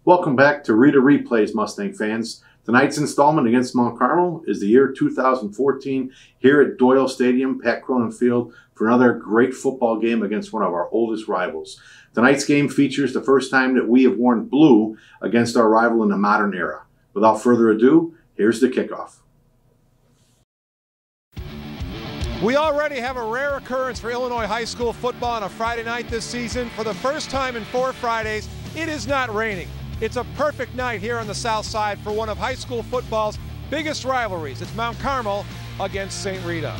Welcome back to Rita Replays, Mustang fans. Tonight's installment against Mount Carmel is the year 2014 here at Doyle Stadium, Pat Cronin Field, for another great football game against one of our oldest rivals. Tonight's game features the first time that we have worn blue against our rival in the modern era. Without further ado, here's the kickoff. We already have a rare occurrence for Illinois high school football on a Friday night this season. For the first time in 4 Fridays, it is not raining. It's a perfect night here on the South Side for one of high school football's biggest rivalries. It's Mount Carmel against St. Rita.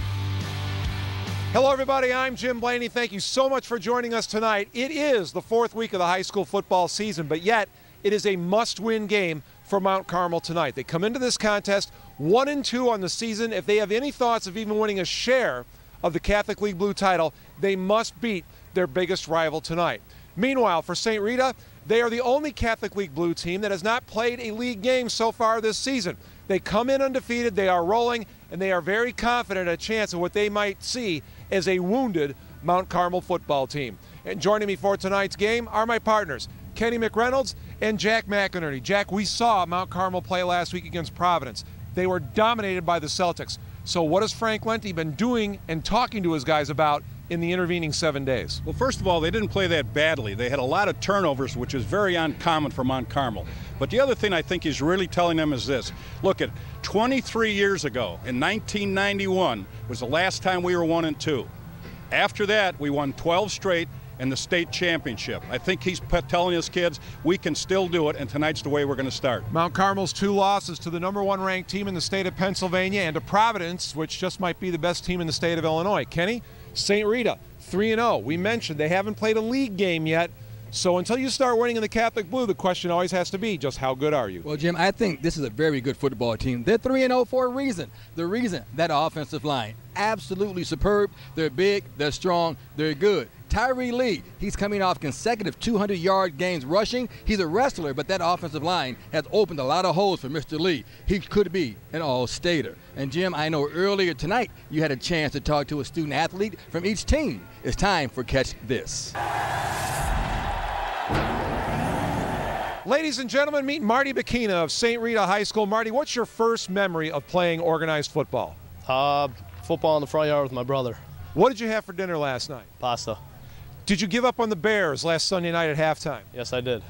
Hello everybody, I'm Jim Blaney. Thank you so much for joining us tonight. It is the 4th week of the high school football season, but yet it is a must-win game for Mount Carmel tonight. They come into this contest 1-2 on the season. If they have any thoughts of even winning a share of the Catholic League Blue title, they must beat their biggest rival tonight. Meanwhile, for St. Rita, they are the only Catholic League Blue team that has not played a league game so far this season. They come in undefeated, they are rolling, and they are very confident at a chance of what they might see as a wounded Mount Carmel football team. And joining me for tonight's game are my partners, Kenny McReynolds and Jack McInerney. Jack, we saw Mount Carmel play last week against Providence. They were dominated by the Celtics. So what has Frank Lente been doing and talking to his guys about in the intervening 7 days? Well, first of all, they didn't play that badly. They had a lot of turnovers, which is very uncommon for Mount Carmel. But the other thing I think he's really telling them is this. Look, at 23 years ago, in 1991, was the last time we were 1-2. After that, we won 12 straight and the state championship. I think he's telling his kids we can still do it, and tonight's the way we're going to start. Mount Carmel's 2 losses to the #1 ranked team in the state of Pennsylvania and to Providence, which just might be the best team in the state of Illinois. Kenny, St. Rita, 3-0. We mentioned they haven't played a league game yet. So until you start winning in the Catholic Blue, the question always has to be, just how good are you? Well, Jim, I think this is a very good football team. They're 3-0 for a reason. The reason, that offensive line, absolutely superb. They're big, they're strong, they're good. Tyree Lee, he's coming off consecutive 200-yard games rushing. He's a wrestler, but that offensive line has opened a lot of holes for Mr. Lee. He could be an all-stater. And, Jim, I know earlier tonight you had a chance to talk to a student-athlete from each team. It's time for Catch This. Ladies and gentlemen, meet Marty Bikina of St. Rita High School. Marty, what's your first memory of playing organized football? Football in the front yard with my brother. What did you have for dinner last night? Pasta. Did you give up on the Bears last Sunday night at halftime? Yes, I did.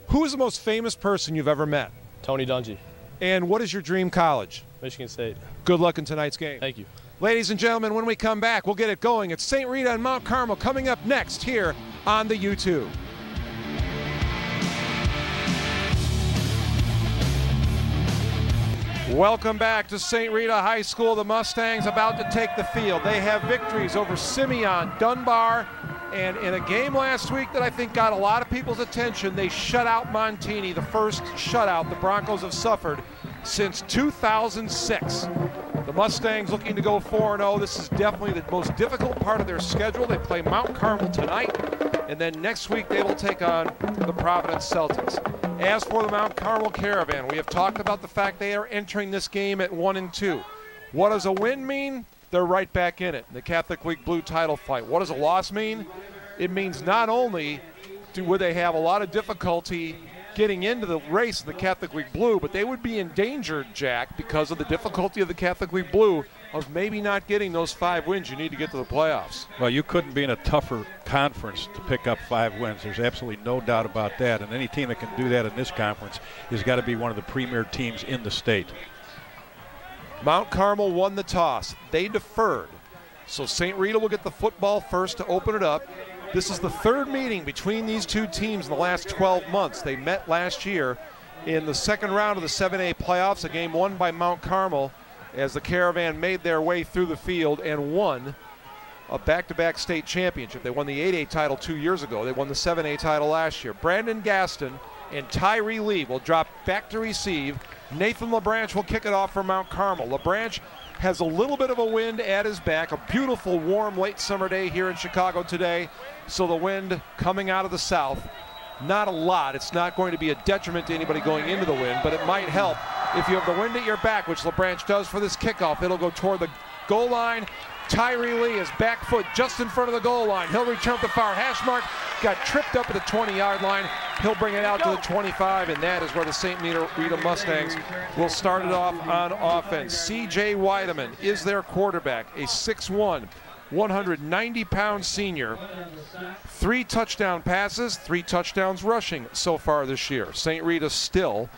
Who is the most famous person you've ever met? Tony Dungy. And what is your dream college? Michigan State. Good luck in tonight's game. Thank you. Ladies and gentlemen, when we come back, we'll get it going. It's St. Rita and Mount Carmel coming up next here on the U2. Welcome back to St. Rita High School. The Mustangs about to take the field. They have victories over Simeon, Dunbar, and in a game last week that I think got a lot of people's attention, they shut out Montini, the first shutout the Broncos have suffered since 2006. The Mustangs looking to go 4-0. This is definitely the most difficult part of their schedule. They play Mount Carmel tonight, and then next week they will take on the Providence Celtics. As for the Mount Carmel Caravan, we have talked about the fact they are entering this game at 1-2. What does a win mean? They're right back in it, the Catholic League Blue title fight. What does a loss mean? It means not only would they have a lot of difficulty getting into the race of the Catholic League Blue, but they would be in danger, Jack, because of the difficulty of the Catholic League Blue of maybe not getting those 5 wins you need to get to the playoffs. Well, you couldn't be in a tougher conference to pick up 5 wins. There's absolutely no doubt about that. And any team that can do that in this conference has got to be one of the premier teams in the state. Mount Carmel won the toss. They deferred. So St. Rita will get the football first to open it up. This is the 3rd meeting between these 2 teams in the last 12 months. They met last year in the 2nd round of the 7A playoffs, a game won by Mount Carmel as the Caravan made their way through the field and won a back-to-back state championship. They won the 8A title 2 years ago. They won the 7A title last year. Brandon Gaston and Tyree Lee will drop back to receive. Nathan LeBranch will kick it off for Mount Carmel. LeBranch has a little bit of a wind at his back. A beautiful, warm, late summer day here in Chicago today. So the wind coming out of the south. Not a lot. It's not going to be a detriment to anybody going into the wind, but it might help if you have the wind at your back, which LeBranch does for this kickoff. It'll go toward the goal line. Tyree Lee is back foot just in front of the goal line. He'll return at the far hash mark. got tripped up at the 20-yard line. He'll bring it out to the 25, and that is where the St. Rita Mustangs will start it off on offense. C.J. Weideman is their quarterback, a 6'1", 190-pound senior. 3 touchdown passes, 3 touchdowns rushing so far this year. St. Rita still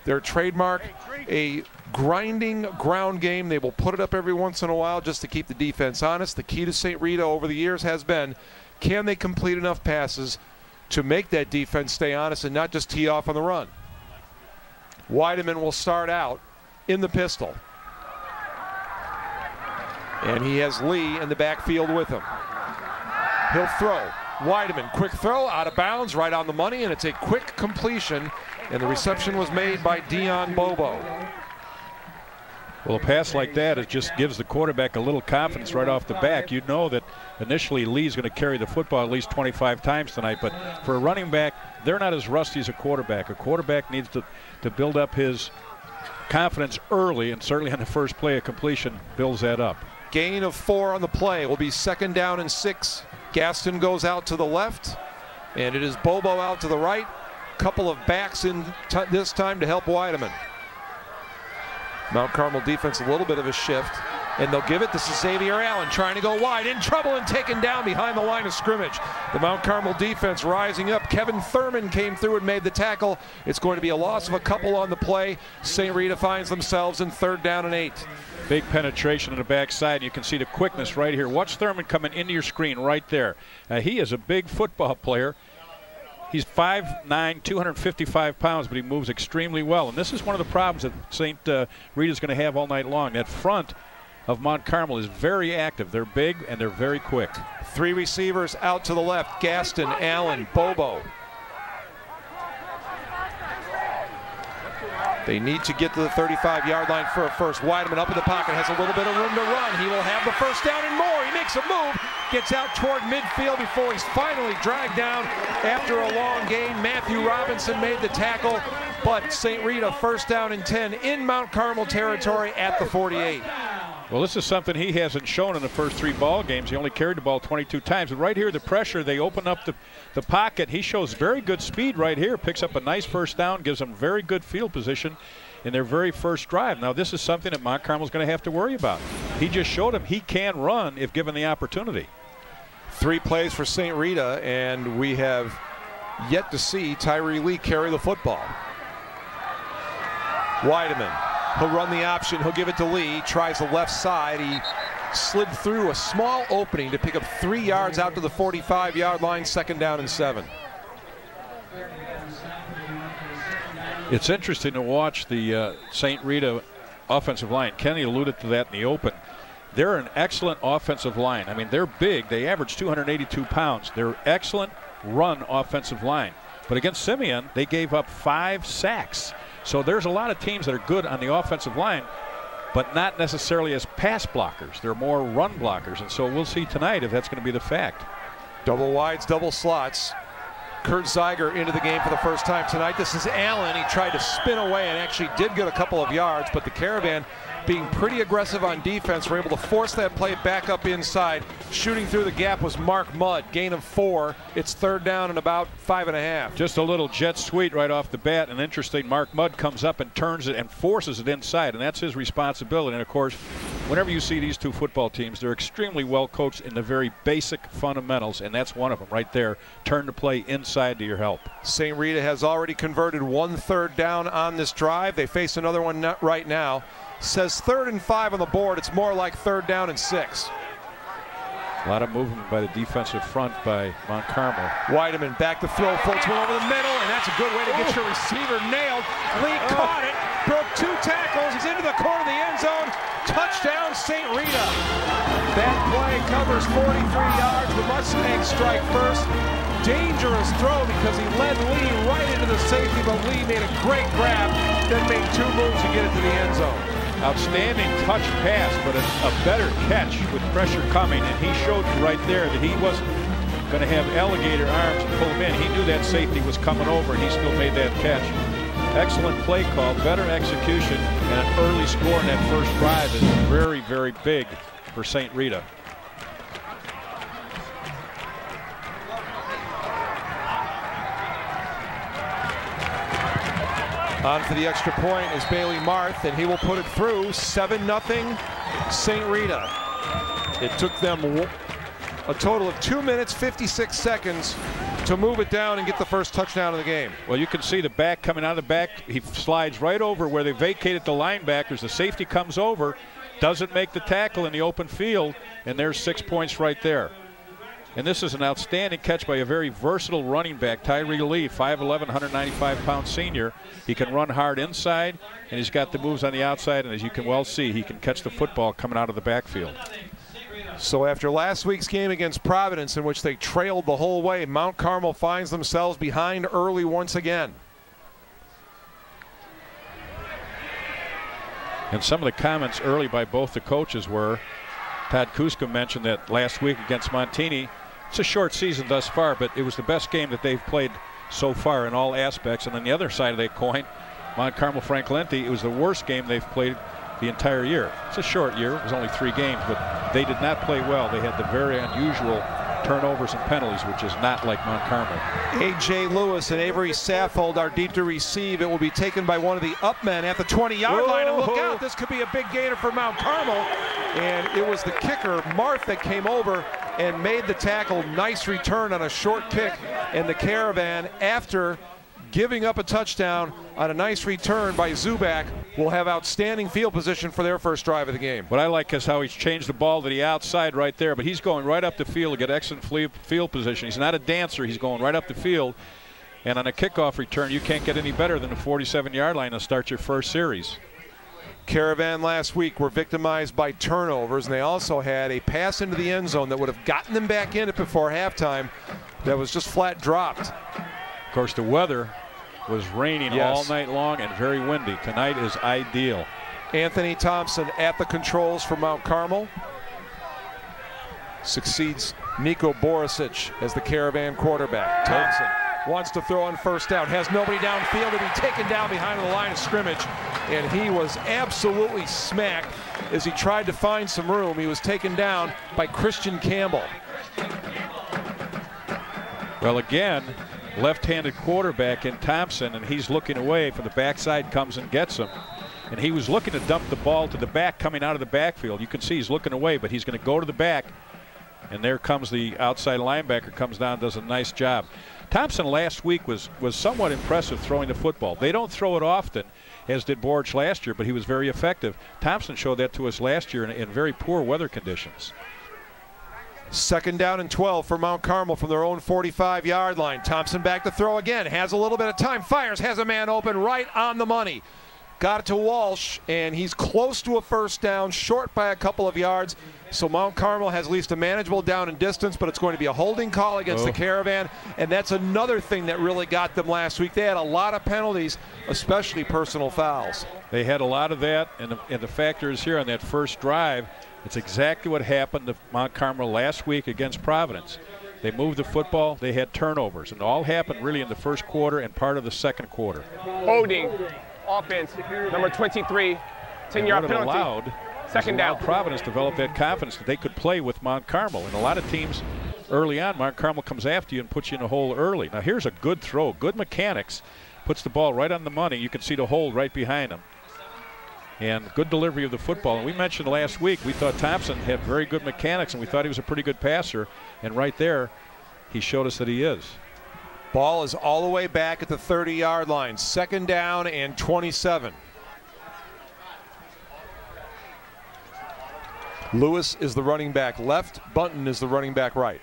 their trademark, a grinding ground game. They will put it up every once in a while just to keep the defense honest. The key to St. Rita over the years has been, can they complete enough passes to make that defense stay honest and not just tee off on the run? Weideman will start out in the pistol. And he has Lee in the backfield with him. He'll throw. Weideman, quick throw, out of bounds, right on the money, and it's a quick completion. And the reception was made by Dion Bobo. Well, a pass like that, it just gives the quarterback a little confidence right off the back. You know that initially Lee's going to carry the football at least 25 times tonight, but for a running back, they're not as rusty as a quarterback. A quarterback needs to build up his confidence early, and certainly on the first play of completion builds that up. Gain of 4 on the play. Will be 2nd down and 6. Gaston goes out to the left, and it is Bobo out to the right. Couple of backs in this time to help Weideman. Mount Carmel defense a little bit of a shift, and they'll give it. This is Xavier Allen trying to go wide, in trouble and taken down behind the line of scrimmage. The Mount Carmel defense rising up. Kevin Thurman came through and made the tackle. It's going to be a loss of a couple on the play. St. Rita finds themselves in 3rd down and 8. Big penetration on the backside. You can see the quickness right here. Watch Thurman coming into your screen right there. He is a big football player. He's 5'9", 255 pounds, but he moves extremely well. And this is one of the problems that St. Rita's going to have all night long. That front of Mount Carmel is very active. They're big and they're very quick. 3 receivers out to the left. Gaston, Allen, Bobo. They need to get to the 35-yard line for a first. Weideman up in the pocket, has a little bit of room to run. He will have the first down and more. He makes a move, gets out toward midfield before he's finally dragged down after a long gain. Matthew Robinson made the tackle, but St. Rita 1st down and 10 in Mount Carmel territory at the 48. Well, this is something he hasn't shown in the first 3 ball games. He only carried the ball 22 times. But right here, the pressure, they open up the pocket. He shows very good speed right here, picks up a nice first down, gives them very good field position in their very first drive. Now, this is something that Mount Carmel's going to have to worry about. He just showed him he can run if given the opportunity. 3 plays for St. Rita, and we have yet to see Tyree Lee carry the football. Weideman. He'll run the option. He'll give it to Lee. Tries the left side. He slid through a small opening to pick up 3 yards out to the 45-yard line. 2nd down and 7. It's interesting to watch the St. Rita offensive line. Kenny alluded to that in the open. They're an excellent offensive line. I mean, they're big. They average 282 pounds. They're excellent run offensive line. But against Simeon, they gave up 5 sacks. So there's a lot of teams that are good on the offensive line, but not necessarily as pass blockers. They're more run blockers, and so we'll see tonight if that's going to be the fact. Double wides, double slots. Kurt Zeiger into the game for the first time tonight. This is Allen. He tried to spin away and actually did get a couple of yards, but the Caravan, being pretty aggressive on defense, were able to force that play back up inside. Shooting through the gap was Mark Mudd. Gain of 4. It's 3rd down and about 5.5. Just a little jet sweep right off the bat. And interesting, Mark Mudd comes up and turns it and forces it inside, and that's his responsibility. And of course, whenever you see these 2 football teams, they're extremely well coached in the very basic fundamentals, and that's one of them right there. Turn the play inside to your help. St. Rita has already converted 1 3rd down on this drive. They face another one right now. Says 3rd and 5 on the board. It's more like 3rd down and 6. A lot of movement by the defensive front by Mount Carmel. Weideman back to throw, floats one over the middle, and that's a good way to get your receiver nailed. Lee caught it, broke 2 tackles. He's into the corner of the end zone. Touchdown, St. Rita. That play covers 43 yards. The Mustangs strike first. Dangerous throw because he led Lee right into the safety, but Lee made a great grab, then made 2 moves to get it to the end zone. Outstanding touch pass, but a better catch with pressure coming, and he showed you right there that he wasn't going to have alligator arms to pull him in. He knew that safety was coming over, and he still made that catch. Excellent play call, better execution, and an early score in that first drive is very, very big for St. Rita. On for the extra point is Bailey Marth, and he will put it through. 7-0 St. Rita. It took them a total of 2 minutes, 56 seconds to move it down and get the first touchdown of the game. Well, you can see the back coming out of the back. He slides right over where they vacated the linebackers. The safety comes over, doesn't make the tackle in the open field, and there's 6 points right there. And this is an outstanding catch by a very versatile running back, Tyree Lee, 5'11", 195-pound senior. He can run hard inside, and he's got the moves on the outside, and as you can well see, he can catch the football coming out of the backfield. So after last week's game against Providence, in which they trailed the whole way, Mount Carmel finds themselves behind early once again. And some of the comments early by both the coaches were, Todd Kuska mentioned that last week against Montini, it's a short season thus far, but it was the best game that they've played so far in all aspects. And on the other side of that coin, Mount Carmel Franklin, it was the worst game they've played the entire year. It's a short year. It was only 3 games, but they did not play well. They had the very unusual turnovers and penalties, which is not like Mount Carmel. A.J. Lewis and Avery Saffold are deep to receive. It will be taken by one of the up men at the 20-yard line. And look out, this could be a big gainer for Mount Carmel. And it was the kicker, Marth, that came over and made the tackle. Nice return on a short kick. And the Caravan, after giving up a touchdown on a nice return by Zuback, will have outstanding field position for their first drive of the game. What I like is how he's changed the ball to the outside right there, but he's going right up the field to get excellent field position. He's not a dancer. He's going right up the field. And on a kickoff return, you can't get any better than the 47-yard line to start your first series. Caravan last week were victimized by turnovers, and they also had a pass into the end zone that would have gotten them back in it before halftime that was just flat dropped. Of course, the weather was raining all night long and very windy. Tonight is ideal. Anthony Thompson at the controls for Mount Carmel. Succeeds Niko Borisic as the Caravan quarterback. Thompson wants to throw on first down. Has nobody downfield to be taken down behind the line of scrimmage. And he was absolutely smacked as he tried to find some room. He was taken down by Christian Campbell. Well, again, left-handed quarterback in Thompson, and he's looking away for the backside, comes and gets him. And he was looking to dump the ball to the back coming out of the backfield. You can see he's looking away, but he's going to go to the back. And there comes the outside linebacker, comes down, does a nice job. Thompson last week was somewhat impressive throwing the football. They don't throw it often, as did Borich last year, but he was very effective. Thompson showed that to us last year in very poor weather conditions. 2nd down and 12 for Mount Carmel from their own 45-yard line. Thompson back to throw again. Has a little bit of time. Fires. Has a man open right on the money. Got it to Walsh, and he's close to a first down, short by a couple of yards. So Mount Carmel has at least a manageable down and distance, but it's going to be a holding call against the Caravan. And that's another thing that really got them last week. They had a lot of penalties, especially personal fouls. They had a lot of that, and the factor is here on that first drive. It's exactly what happened to Mount Carmel last week against Providence. They moved the football, they had turnovers, and it all happened really in the first quarter and part of the second quarter. Holding, offense, number 23, 10-yard penalty. Allowed, 2nd down. Providence developed that confidence that they could play with Mount Carmel. And a lot of teams early on, Mount Carmel comes after you and puts you in a hole early. Now here's a good throw, good mechanics, puts the ball right on the money. You can see the hold right behind him. And good delivery of the football. And we mentioned last week, we thought Thompson had very good mechanics, and we thought he was a pretty good passer. And right there, he showed us that he is. Ball is all the way back at the 30-yard line. 2nd down and 27. Lewis is the running back left. Bunton is the running back right.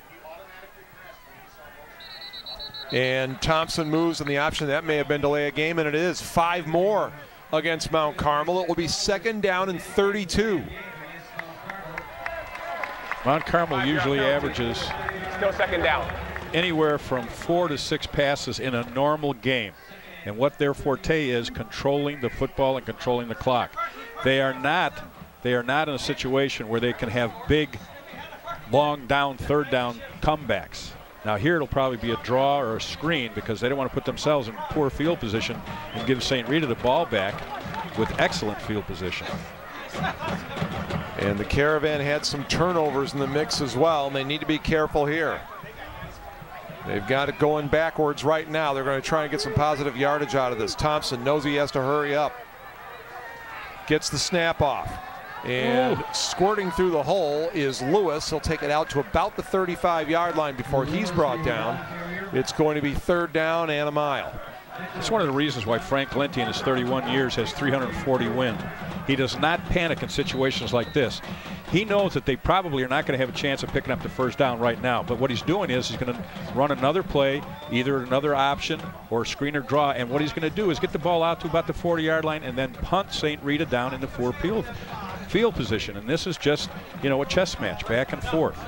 And Thompson moves in the option. That may have been delay a game, and it is. 5 more against Mount Carmel. It will be 2nd down and 32. Mount Carmel usually averages Still 2nd down. Anywhere from 4 to 6 passes in a normal game. And what their forte is controlling the football and controlling the clock. They are not in a situation where they can have big, long down, 3rd down comebacks. Now here it'll probably be a draw or a screen because they don't want to put themselves in poor field position and give St. Rita the ball back with excellent field position. And the Caravan had some turnovers in the mix as well, and they need to be careful here. They've got it going backwards right now. They're going to try and get some positive yardage out of this. Thompson knows he has to hurry up. Gets the snap off. And squirting through the hole is Lewis. He'll take it out to about the 35-yard line before he's brought down. It's going to be 3rd down and a mile. It's one of the reasons why Frank Lenti in his 31 years has 340 wins. He does not panic in situations like this. He knows that they probably are not going to have a chance of picking up the 1st down right now. But what he's doing is he's going to run another play, either another option or screen or draw. And what he's going to do is get the ball out to about the 40-yard line and then punt St. Rita down in the field position. And this is just, you know, a chess match back and forth.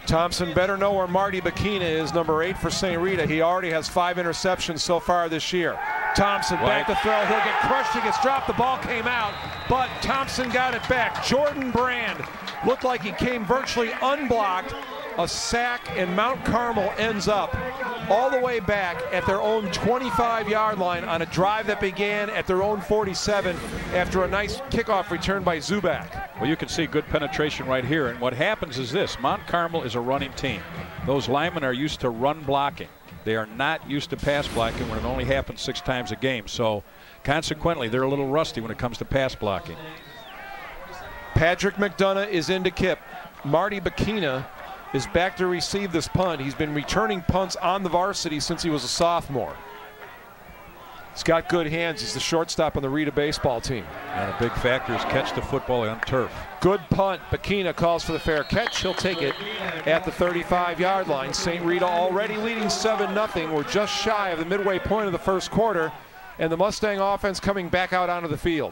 Thompson better know where Marty Bikina is, number 8 for St. Rita. He already has 5 interceptions so far this year. Thompson back to throw. He'll get crushed. He gets dropped. The ball came out, but Thompson got it back. Jordan Brand looked like he came virtually unblocked. A sack, and Mount Carmel ends up all the way back at their own 25-yard line on a drive that began at their own 47 after a nice kickoff return by Zubak. Well, you can see good penetration right here. And what happens is this. Mount Carmel is a running team. Those linemen are used to run blocking. They are not used to pass blocking when it only happens 6 times a game. So, consequently, they're a little rusty when it comes to pass blocking. Patrick McDonough is in to kip. Marty Bikina is back to receive this punt. He's been returning punts on the varsity since he was a sophomore. He's got good hands. He's the shortstop on the Rita baseball team. And a big factor is catch the football on turf. Good punt. Bikina calls for the fair catch. He'll take it at the 35-yard line. St. Rita already leading 7-0. We're just shy of the midway point of the 1st quarter. And the Mustang offense coming back out onto the field.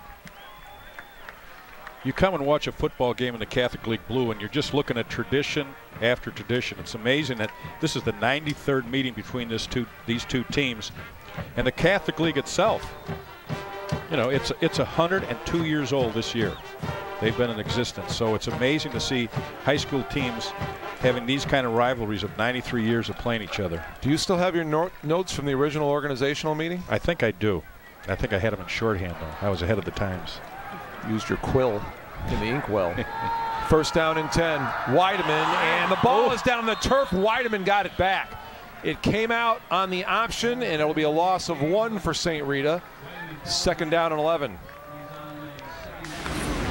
You come and watch a football game in the Catholic League Blue, and you're just looking at tradition after tradition. It's amazing that this is the 93rd meeting between these two teams. And the Catholic League itself, you know, it's 102 years old this year. They've been in existence. So it's amazing to see high school teams having these kind of rivalries of 93 years of playing each other. Do you still have your notes from the original organizational meeting? I think I do. I think I had them in shorthand, though. I was ahead of the times. Used your quill in the inkwell. 1st down and 10. Weideman, and the ball is down the turf. Weideman got it back. It came out on the option, and it'll be a loss of 1 for St. Rita. 2nd down and 11.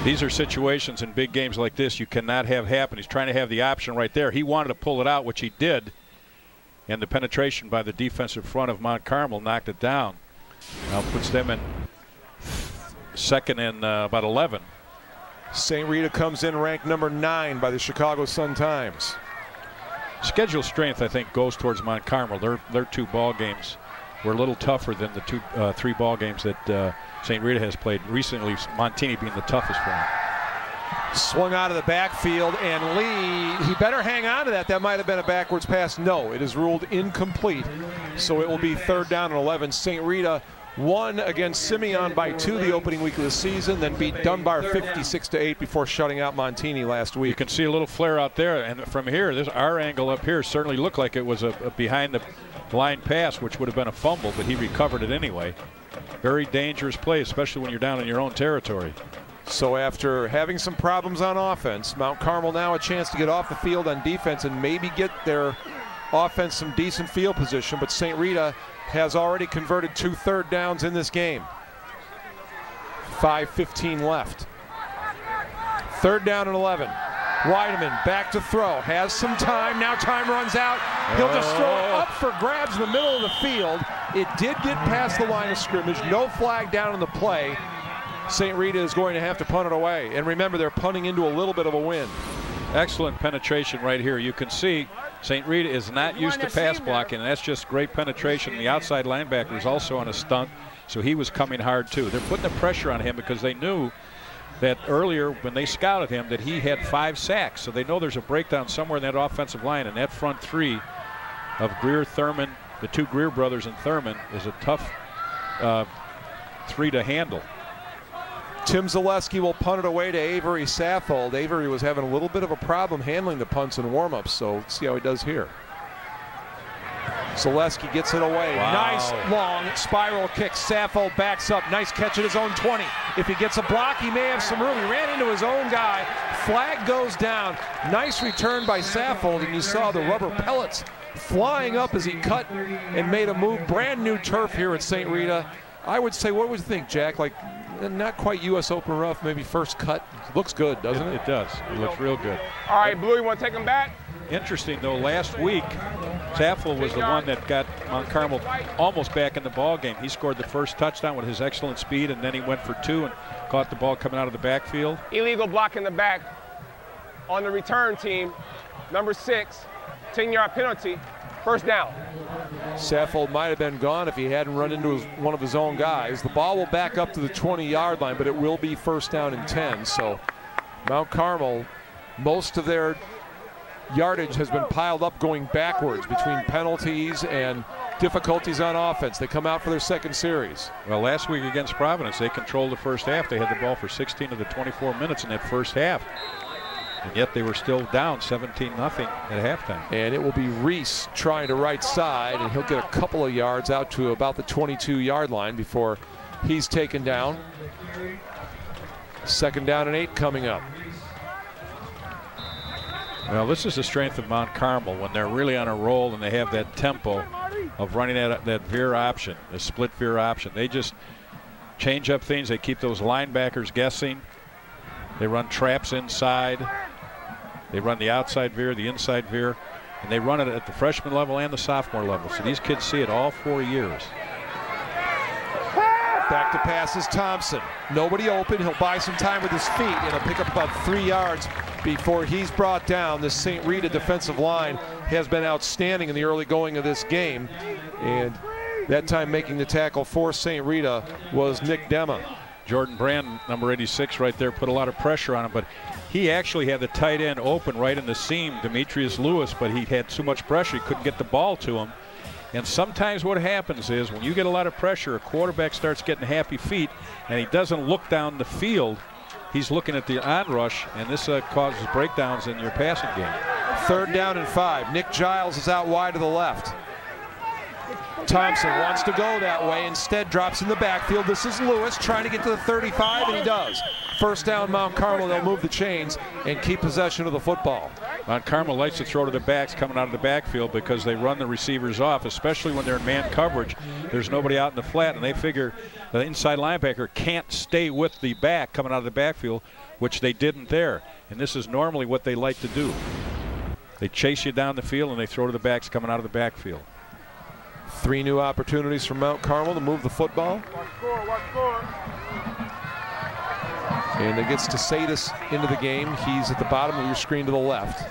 These are situations in big games like this you cannot have happen. He's trying to have the option right there. He wanted to pull it out, which he did, and the penetration by the defensive front of Mount Carmel knocked it down. Now puts them in 2nd and about 11. St. Rita comes in ranked number 9 by the Chicago Sun-Times. Schedule strength, I think, goes towards Mount Carmel. Their 2 ball games were a little tougher than the 3 ball games that St. Rita has played recently, Montini being the toughest for him. Swung out of the backfield, and Lee, he better hang on to that. That might have been a backwards pass. No, it is ruled incomplete. So it will be 3rd down and 11. St. Rita won against Simeon by 2 the opening week of the season, then beat Dunbar 56-8 before shutting out Montini last week. You can see a little flare out there, and from here, our angle up here certainly looked like it was a behind the line pass, which would have been a fumble, but he recovered it anyway. Very dangerous play, especially when you're down in your own territory. So after having some problems on offense, Mount Carmel now a chance to get off the field on defense and maybe get their offense some decent field position, but St. Rita has already converted 2 third downs in this game. 5:15 left. 3rd down and 11. Weideman back to throw, has some time, now time runs out. He'll just throw it up for grabs in the middle of the field. It did get past the line of scrimmage, no flag down in the play. St. Rita is going to have to punt it away. And remember, they're punting into a little bit of a wind. Excellent penetration right here. You can see St. Rita is not used to pass blocking, and that's just great penetration. The outside linebacker is also on a stunt, so he was coming hard too. They're putting the pressure on him because they knew that earlier when they scouted him that he had 5 sacks. So they know there's a breakdown somewhere in that offensive line, and that front 3 of Greer, Thurman, the 2 Greer brothers and Thurman is a tough 3 to handle. Tim Zaleski will punt it away to Avery Saffold. Avery was having a little bit of a problem handling the punts and warm-ups, so let's see how he does here. Zaleski gets it away. Wow. Nice long spiral kick. Saffold backs up. Nice catch at his own 20. If he gets a block, he may have some room. He ran into his own guy. Flag goes down. Nice return by Saffold, and you saw the rubber pellets flying up as he cut and made a move. Brand new turf here at St. Rita. I would say, what would you think, Jack? Like, not quite U.S. Open rough, maybe first cut. Looks good, doesn't it? It does. It looks real good. All right, Blue, you want to take him back? Interesting, though, last week, Saffel was the one that got Mount Carmel almost back in the ball game. He scored the first touchdown with his excellent speed, and then he went for 2 and caught the ball coming out of the backfield. Illegal block in the back on the return team. Number 6, 10-yard penalty. First down. Saffold might have been gone if he hadn't run into one of his own guys. The ball will back up to the 20-yard line, but it will be first down and 10. So Mount Carmel, most of their yardage has been piled up going backwards between penalties and difficulties on offense. They come out for their second series. Well, last week against Providence, they controlled the first half. They had the ball for 16 of the 24 minutes in that first half. And yet they were still down 17-0 at halftime. And it will be Reese trying to right side, and he'll get a couple of yards out to about the 22-yard line before he's taken down. Second down and 8 coming up. Well, this is the strength of Mount Carmel when they're really on a roll and they have that tempo of running that veer option, the split veer option. They just change up things. They keep those linebackers guessing. They run traps inside. They run the outside veer, the inside veer, and they run it at the freshman level and the sophomore level. So these kids see it all 4 years. Back to pass is Thompson. Nobody open. He'll buy some time with his feet, and he'll pick up about 3 yards before he's brought down. The St. Rita defensive line has been outstanding in the early going of this game, and that time making the tackle for St. Rita was Nick Dema. Jordan Brand, number 86 right there, put a lot of pressure on him, but he actually had the tight end open right in the seam, Demetrius Lewis, but he had too much pressure. He couldn't get the ball to him. And sometimes what happens is when you get a lot of pressure, a quarterback starts getting happy feet, and he doesn't look down the field. He's looking at the onrush, and this causes breakdowns in your passing game. Third down and 5. Nick Giles is out wide to the left. Thompson wants to go that way, instead drops in the backfield. This is Lewis trying to get to the 35, and he does. First down, Mount Carmel. They'll move the chains and keep possession of the football. Mount Carmel likes to throw to the backs coming out of the backfield because they run the receivers off, especially when they're in man coverage. There's nobody out in the flat, and they figure the inside linebacker can't stay with the back coming out of the backfield, which they didn't there. And this is normally what they like to do. They chase you down the field, and they throw to the backs coming out of the backfield. 3 new opportunities for Mount Carmel to move the football. And it gets Tasadis into the game. He's at the bottom of your screen to the left.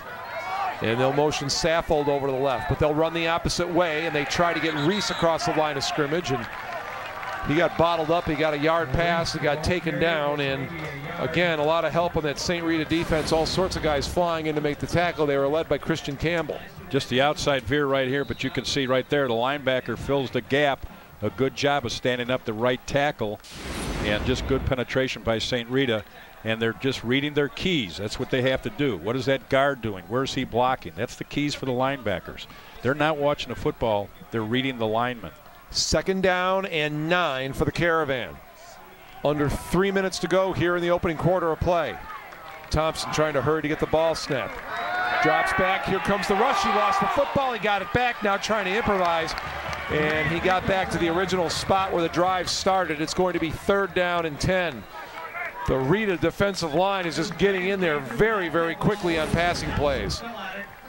And they'll motion Saffold over to the left, but they'll run the opposite way, and they try to get Reese across the line of scrimmage, and he got bottled up. He got a yard pass. He got taken down, and again, a lot of help on that St. Rita defense. All sorts of guys flying in to make the tackle. They were led by Christian Campbell. Just the outside veer right here, but you can see right there the linebacker fills the gap. A good job of standing up the right tackle, and just good penetration by St. Rita. And they're just reading their keys. That's what they have to do. What is that guard doing? Where's he blocking? That's the keys for the linebackers. They're not watching the football. They're reading the linemen. Second down and 9 for the Caravan. Under 3 minutes to go here in the opening quarter of play. Thompson trying to hurry to get the ball snapped. Drops back. Here comes the rush. He lost the football. He got it back. Now trying to improvise. And he got back to the original spot where the drive started. It's going to be third down and 10. The Rita defensive line is just getting in there very, very quickly on passing plays.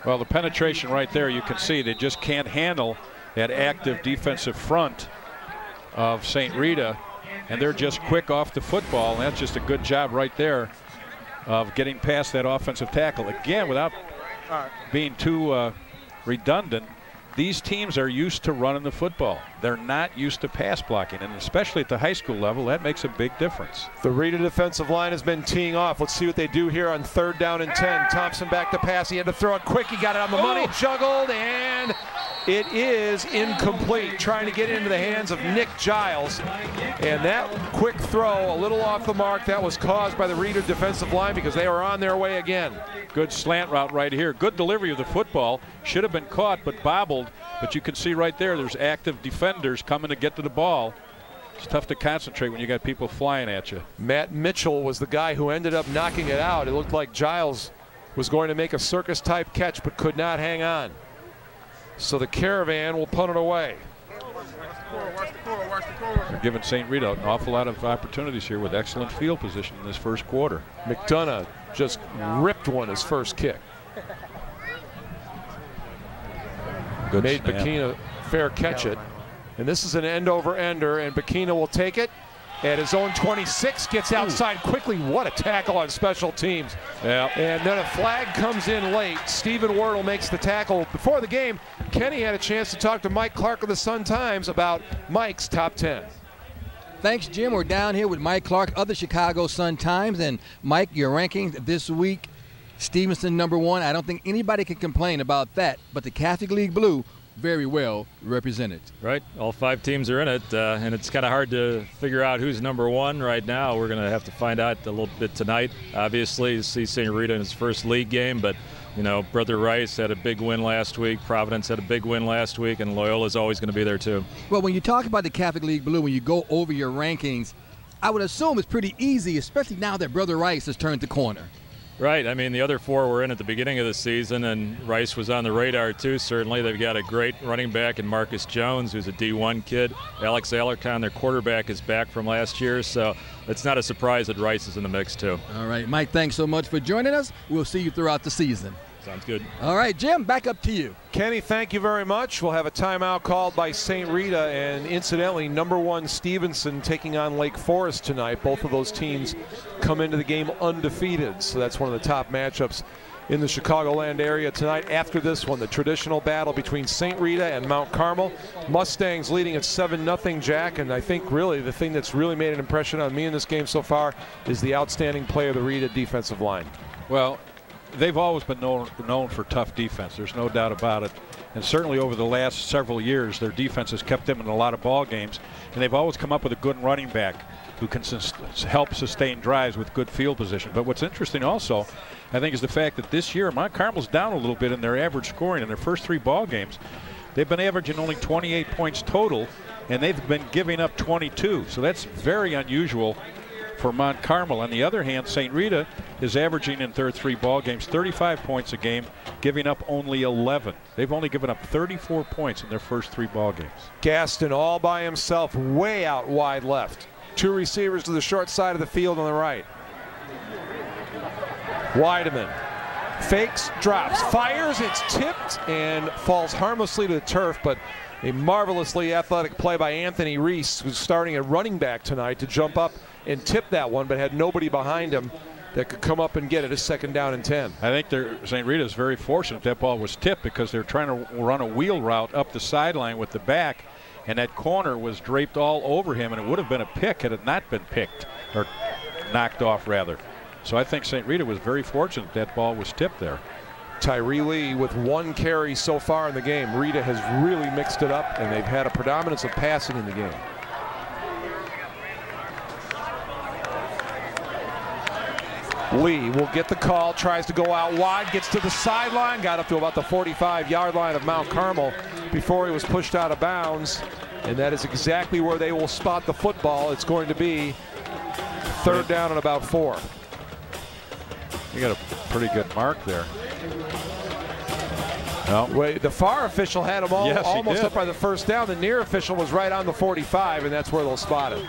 Well, the penetration right there, you can see they just can't handle that active defensive front of St. Rita, and they're just quick off the football, and that's just a good job right there of getting past that offensive tackle. Again, without being too redundant, these teams are used to running the football. They're not used to pass blocking, and especially at the high school level, that makes a big difference. The Rita defensive line has been teeing off. Let's see what they do here on third down and 10. Thompson back to pass. He had to throw it quick. He got it on the money, juggled, and it is incomplete. Trying to get into the hands of Nick Giles. And that quick throw, a little off the mark, that was caused by the Rita defensive line because they were on their way again. Good slant route right here. Good delivery of the football. Should have been caught, but bobbled. But you can see right there, there's active defenders coming to get to the ball. It's tough to concentrate when you got people flying at you. Matt Mitchell was the guy who ended up knocking it out. It looked like Giles was going to make a circus-type catch, but could not hang on. So the Caravan will punt it away. They're giving St. Rita an awful lot of opportunities here with excellent field position in this first quarter. McDonough just ripped one his first kick. Good Made snap. Bikina fair catch it. And this is an end-over-ender, and Bikina will take it. At his own 26, gets outside quickly. What a tackle on special teams. Yeah. And then a flag comes in late. Stephen Wordle makes the tackle. Before the game, Kenny had a chance to talk to Mike Clark of the Sun-Times about Mike's top 10. Thanks, Jim. We're down here with Mike Clark of the Chicago Sun-Times. And Mike, your rankings this week, Stevenson #1. I don't think anybody can complain about that. But the Catholic League Blue, very well represented. Right, all 5 teams are in it, and it's kind of hard to figure out who's #1 right now. We're going to have to find out a little bit tonight. Obviously, you see St. Rita in his first league game, but you know, Brother Rice had a big win last week. Providence had a big win last week, and Loyola's always going to be there too. Well, when you talk about the Catholic League Blue, when you go over your rankings, I would assume it's pretty easy, especially now that Brother Rice has turned the corner. Right. I mean, the other 4 were in at the beginning of the season, and Rice was on the radar too, certainly. They've got a great running back in Marcus Jones, who's a D1 kid. Alex Alarcon, their quarterback, is back from last year, so it's not a surprise that Rice is in the mix too. All right, Mike, thanks so much for joining us. We'll see you throughout the season. Sounds good. All right, Jim, back up to you. Kenny, thank you very much. We'll have a timeout called by St. Rita, and incidentally, #1 Stevenson taking on Lake Forest tonight. Both of those teams come into the game undefeated, so that's one of the top matchups in the Chicagoland area tonight. After this one, the traditional battle between St. Rita and Mount Carmel. Mustangs leading at 7-0, Jack, and I think really the thing that's really made an impression on me in this game so far is the outstanding play of the Rita defensive line. Well, they've always been known for tough defense. There's no doubt about it. And certainly over the last several years, their defense has kept them in a lot of ball games. And they've always come up with a good running back who can help sustain drives with good field position. But what's interesting also, I think, is the fact that this year Mount Carmel's down a little bit in their average scoring. In their first 3 ball games, they've been averaging only 28 points total, and they've been giving up 22. So that's very unusual for Mount Carmel. On the other hand, St. Rita is averaging in their 3 ball games 35 points a game, giving up only 11. They've only given up 34 points in their first 3 ball games. Gaston all by himself, way out wide left. 2 receivers to the short side of the field on the right. Weideman fakes, drops, fires, it's tipped and falls harmlessly to the turf, but a marvelously athletic play by Anthony Reese, who's starting at running back tonight, to jump up and tip that one, but had nobody behind him that could come up and get it. A 2nd down and 10. I think St. Rita is very fortunate that ball was tipped, because they're trying to run a wheel route up the sideline with the back, and that corner was draped all over him, and it would have been a pick had it not been picked, or knocked off rather. So I think St. Rita was very fortunate that ball was tipped there. Tyree Lee with 1 carry so far in the game. Rita has really mixed it up, and they've had a predominance of passing in the game. Lee will get the call, tries to go out wide, gets to the sideline, got up to about the 45-yard line of Mount Carmel before he was pushed out of bounds, and that is exactly where they will spot the football. It's going to be 3rd down and about 4. You got a pretty good mark there. No. Wait, the far official had him almost up by the 1st down. The near official was right on the 45, and that's where they'll spot it.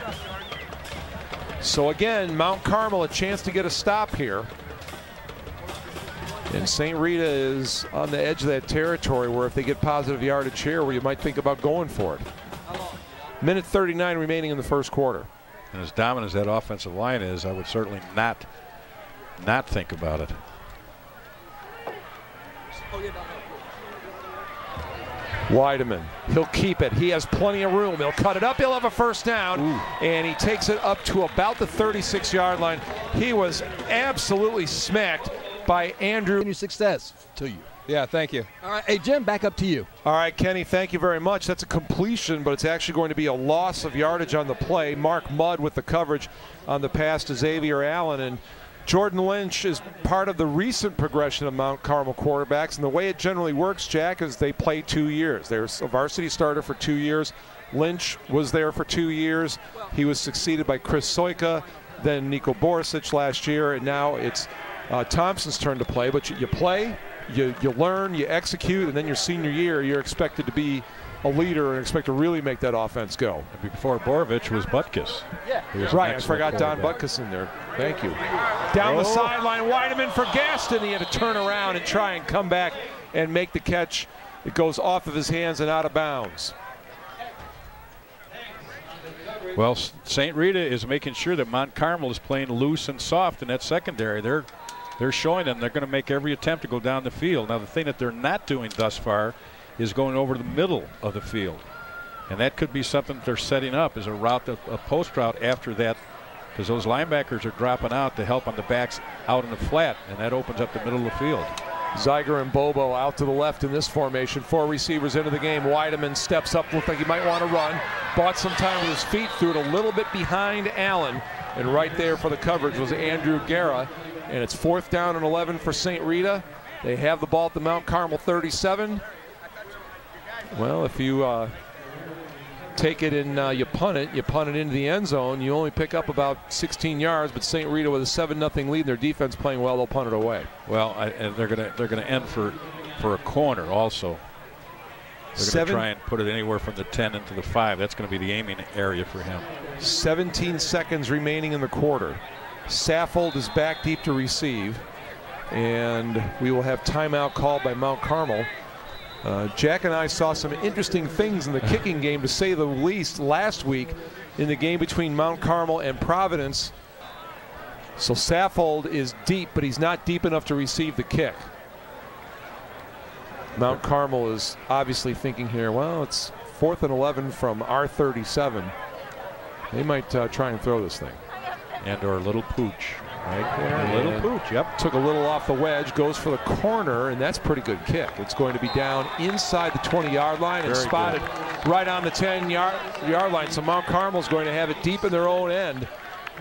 So again, Mount Carmel a chance to get a stop here. And St. Rita is on the edge of that territory where if they get positive yardage here, where you might think about going for it. Minute 39 remaining in the first quarter. And as dominant as that offensive line is, I would certainly not think about it. Weideman, he'll keep it. He has plenty of room. He'll cut it up. He'll have a 1st down. Ooh. And he takes it up to about the 36-yard line. He was absolutely smacked by Andrew. Any success to you. Yeah, thank you. All right, hey, Jim, back up to you. All right, Kenny, thank you very much. That's a completion, but it's actually going to be a loss of yardage on the play. Mark Mudd with the coverage on the pass to Xavier Allen. And Jordan Lynch is part of the recent progression of Mount Carmel quarterbacks, and the way it generally works, Jack, is they play 2 years. There's a varsity starter for 2 years. Lynch was there for 2 years. He was succeeded by Chris Soika, then Niko Borisic last year, and now it's Thompson's turn to play. But you play you learn, you execute, and then your senior year, you're expected to be a leader and expect to really make that offense go. Before Borovich was Butkus. Right, I forgot Don Butkus in there. Thank you. Down the sideline, Weideman for Gaston. He had to turn around and try and come back and make the catch. It goes off of his hands and out of bounds. Well, St. Rita is making sure that Mount Carmel is playing loose and soft in that secondary. They're showing them they're going to make every attempt to go down the field. Now, the thing that they're not doing thus far is going over the middle of the field. And that could be something they're setting up as a route, a post route after that, because those linebackers are dropping out to help on the backs out in the flat, and that opens up the middle of the field. Zeiger and Bobo out to the left in this formation. 4 receivers into the game. Weideman steps up, looked like he might want to run. Bought some time with his feet, threw it a little bit behind Allen. And right there for the coverage was Andrew Guerra. And it's 4th down and 11 for St. Rita. They have the ball at the Mount Carmel 37. Well, if you take it and you punt it into the end zone, you only pick up about 16 yards, but St. Rita with a 7-0 lead, their defense playing well, they'll punt it away. Well, and they're gonna end for a corner also. They're going to try and put it anywhere from the 10 into the 5. That's going to be the aiming area for him. 17 seconds remaining in the quarter. Saffold is back deep to receive, and we will have timeout called by Mount Carmel. Jack and I saw some interesting things in the kicking game, to say the least, last week in the game between Mount Carmel and Providence. So Saffold is deep, but he's not deep enough to receive the kick. Mount Carmel is obviously thinking here, well, it's 4th and 11 from our 37. They might try and throw this thing. And or a little pooch. Right there, a little pooch, yep. Took a little off the wedge, goes for the corner, and that's a pretty good kick. It's going to be down inside the 20-yard line and spotted right on the 10-yard line. So Mount Carmel's going to have it deep in their own end.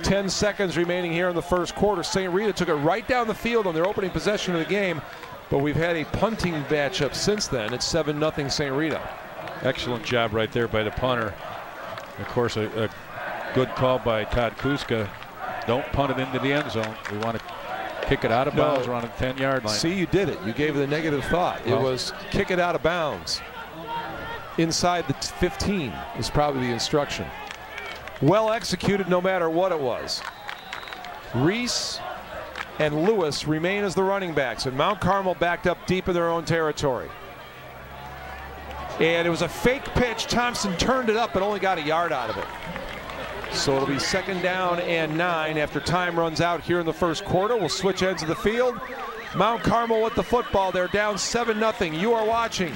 10 seconds remaining here in the first quarter. St. Rita took it right down the field on their opening possession of the game, but we've had a punting matchup since then. It's 7-0 St. Rita. Excellent job right there by the punter. Of course, a good call by Todd Kuska. Don't punt it into the end zone. We want to kick it out of bounds around the 10-yard line. See, you did it. You gave it a negative thought. It was kick it out of bounds. Inside the 15 is probably the instruction. Well executed no matter what it was. Reese and Lewis remain as the running backs, and Mount Carmel backed up deep in their own territory. And it was a fake pitch. Thompson turned it up but only got a yard out of it. So it'll be 2nd down and 9 after time runs out here in the first quarter. We'll switch ends of the field. Mount Carmel with the football. They're down 7-0. You are watching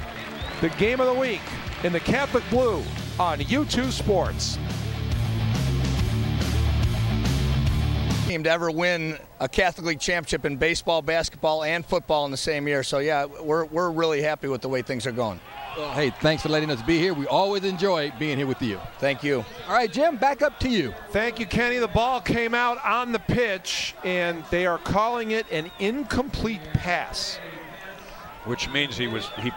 the game of the week in the Catholic Blue on U2 Sports. Team to ever win a Catholic League championship in baseball, basketball, and football in the same year. So yeah, we're really happy with the way things are going. Well, hey, thanks for letting us be here. We always enjoy being here with you. Thank you. All right, Jim, back up to you. Thank you, Kenny. The ball came out on the pitch, and they are calling it an incomplete pass. Which means he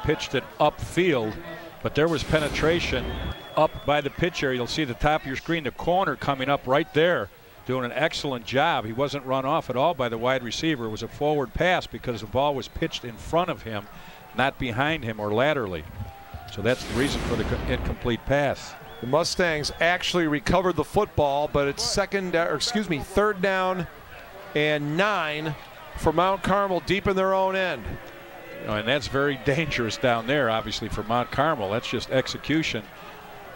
pitched it upfield, but there was penetration up by the pitcher. You'll see the top of your screen, the corner coming up right there, doing an excellent job. He wasn't run off at all by the wide receiver. It was a forward pass because the ball was pitched in front of him, not behind him or laterally. So that's the reason for the incomplete pass. The Mustangs actually recovered the football, but it's 3rd down and 9 for Mount Carmel deep in their own end. And that's very dangerous down there, obviously, for Mount Carmel. That's just execution.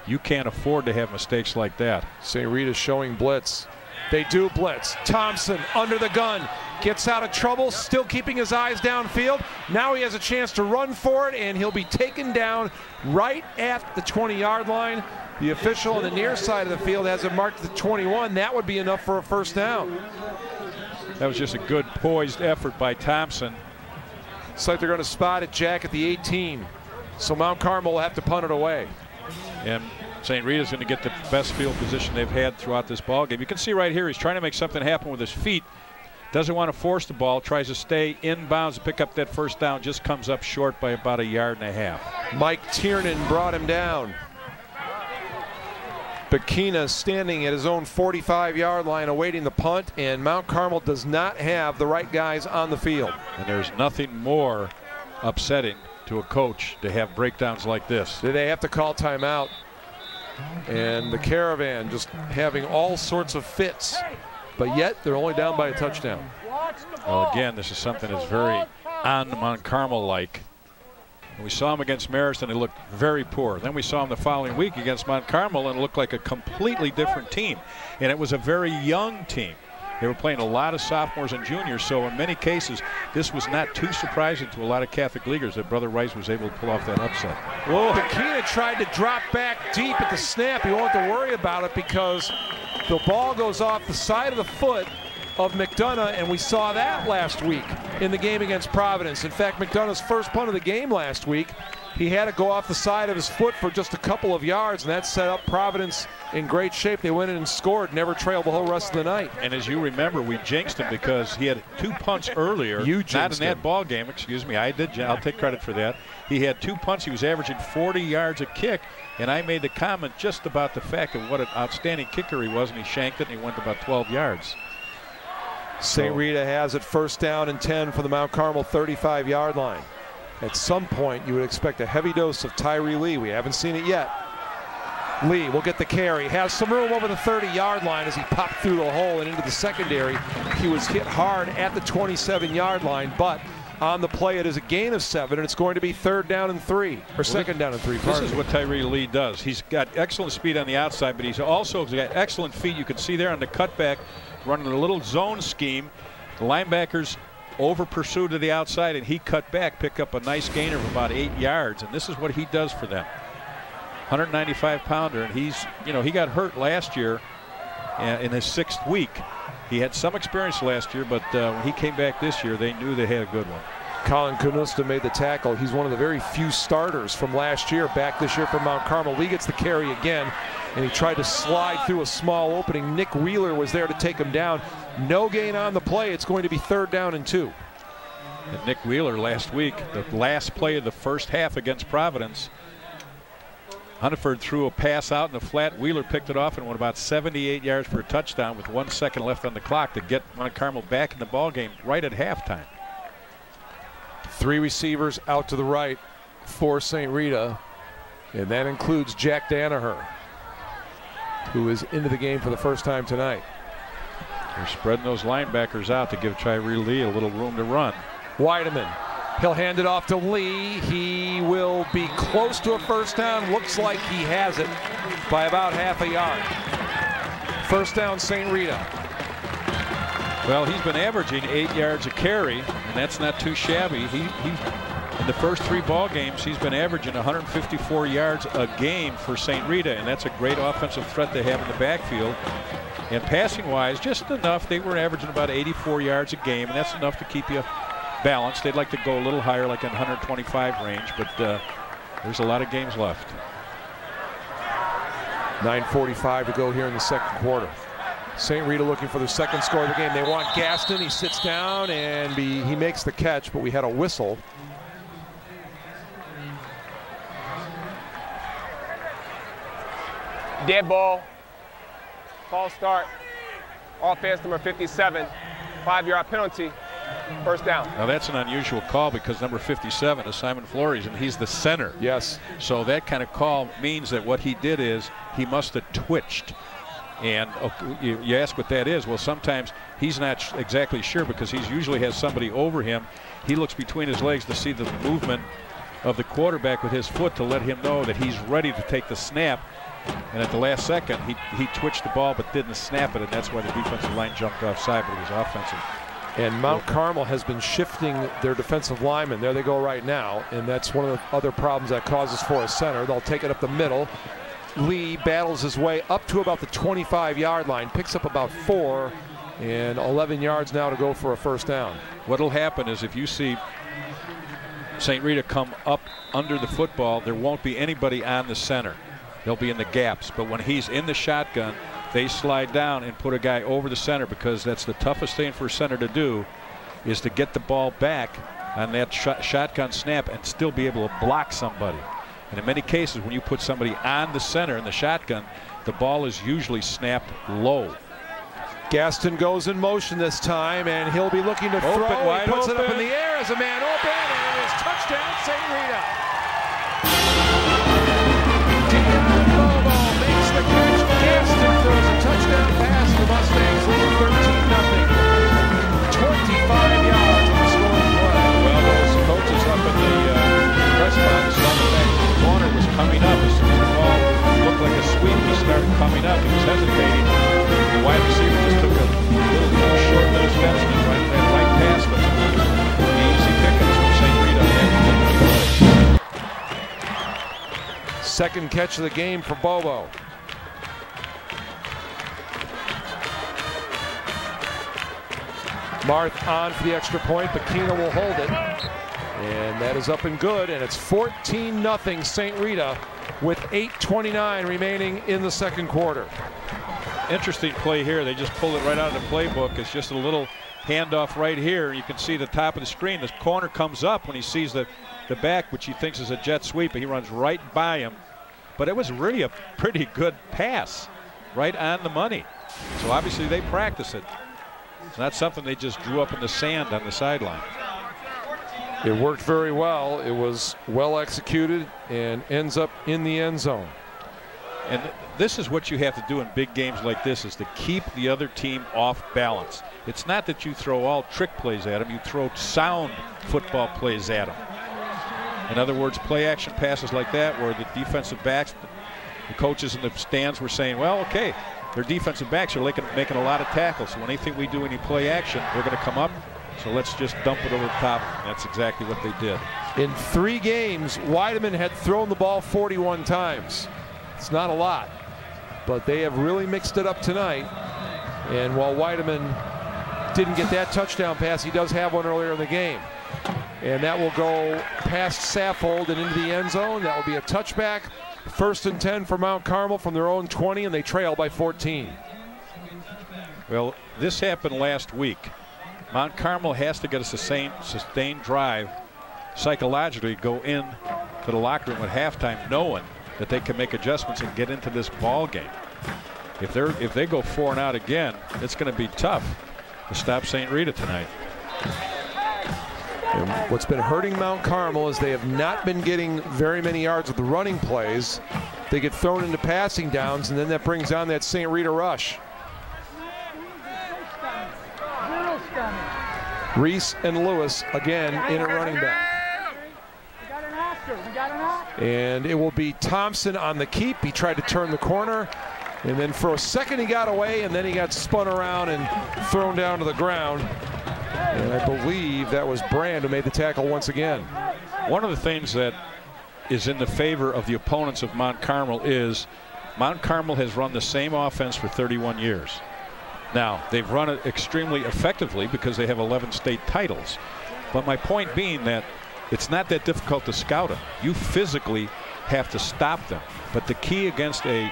You can't afford to have mistakes like that. St. Rita's showing blitz. They do blitz. Thompson under the gun. Gets out of trouble, still keeping his eyes downfield. Now he has a chance to run for it, and he'll be taken down right at the 20-yard line. The official on the near side of the field has it marked at the 21. That would be enough for a 1st down. That was just a good poised effort by Thompson. It's like they're going to spot it, Jack, at the 18. So Mount Carmel will have to punt it away. And St. Rita's going to get the best field position they've had throughout this ball game. You can see right here he's trying to make something happen with his feet. Doesn't want to force the ball, tries to stay inbounds to pick up that 1st down, just comes up short by about 1.5 yards. Mike Tiernan brought him down. Bakina standing at his own 45-yard line awaiting the punt, and Mount Carmel does not have the right guys on the field. And there's nothing more upsetting to a coach to have breakdowns like this. They have to call timeout. And the Caravan just having all sorts of fits, but yet they're only down by a touchdown. Well, again, this is something that's very on Mount Carmel-like. We saw him against Marist, and it looked very poor. Then we saw him the following week against Mount Carmel, and it looked like a completely different team. And it was a very young team. They were playing a lot of sophomores and juniors, so in many cases, this was not too surprising to a lot of Catholic Leaguers that Brother Rice was able to pull off that upset. Whoa, Bikina tried to drop back deep at the snap. He won't have to worry about it because the ball goes off the side of the foot of McDonough, and we saw that last week in the game against Providence. In fact, McDonough's first punt of the game last week, he had to go off the side of his foot for just a couple of yards, and that set up Providence in great shape. They went in and scored, never trailed the whole rest of the night. And as you remember, we jinxed him because he had 2 punts earlier. Not in that ball game, excuse me. I'll take credit for that. He had 2 punts. He was averaging 40 yards a kick, and I made the comment just about the fact of what an outstanding kicker he was, and he shanked it, and he went about 12 yards. St. Rita has it first down and 10 for the Mount Carmel 35-yard line. At some point, you would expect a heavy dose of Tyree Lee. We haven't seen it yet. Lee will get the carry. Has some room over the 30-yard line as he popped through the hole and into the secondary. He was hit hard at the 27-yard line, but on the play it is a gain of 7, and it's going to be 3rd down and 3, or 2nd down and 3. This is what Tyree Lee does. He's got excellent speed on the outside, but he's also got excellent feet. You can see there on the cutback, running a little zone scheme. The linebackers over pursued to the outside, and he cut back, pick up a nice gainer of about 8 yards, and this is what he does for them. 195-pounder, and he got hurt last year in his 6th week. He had some experience last year, but when he came back this year, they knew they had a good one. Colin Canusta made the tackle. He's one of the very few starters from last year back this year for Mount Carmel. Lee gets the carry again, and he tried to slide through a small opening. Nick Wheeler was there to take him down. No gain on the play. It's going to be 3rd down and 2. And Nick Wheeler last week, the last play of the first half against Providence, Hunneford threw a pass out in the flat. Wheeler picked it off and went about 78 yards for a touchdown with 1 second left on the clock to get Mount Carmel back in the ball game right at halftime. 3 receivers out to the right for St. Rita, and that includes Jack Danaher, who is into the game for the first time tonight. They're spreading those linebackers out to give Tyree Lee a little room to run. Weideman, he'll hand it off to Lee. He will be close to a first down. Looks like he has it by about half a yard. First down, St. Rita. Well, he's been averaging 8 yards a carry, and that's not too shabby. He in the first 3 ball games, he's been averaging 154 yards a game for St. Rita, and that's a great offensive threat they have in the backfield. And passing-wise, just enough. They were averaging about 84 yards a game, and that's enough to keep you balanced. They'd like to go a little higher, like in 125 range, but there's a lot of games left. 9:45 to go here in the 2nd quarter. St. Rita looking for their 2nd score of the game. They want Gaston. He sits down and he makes the catch, but we had a whistle. Dead ball. False start. Offense number 57. 5-yard penalty. First down. Now that's an unusual call because number 57 is Simon Flores, and he's the center. Yes. So that kind of call means that what he did is he must have twitched. And you ask what that is. Well, sometimes he's not exactly sure because he usually has somebody over him. He looks between his legs to see the movement of the quarterback with his foot to let him know that he's ready to take the snap. And at the last second, he twitched the ball but didn't snap it, and that's why the defensive line jumped offside, but it was offensive. And Mount Carmel has been shifting their defensive linemen. There they go right now, and that's one of the other problems that causes for a center. They'll take it up the middle. Lee battles his way up to about the 25-yard line, picks up about 4, and 11 yards now to go for a first down. What'll happen is if you see St. Rita come up under the football, there won't be anybody on the center. They'll be in the gaps, but when he's in the shotgun, they slide down and put a guy over the center, because that's the toughest thing for a center to do, is to get the ball back on that shotgun snap and still be able to block somebody. And in many cases, when you put somebody on the center in the shotgun, the ball is usually snapped low. Gaston goes in motion this time, and he'll be looking to throw. Wide he puts open. It up in the air as a man open, and is. Touchdown, St. Rita. Makes the catch. Gaston throws a touchdown pass. The Mustangs lead 13-0. 25 yards on the scoring play. Well, those coaches up in the press box saw that the corner was coming up. As soon as the ball looked like a sweep, he started coming up. He was hesitating. The wide receiver just took a little short little steps and ran right past him. Easy pickings from St. Rita. Second catch of the game for Bobo. Marth on for the extra point. Bakina will hold it. And that is up and good. And it's 14-0 St. Rita with 8:29 remaining in the second quarter. Interesting play here. They just pulled it right out of the playbook. It's just a little handoff right here. You can see the top of the screen. The corner comes up when he sees the back, which he thinks is a jet sweep, and he runs right by him. But it was really a pretty good pass, right on the money. So obviously they practice it. It's not something they just drew up in the sand on the sideline. It worked very well. It was well executed and ends up in the end zone. And this is what you have to do in big games like this, is to keep the other team off balance. It's not that you throw all trick plays at them, you throw sound football plays at them. In other words, play action passes like that where the defensive backs, the coaches in the stands were saying, well, okay, their defensive backs are making a lot of tackles. So anything we do any play action, they're going to come up. So let's just dump it over the top. And that's exactly what they did. In 3 games, Weideman had thrown the ball 41 times. It's not a lot, but they have really mixed it up tonight. And while Weideman didn't get that touchdown pass, he does have one earlier in the game. And that will go past Saffold and into the end zone. That will be a touchback. 1st and 10 for Mount Carmel from their own 20, and they trail by 14. Well, this happened last week. Mount Carmel has to get a sustained drive psychologically, go in to the locker room at halftime knowing that they can make adjustments and get into this ball game. If they go 4 and out again, it's going to be tough to stop St. Rita tonight. And what's been hurting Mount Carmel is they have not been getting very many yards with the running plays. They get thrown into passing downs, and then that brings on that St. Rita rush. Reese and Lewis again in at running back. And it will be Thompson on the keep. He tried to turn the corner, and then for a second he got away, and then he got spun around and thrown down to the ground. And I believe that was Brand who made the tackle once again. One of the things that is in the favor of the opponents of Mount Carmel is Mount Carmel has run the same offense for 31 years. Now, they've run it extremely effectively because they have 11 state titles. But my point being that it's not that difficult to scout them. You physically have to stop them. But the key against a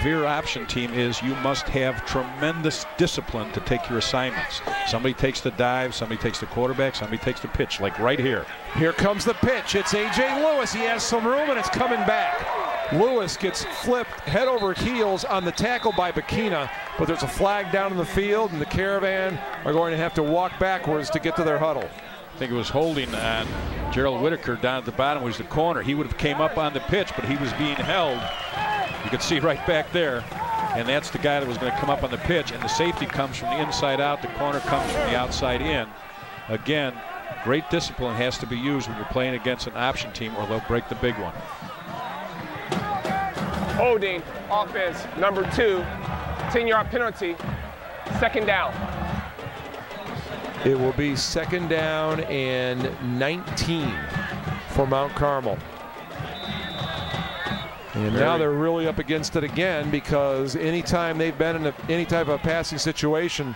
veer option team is you must have tremendous discipline to take your assignments. Somebody takes the dive, somebody takes the quarterback, somebody takes the pitch, like right here. Here comes the pitch. It's A.J. Lewis. He has some room, and it's coming back. Lewis gets flipped head over heels on the tackle by Bakina, but there's a flag down in the field, and the Caravan are going to have to walk backwards to get to their huddle. I think it was holding on Gerald Whitaker down at the bottom, was the corner. He would have came up on the pitch, but he was being held. You can see right back there, and that's the guy that was going to come up on the pitch, and the safety comes from the inside out, the corner comes from the outside in. Again, great discipline has to be used when you're playing against an option team, or they'll break the big one. Holding, offense, number 2, 10-yard penalty, 2nd down. It will be 2nd down and 19 for Mount Carmel. And now they're really up against it again, because anytime they've been in any type of passing situation,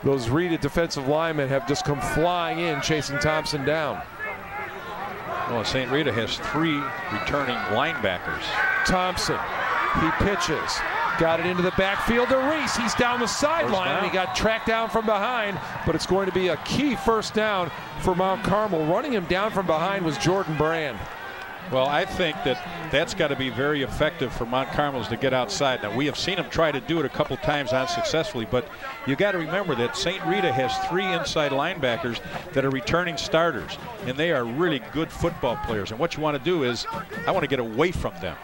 those Rita defensive linemen have just come flying in, chasing Thompson down. Well, St. Rita has 3 returning linebackers. Thompson, he pitches, got it into the backfield to Reese. He's down the sideline, and he got tracked down from behind, but it's going to be a key 1st down for Mount Carmel. Running him down from behind was Jordan Brand. Well, I think that's got to be very effective for Mount Carmel to get outside. Now, we have seen them try to do it a couple times unsuccessfully, but you got to remember that St. Rita has 3 inside linebackers that are returning starters, and they are really good football players. And what you want to do is, I want to get away from them.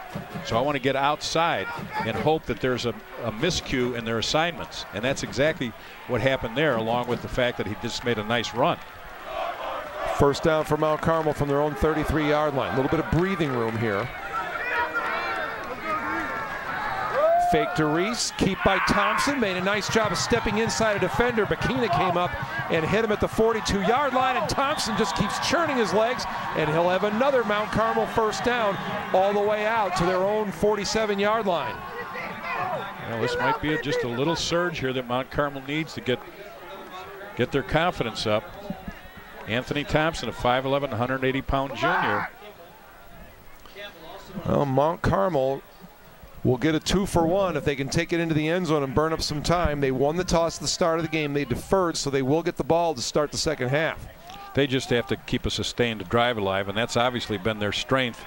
So I want to get outside and hope that there's a miscue in their assignments. And that's exactly what happened there, along with the fact that he just made a nice run. First down for Mount Carmel from their own 33-yard line. A little bit of breathing room here. Fake to Reese, keep by Thompson, made a nice job of stepping inside a defender. Bakina came up and hit him at the 42-yard line, and Thompson just keeps churning his legs, and he'll have another Mount Carmel first down all the way out to their own 47-yard line. Well, this might be just a little surge here that Mount Carmel needs to get their confidence up. Anthony Thompson, a 5'11", 180-pound junior. Well, Mount Carmel will get a 2-for-1 if they can take it into the end zone and burn up some time. They won the toss at the start of the game. They deferred, so they will get the ball to start the second half. They just have to keep a sustained drive alive, and that's obviously been their strength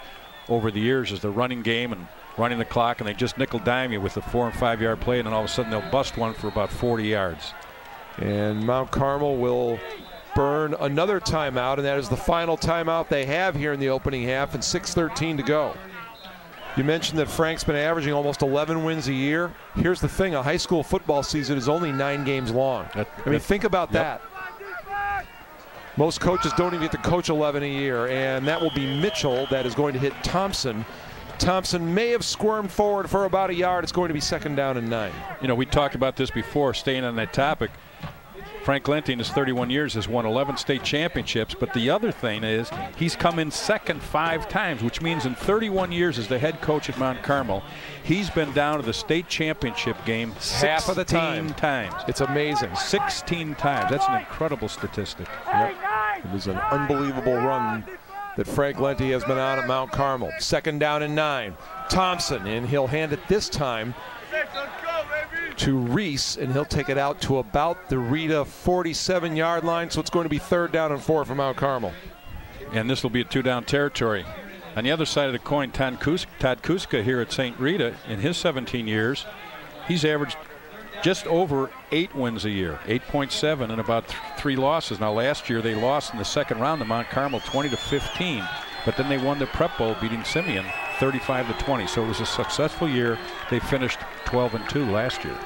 over the years, is the running game and running the clock, and they just nickel-dime you with a 4- and 5-yard play, and then all of a sudden they'll bust one for about 40 yards. And Mount Carmel will burn another timeout, and that is the final timeout they have here in the opening half, and 6:13 to go. You mentioned that Frank's been averaging almost 11 wins a year. Here's the thing, a high school football season is only 9 games long. I mean, think about that. Most coaches don't even get to coach 11 a year, and that will be Mitchell that is going to hit Thompson. Thompson may have squirmed forward for about a yard. It's going to be 2nd down and 9. You know, we talked about this before, staying on that topic. Frank Lenti in his 31 years has won 11 state championships, but the other thing is he's come in second 5 times, which means in 31 years as the head coach at Mount Carmel, he's been down to the state championship game half of the time. times. It's amazing. 16 times. That's an incredible statistic. Yep. It was an unbelievable run that Frank Lenti has been on at Mount Carmel. 2nd down and 9. Thompson, and he'll hand it this time to Reese, and he'll take it out to about the Rita 47-yard line, so it's going to be 3rd down and 4 for Mount Carmel. And this will be a 2-down territory. On the other side of the coin, Todd Kuska here at St. Rita, in his 17 years, he's averaged just over 8 wins a year, 8.7, and about 3 losses. Now, last year they lost in the 2nd round to Mount Carmel 20-15, but then they won the Prep Bowl, beating Simeon 35-20. So it was a successful year. They finished 12-2 last year.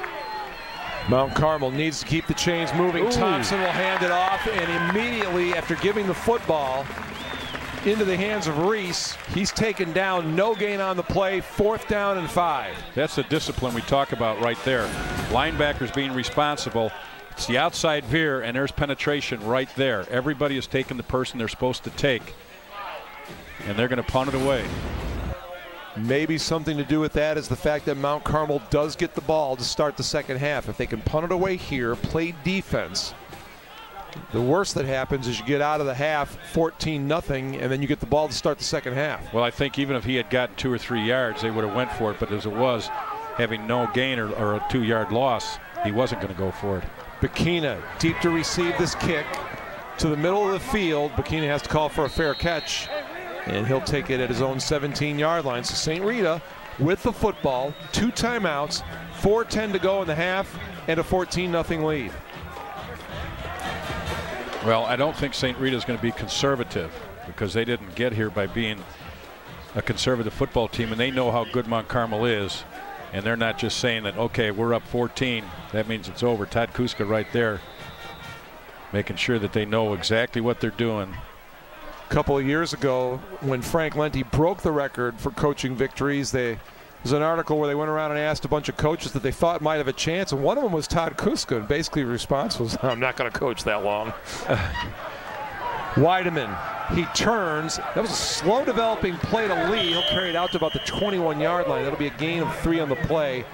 Mount Carmel needs to keep the chains moving. Ooh. Thompson will hand it off, and immediately after giving the football into the hands of Reese, he's taken down. No gain on the play. 4th down and 5. That's the discipline we talk about right there. Linebackers being responsible. It's the outside veer, and there's penetration right there. Everybody is taking the person they're supposed to take, and they're going to punt it away. Maybe something to do with that is the fact that Mount Carmel does get the ball to start the second half. If they can punt it away here, play defense, the worst that happens is you get out of the half 14-0, and then you get the ball to start the second half. Well, I think even if he had gotten 2 or 3 yards, they would have went for it. But as it was, having no gain or a 2-yard loss, he wasn't going to go for it. Bakina deep to receive this kick to the middle of the field. Bakina has to call for a fair catch, and he'll take it at his own 17-yard line. So St. Rita with the football, 2 timeouts, 4:10 to go in the half, and a 14-0 lead. Well, I don't think St. Rita is going to be conservative, because they didn't get here by being a conservative football team, and they know how good Mount Carmel is, and they're not just saying that, okay, we're up 14, that means it's over. Todd Kuska right there making sure that they know exactly what they're doing. A couple of years ago, when Frank Lenti broke the record for coaching victories, there's an article where they went around and asked a bunch of coaches that they thought might have a chance, and one of them was Todd Kuska, and basically the response was, I'm not going to coach that long. Weideman, he turns. That was a slow developing play to Lee. He'll carry it out to about the 21-yard line. That'll be a gain of 3 on the play.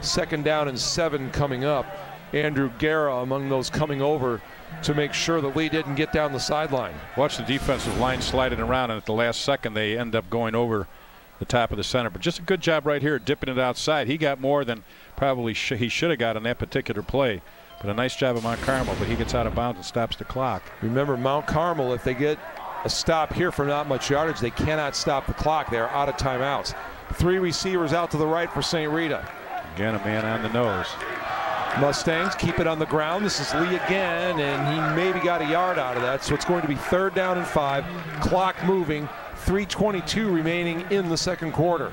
2nd down and 7 coming up. Andrew Guerra among those coming over to make sure that Lee didn't get down the sideline. Watch the defensive line sliding around, and at the last second they end up going over the top of the center. But just a good job right here dipping it outside. He got more than probably he should have got on that particular play. But a nice job of Mount Carmel, but he gets out of bounds and stops the clock. Remember, Mount Carmel, if they get a stop here for not much yardage. They cannot stop the clock. They are out of timeouts. 3 receivers out to the right for St. Rita. Again, a man on the nose. Mustangs keep it on the ground. This is Lee again, and he maybe got a yard out of that. So it's going to be 3rd down and 5. Clock moving. 3:22 remaining in the second quarter.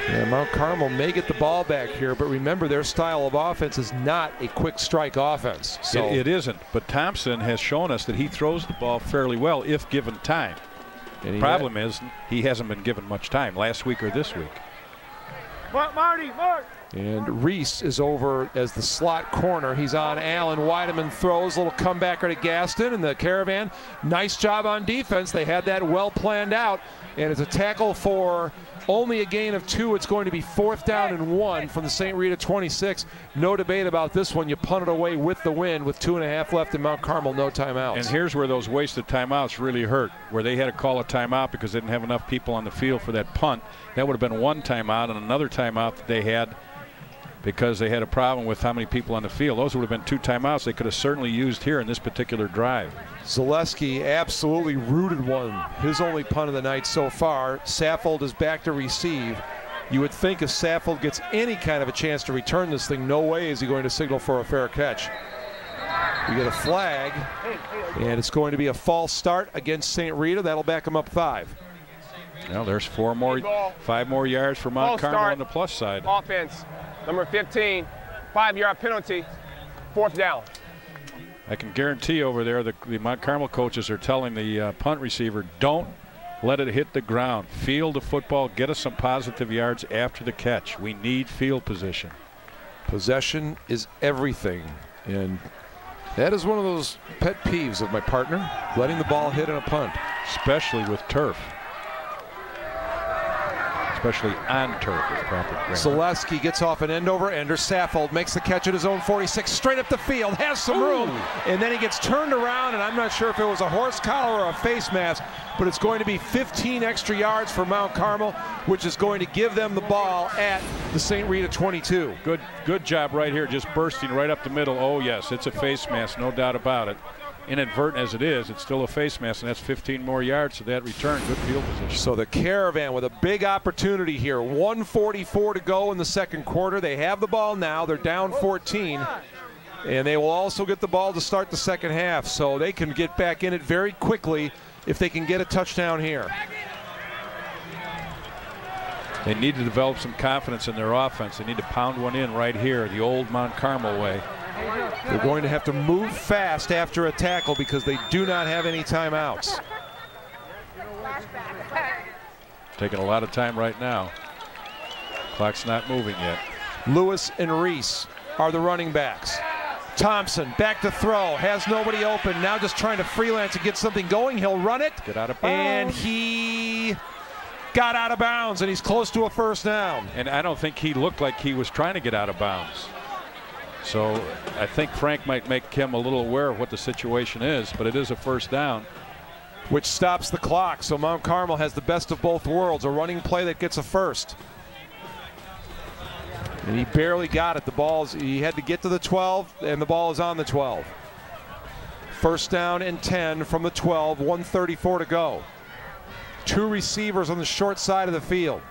Yeah, Mount Carmel may get the ball back here, but remember their style of offense is not a quick strike offense. So it isn't, but Thompson has shown us that he throws the ball fairly well if given time. The problem is he hasn't been given much time last week or this week. Marty. And Reese is over as the slot corner. He's on Allen. Weideman throws, a little comebacker to Gaston, and the Caravan, nice job on defense. They had that well planned out, and it's a tackle for only a gain of 2. It's going to be 4th down and 1 from the St. Rita 26. No debate about this one. You punt it away with the win with 2.5 left in Mount Carmel, no timeouts. And here's where those wasted timeouts really hurt, where they had to call a timeout because they didn't have enough people on the field for that punt. That would have been 1 timeout and another timeout that they had because they had a problem with how many people on the field. Those would have been 2 timeouts they could have certainly used here in this particular drive. Zaleski absolutely rooted one. His only punt of the night so far. Saffold is back to receive. You would think if Saffold gets any kind of a chance to return this thing, no way is he going to signal for a fair catch. We get a flag, and it's going to be a false start against St. Rita. That'll back him up 5. Well, there's 5 more yards for Mount Carmel on the plus side. Offense, number 15, 5-yard penalty, 4th down. I can guarantee over there the Mount Carmel coaches are telling the punt receiver, don't let it hit the ground. Field the football, get us some positive yards after the catch. We need field position. Possession is everything, and that is one of those pet peeves of my partner, letting the ball hit in a punt. Especially with turf. Especially on turf with proper grammar. Zaleski gets off an end-over-ender. Saffold makes the catch at his own 46, straight up the field, has some room, and then he gets turned around, and I'm not sure if it was a horse collar or a face mask, but it's going to be 15 extra yards for Mount Carmel, which is going to give them the ball at the St. Rita 22. Good job right here, just bursting right up the middle. Oh, yes, it's a face mask, no doubt about it. Inadvertent as it is, it's still a face mask, and that's 15 more yards to that return. Good field position. So the Caravan with a big opportunity here. 1:44 to go in the second quarter. They have the ball now. They're down 14. And they will also get the ball to start the second half. So they can get back in it very quickly if they can get a touchdown here. They need to develop some confidence in their offense. They need to pound one in right here, the old Mount Carmel way. They're going to have to move fast after a tackle because they do not have any timeouts. Taking a lot of time right now. Clock's not moving yet. Lewis and Reese are the running backs. Thompson back to throw, has nobody open, now just trying to freelance and get something going. He'll run it. Get out of bounds. And he got out of bounds, and he's close to a 1st down. And I don't think he looked like he was trying to get out of bounds. So I think Frank might make him a little aware of what the situation is, but it is a 1st down. Which stops the clock, so Mount Carmel has the best of both worlds, a running play that gets a 1st. And he barely got it. He had to get to the 12, and the ball is on the 12. 1st down and 10 from the 12, 1:34 to go. 2 receivers on the short side of the field.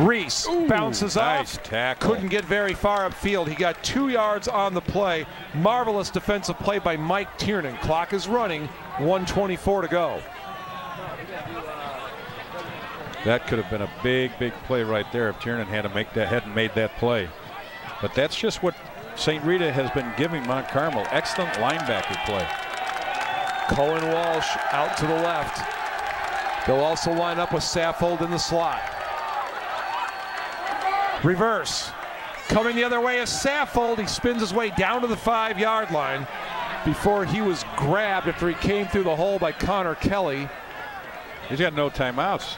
Reese bounces nice off. Tackle. Couldn't get very far upfield. He got 2 yards on the play. Marvelous defensive play by Mike Tiernan. Clock is running. 1:24 to go. That could have been a big play right there if Tiernan hadn't made that play. But that's just what St. Rita has been giving Mount Carmel. Excellent linebacker play. Cohen Walsh out to the left. They'll also line up with Saffold in the slot. Reverse. Coming the other way is Saffold. He spins his way down to the 5-yard line before he was grabbed after he came through the hole by Connor Kelly. He's got no timeouts.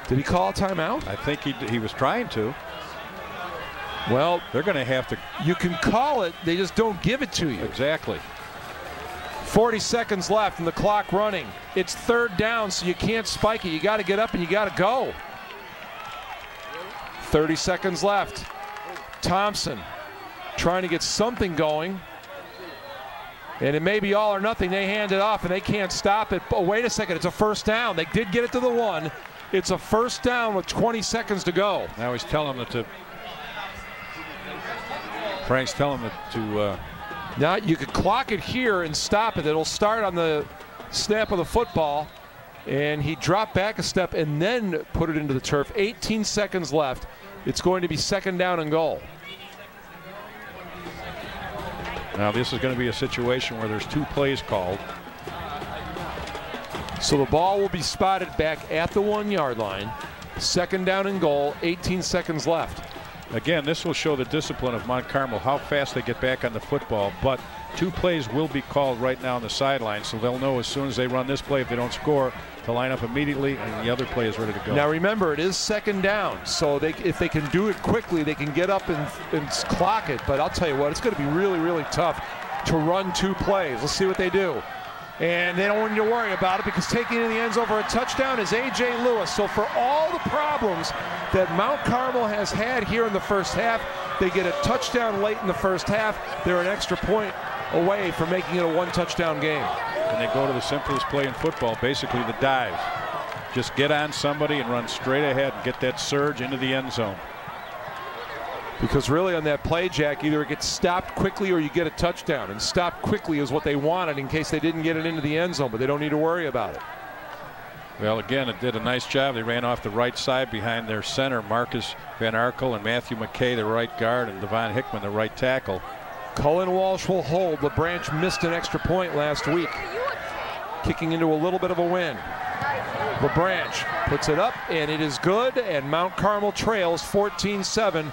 Did he call a timeout? I think he was trying to. Well, they're going to have to. You can call it, they just don't give it to you. Exactly. 40 seconds left and the clock running. It's 3rd down, so you can't spike it. You got to get up and you got to go. 30 seconds left. Thompson trying to get something going. And it may be all or nothing. They hand it off, and they can't stop it. Oh, wait a second. It's a first down. They did get it to the 1. It's a first down with 20 seconds to go. Now he's telling them to. Frank's telling them to. Now you could clock it here and stop it. It'll start on the snap of the football. And he dropped back a step and then put it into the turf. 18 seconds left. It's going to be second down and goal. Now this is going to be a situation where there's 2 plays called. So the ball will be spotted back at the 1-yard line. Second down and goal, 18 seconds left. Again, this will show the discipline of Mount Carmel, how fast they get back on the football. But 2 plays will be called right now on the sideline, so they'll know as soon as they run this play, if they don't score, to line up immediately, and the other play is ready to go. Now remember, it is second down, so if they can do it quickly, they can get up and clock it. But I'll tell you what, it's going to be really, really tough to run 2 plays. Let's see what they do. And they don't need to worry about it because taking it in the end zone for a touchdown is A.J. Lewis. So for all the problems that Mount Carmel has had here in the first half, they get a touchdown late in the first half. They're an extra point away from making it a 1-touchdown game. And they go to the simplest play in football, basically the dive. Just get on somebody and run straight ahead and get that surge into the end zone. Because really on that play, Jack, either it gets stopped quickly or you get a touchdown. And stopped quickly is what they wanted in case they didn't get it into the end zone, but they don't need to worry about it. Well, again, it did a nice job. They ran off the right side behind their center, Marcus Van Arkel and Matthew McKay, the right guard, and Devon Hickman, the right tackle. Cullen Walsh will hold. LaBranch missed an extra point last week, kicking into a little bit of a win. LaBranch puts it up, and it is good, and Mount Carmel trails 14-7.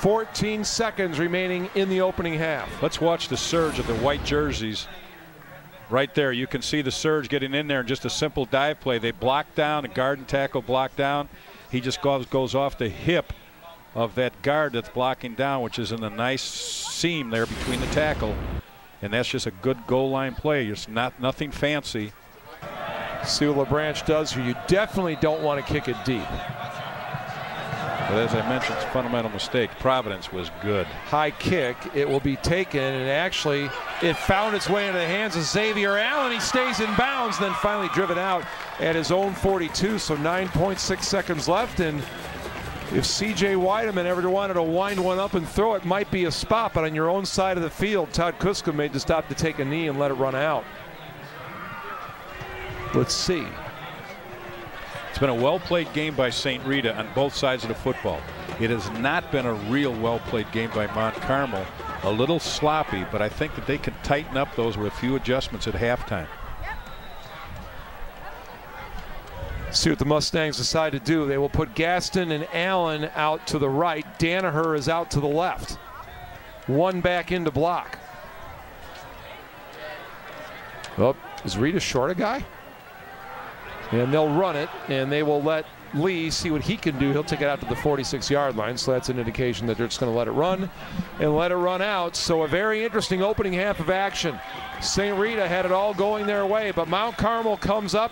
14 seconds remaining in the opening half. Let's watch the surge of the white jerseys. Right there, you can see the surge getting in there in just a simple dive play. They block down, a guard and tackle block down. He just goes off the hip of that guard that's blocking down, which is in the nice seam there between the tackle. And that's just a good goal line play. It's nothing fancy. See what LaBranch does here. You definitely don't want to kick it deep. But as I mentioned, it's a fundamental mistake. Providence was good. High kick. It will be taken, and actually it found its way into the hands of Xavier Allen. He stays in bounds, then finally driven out at his own 42. So 9.6 seconds left, and if C.J. Weideman ever wanted to wind one up and throw it, might be a spot. But on your own side of the field, Todd Kuska made the stop to take a knee and let it run out. Let's see. It's been a well-played game by St. Rita on both sides of the football. It has not been a real well-played game by Mount Carmel. A little sloppy, but I think that they can tighten up those with a few adjustments at halftime. See what the Mustangs decide to do. They will put Gaston and Allen out to the right. Danaher is out to the left. One back into block. Oh, is Rita short a guy? And they'll run it, and they will let Lee see what he can do. He'll take it out to the 46-yard line, so that's an indication that they're just going to let it run and let it run out. So a very interesting opening half of action. St. Rita had it all going their way, but Mount Carmel comes up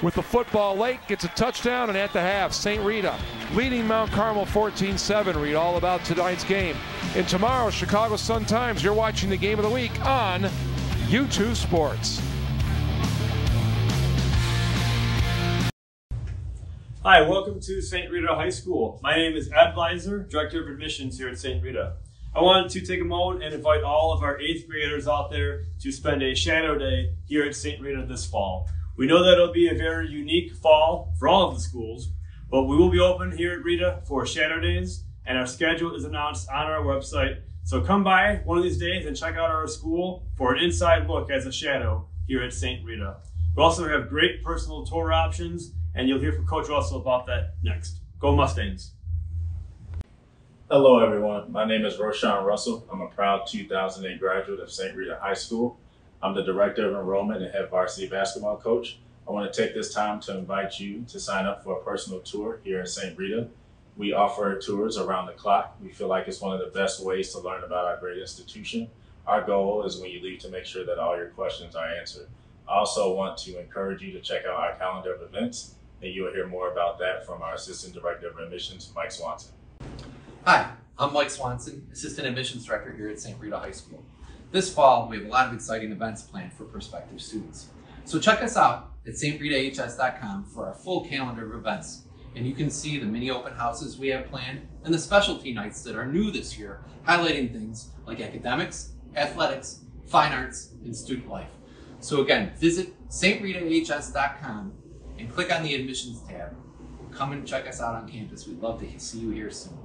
with the football late, gets a touchdown, and at the half, St. Rita leading Mount Carmel 14-7. Read all about tonight's game. And tomorrow, Chicago Sun-Times, you're watching the Game of the Week on U2 Sports. Hi, welcome to St. Rita High School. My name is Ed Weiser, Director of Admissions here at St. Rita. I wanted to take a moment and invite all of our 8th graders out there to spend a shadow day here at St. Rita this fall. We know that it'll be a very unique fall for all of the schools, but we will be open here at Rita for shadow days, and our schedule is announced on our website. So come by one of these days and check out our school for an inside look as a shadow here at St. Rita. We also have great personal tour options, and you'll hear from Coach Russell about that next. Go Mustangs. Hello everyone, my name is Roshan Russell. I'm a proud 2008 graduate of St. Rita High School. I'm the Director of Enrollment and Head Varsity Basketball Coach. I want to take this time to invite you to sign up for a personal tour here at St. Rita. We offer tours around the clock. We feel like it's one of the best ways to learn about our great institution. Our goal is when you leave to make sure that all your questions are answered. I also want to encourage you to check out our calendar of events, and you'll hear more about that from our Assistant Director of Admissions, Mike Swanson. Hi, I'm Mike Swanson, Assistant Admissions Director here at St. Rita High School. This fall, we have a lot of exciting events planned for prospective students. So check us out at stritahs.com for our full calendar of events. And you can see the mini open houses we have planned and the specialty nights that are new this year, highlighting things like academics, athletics, fine arts, and student life. So again, visit stritahs.com and click on the admissions tab. Come and check us out on campus. We'd love to see you here soon.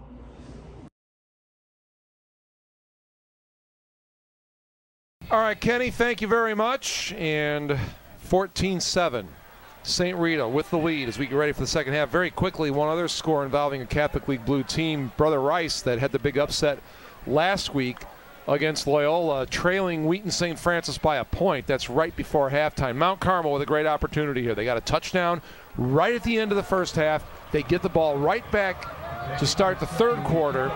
All right, Kenny, thank you very much. And 14-7, St. Rita with the lead as we get ready for the second half. Very quickly, one other score involving a Catholic League Blue team, Brother Rice, that had the big upset last week against Loyola, trailing Wheaton St. Francis by a point. That's right before halftime. Mount Carmel with a great opportunity here. They got a touchdown right at the end of the first half. They get the ball right back to start the third quarter.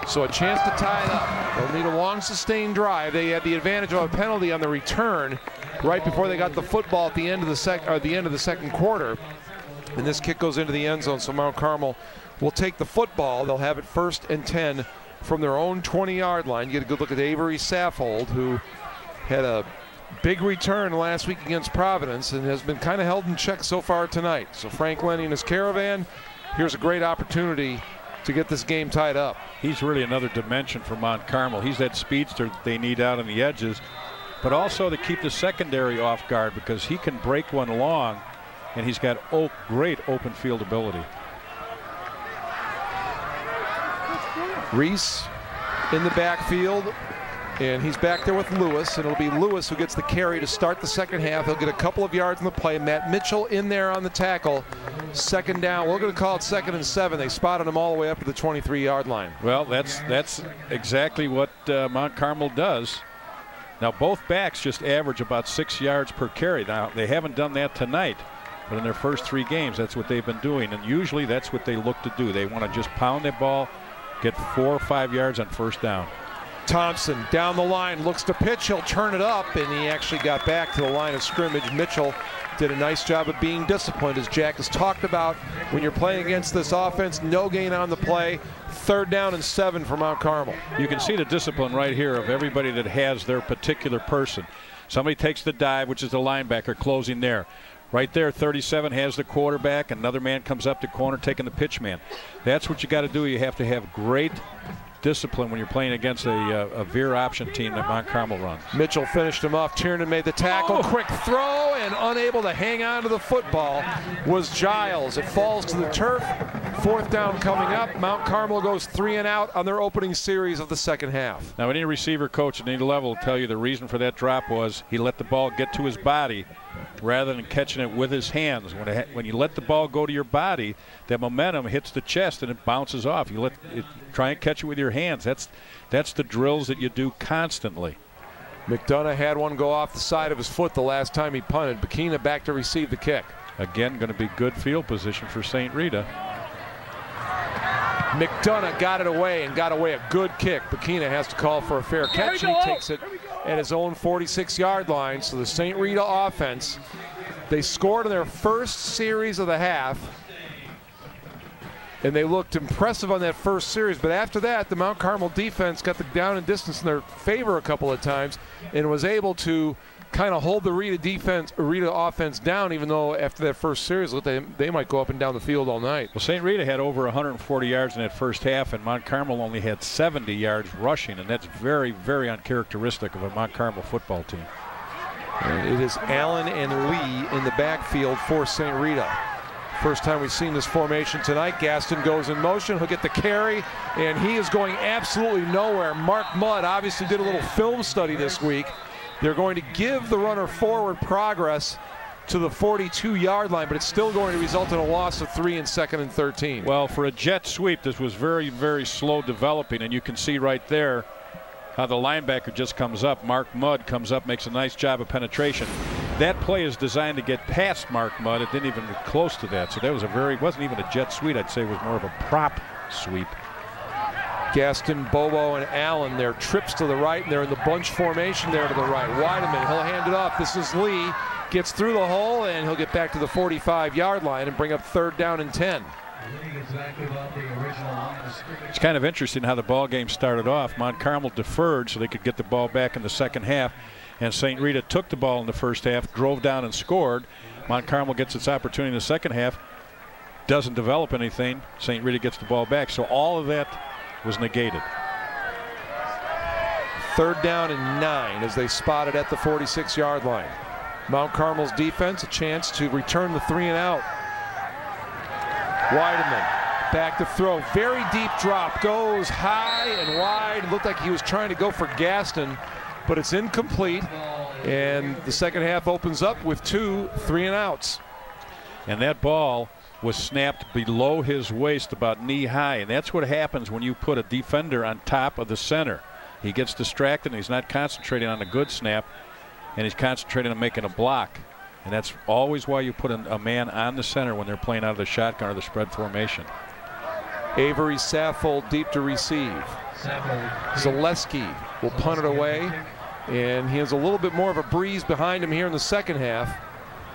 So a chance to tie it up. They'll need a long sustained drive. They had the advantage of a penalty on the return right before they got the football at the end of the second quarter. And this kick goes into the end zone, so Mount Carmel will take the football. They'll have it 1st and 10 from their own 20-yard line. You get a good look at Avery Saffold, who had a big return last week against Providence and has been kind of held in check so far tonight. So Frank Lenny and his Caravan, here's a great opportunity to get this game tied up. He's really another dimension for Mount Carmel. He's that speedster that they need out on the edges, but also to keep the secondary off guard because he can break one long, and he's got great open field ability. Reese in the backfield, and he's back there with Lewis, and it'll be Lewis who gets the carry to start the second half. He'll get a couple of yards in the play. Matt Mitchell in there on the tackle. Second down. We're going to call it 2nd and 7. They spotted him all the way up to the 23-yard line. Well, that's exactly what Mount Carmel does. Now, both backs just average about 6 yards per carry. Now, they haven't done that tonight, but in their first 3 games, that's what they've been doing, and usually that's what they look to do. They want to just pound that ball, get 4 or 5 yards on first down. Thompson down the line, looks to pitch, he'll turn it up, and he actually got back to the line of scrimmage. Mitchell did a nice job of being disciplined, as Jack has talked about. When you're playing against this offense, no gain on the play. 3rd down and 7 for Mount Carmel. You can see the discipline right here of everybody that has their particular person. Somebody takes the dive, which is the linebacker closing there. Right there, 37 has the quarterback. Another man comes up to corner taking the pitch man. That's what you got to do. You have to have great discipline when you're playing against a veer option team that Mount Carmel runs. Mitchell finished him off. Tiernan made the tackle. Quick throw, and unable to hang on to the football was Giles. It falls to the turf. 4th down coming up. Mount Carmel goes 3 and out on their opening series of the second half. Now, any receiver coach at any level will tell you the reason for that drop was he let the ball get to his body rather than catching it with his hands. When you let the ball go to your body, that momentum hits the chest and it bounces off. You try and catch it with your hands. That's the drills that you do constantly. McDonough had one go off the side of his foot the last time he punted. Bakina back to receive the kick. Again, going to be good field position for St. Rita. McDonough got it away and got away a good kick. Bakina has to call for a fair catch. He takes it at his own 46-yard line. So the St. Rita offense, they scored in their first series of the half, and they looked impressive on that first series. But after that, the Mount Carmel defense got the down and distance in their favor a couple of times and was able to kind of hold the Rita offense down, even though after that first series they might go up and down the field all night. Well, St. Rita had over 140 yards in that first half, and Mount Carmel only had 70 yards rushing, and that's very, very uncharacteristic of a Mount Carmel football team. And it is Allen and Lee in the backfield for St. Rita. First time we've seen this formation tonight. Gaston goes in motion. He'll get the carry, and he is going absolutely nowhere. Mark Mudd obviously did a little film study this week. They're going to give the runner forward progress to the 42-yard line, but it's still going to result in a loss of 3 and 2nd and 13. Well, for a jet sweep, this was very, very slow developing, and you can see right there how the linebacker just comes up. Mark Mudd comes up, makes a nice job of penetration. That play is designed to get past Mark Mudd. It didn't even get close to that. So that was wasn't even a jet sweep. I'd say it was more of a prop sweep. Gaston, Bobo, and Allen, their trips to the right, and they're in the bunch formation there to the right. Weideman, he'll hand it off. This is Lee. Gets through the hole, and he'll get back to the 45-yard line and bring up 3rd down and 10. It's kind of interesting how the ball game started off. Mount Carmel deferred so they could get the ball back in the second half, and St. Rita took the ball in the first half, drove down and scored. Mount Carmel gets its opportunity in the second half, doesn't develop anything. St. Rita gets the ball back, so all of that was negated. 3rd down and 9 as they spot it at the 46-yard line. Mount Carmel's defense a chance to return the 3 and out. Weideman back to throw, very deep drop, goes high and wide. Looked like he was trying to go for Gaston, but it's incomplete, and the second half opens up with 2 3 and outs. And that ball was snapped below his waist, about knee high, and that's what happens when you put a defender on top of the center. He gets distracted and he's not concentrating on a good snap, and he's concentrating on making a block. And that's always why you put a man on the center when they're playing out of the shotgun or the spread formation. Avery Saffold deep to receive. Zaleski will punt it away, and he has a little bit more of a breeze behind him here in the second half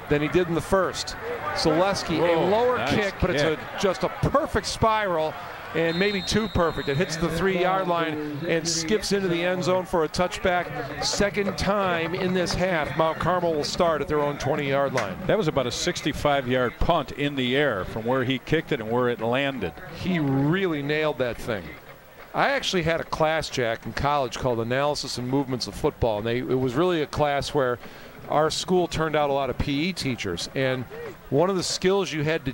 than he did in the first. Zaleski, a lower kick, but it's just a perfect spiral, and maybe too perfect. It hits the 3-yard line and skips into the end zone for a touchback. Second time in this half, Mount Carmel will start at their own 20-yard line. That was about a 65-yard punt in the air from where he kicked it and where it landed. He really nailed that thing. I actually had a class, Jack, in college called Analysis and Movements of Football, and it was really a class where our school turned out a lot of PE teachers, and one of the skills you had to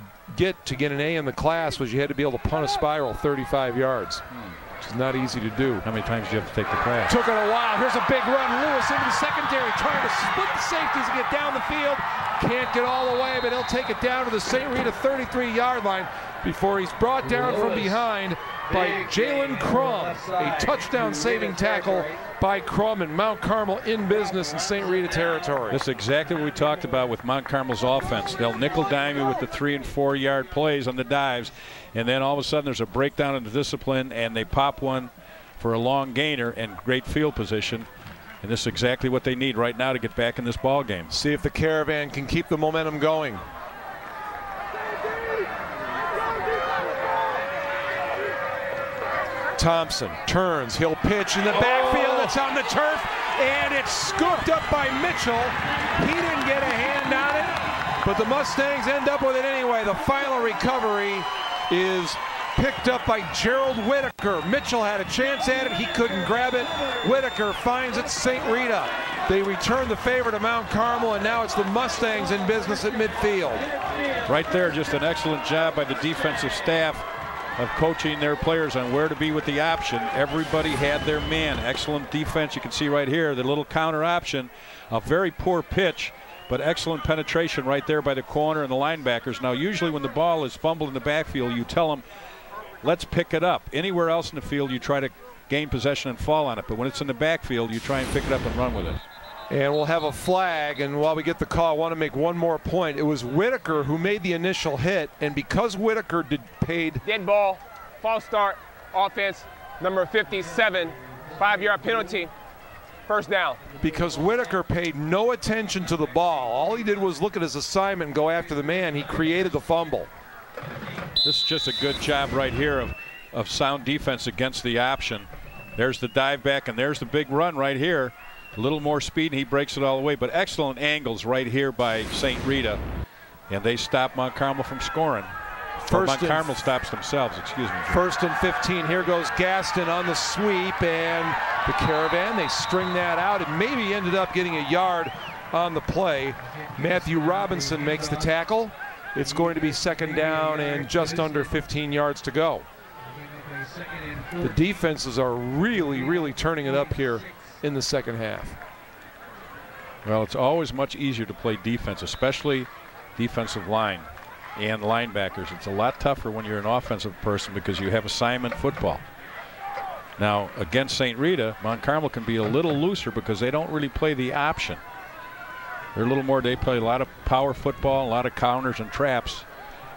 get an A in the class was you had to be able to punt a spiral 35 yards, which is not easy to do. How many times do you have to take the class? Took it a while. Here's a big run. Lewis into the secondary, trying to split the safeties and get down the field. Can't get all the way, but he'll take it down to the St. Rita 33-yard line before he's brought down from behind by Jalen Crum. A touchdown-saving tackle by Crum, and Mount Carmel in business in St. Rita territory. That's exactly what we talked about with Mount Carmel's offense. They'll nickel dime you with the 3- and 4-yard plays on the dives, and then all of a sudden there's a breakdown in the discipline, and they pop one for a long gainer and great field position. And this is exactly what they need right now to get back in this ball game. See if the Caravan can keep the momentum going. Thompson turns, he'll pitch in the backfield, it's on the turf, and it's scooped up by Mitchell. He didn't get a hand on it, but the Mustangs end up with it anyway. The final recovery is picked up by Gerald Whitaker. Mitchell had a chance at it, he couldn't grab it. Whitaker finds it, St. Rita. They return the favor to Mount Carmel, and now it's the Mustangs in business at midfield. Right there, just an excellent job by the defensive staff of coaching their players on where to be with the option. Everybody had their man. Excellent defense. You can see right here the little counter option. A very poor pitch, but excellent penetration right there by the corner and the linebackers. Now usually when the ball is fumbled in the backfield, you tell them, let's pick it up. Anywhere else in the field, you try to gain possession and fall on it. But when it's in the backfield, you try and pick it up and run with it. And we'll have a flag, and while we get the call, I want to make one more point. It was Whitaker who made the initial hit, and because Whitaker paid... Dead ball, false start, offense, number 57, 5-yard penalty, first down. Because Whitaker paid no attention to the ball. All he did was look at his assignment and go after the man. He created the fumble. This is just a good job right here of sound defense against the option. There's the dive back, and there's the big run right here. A little more speed, and he breaks it all the way. But excellent angles right here by St. Rita. And they stop Mount Carmel from scoring. Mount Carmel stops themselves, excuse me. 1st and 15. Here goes Gaston on the sweep, and the Caravan, they string that out and maybe ended up getting a yard on the play. Matthew Robinson makes the tackle. It's going to be 2nd down and just under 15 yards to go. The defenses are really turning it up here in the second half. Well, it's always much easier to play defense, especially defensive line and linebackers. It's a lot tougher when you're an offensive person because you have assignment football. Now, against St. Rita, Mount Carmel can be a little looser because they don't really play the option. They're a little more, they play a lot of power football, a lot of counters and traps.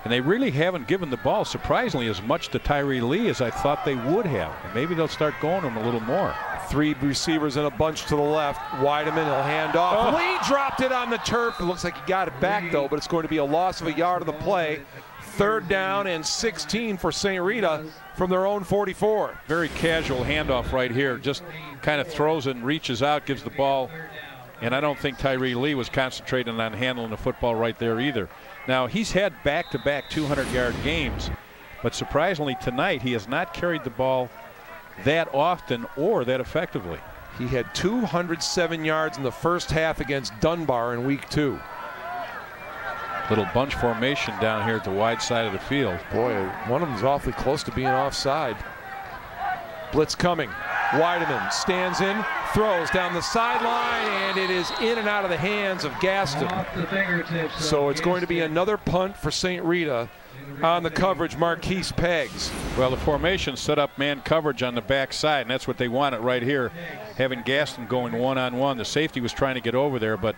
And they really haven't given the ball, surprisingly, as much to Tyree Lee as I thought they would have. And maybe they'll start going to him a little more. 3 receivers in a bunch to the left. Weideman, he'll hand off. Lee dropped it on the turf. It looks like he got it back, though, but it's going to be a loss of a yard of the play. 3rd down and 16 for St. Rita from their own 44. Very casual handoff right here. Just kind of throws and reaches out, gives the ball. And I don't think Tyree Lee was concentrating on handling the football right there either. Now, he's had back-to-back 200-yard games, but surprisingly tonight he has not carried the ball that often or that effectively. He had 207 yards in the first half against Dunbar in week 2. Little bunch formation down here at the wide side of the field. Boy, one of them's awfully close to being offside. Blitz coming. Weideman stands in, throws down the sideline, and it is in and out of the hands of Gaston. So it's going to be another punt for St. Rita. On the coverage, Marquise Peggs. Well, the formation set up man coverage on the backside, and that's what they wanted right here, having Gaston going one-on-one. The safety was trying to get over there, but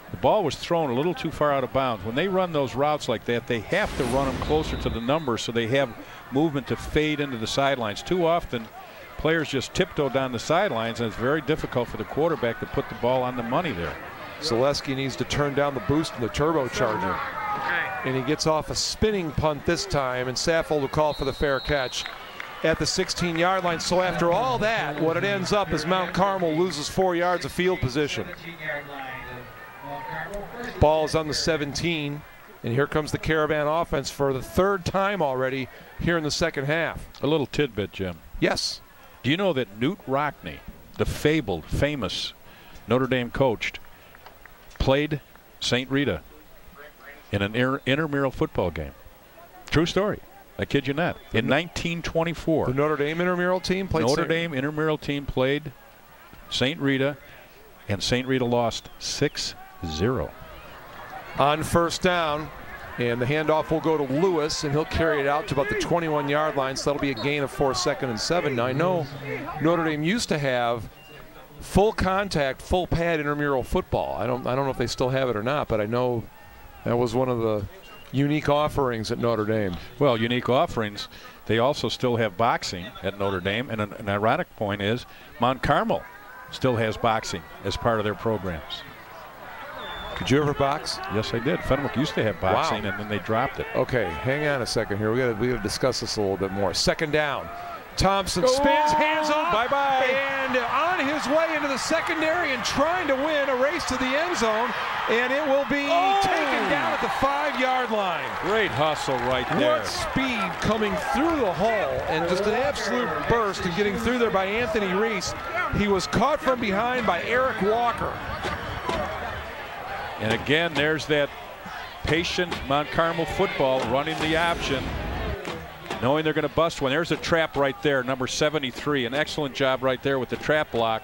the ball was thrown a little too far out of bounds. When they run those routes like that, they have to run them closer to the numbers so they have movement to fade into the sidelines. Too often, players just tiptoe down the sidelines, and it's very difficult for the quarterback to put the ball on the money there. Zaleski needs to turn down the boost in the turbocharger. And he gets off a spinning punt this time, and Saffold will call for the fair catch at the 16-yard line. So after all that, what it ends up is Mount Carmel loses 4 yards of field position. Ball is on the 17, and here comes the Caravan offense for the 3rd time already here in the second half. A little tidbit, Jim. Yes. Do you know that Newt Rockney, the fabled, famous Notre Dame coach, played St. Rita in an intramural football game? True story. I kid you not. In 1924. The Notre Dame intramural team played Notre Dame intramural team played St. Rita, and St. Rita lost 6-0. On 1st down, and the handoff will go to Lewis, and he'll carry it out to about the 21-yard line, so that'll be a gain of 4, 2nd and 7. Now, I know Notre Dame used to have full contact, full pad intramural football. I don't know if they still have it or not, but I know that was one of the unique offerings at Notre Dame. Well, unique offerings. They also still have boxing at Notre Dame, and an ironic point is Mount Carmel still has boxing as part of their programs. Did you ever box? Yes, I did. Fenwick used to have boxing, and then they dropped it. Okay, hang on a second here. We got to discuss this a little bit more. 2nd down. Thompson spins, hands off, bye-bye, and on his way into the secondary and trying to win a race to the end zone, and it will be taken down at the 5-yard line. Great hustle right there. What speed coming through the hole, and just an absolute burst and getting through there by Anthony Reese. He was caught from behind by Eric Walker. And again, there's that patient Mount Carmel football running the option, knowing they're going to bust one. There's a trap right there, number 73. An excellent job right there with the trap block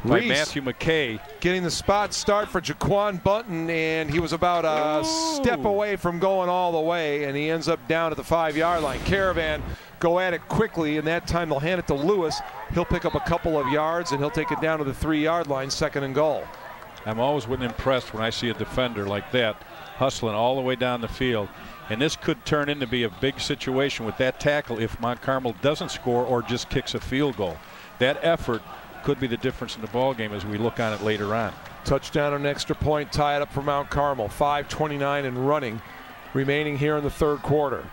by Reese Matthew McKay. Getting the spot start for Jaquan Bunton, and he was about a step away from going all the way, and he ends up down at the 5-yard line. Caravan go at it quickly, and that time they'll hand it to Lewis. He'll pick up a couple of yards, and he'll take it down to the 3-yard line, 2nd and goal. I'm always impressed when I see a defender like that hustling all the way down the field. And this could turn into be a big situation with that tackle if Mount Carmel doesn't score or just kicks a field goal. That effort could be the difference in the ball game as we look on it later on. Touchdown and extra point, tie it up for Mount Carmel. 5:29 and running remaining here in the 3rd quarter.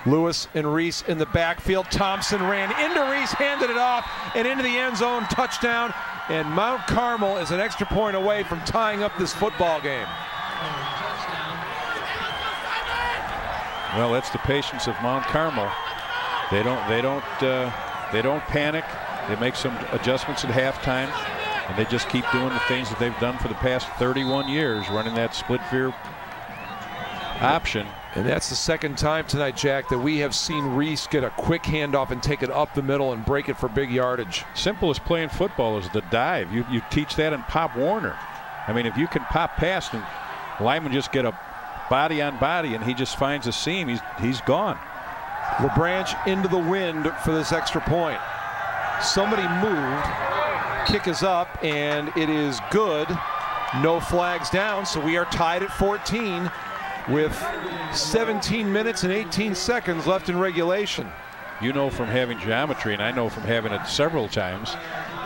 Lewis and Reese in the backfield. Thompson ran into Reese, handed it off, and into the end zone. Touchdown. And Mount Carmel is an extra point away from tying up this football game. Well, that's the patience of Mount Carmel. They don't panic. They make some adjustments at halftime, and they just keep doing the things that they've done for the past 31 years, running that split veer option. And that's the 2nd time tonight, Jack, that we have seen Reese get a quick handoff and take it up the middle and break it for big yardage. Simple as playing football is the dive. You teach that in Pop Warner. I mean, if you can pop past and lineman just get a body on body and he just finds a seam, he's gone. LeBranch into the wind for this extra point. Somebody moved. Kick is up, and it is good. No flags down, so we are tied at 14 with 17 minutes and 18 seconds left in regulation. You know from having geometry, and I know from having it several times,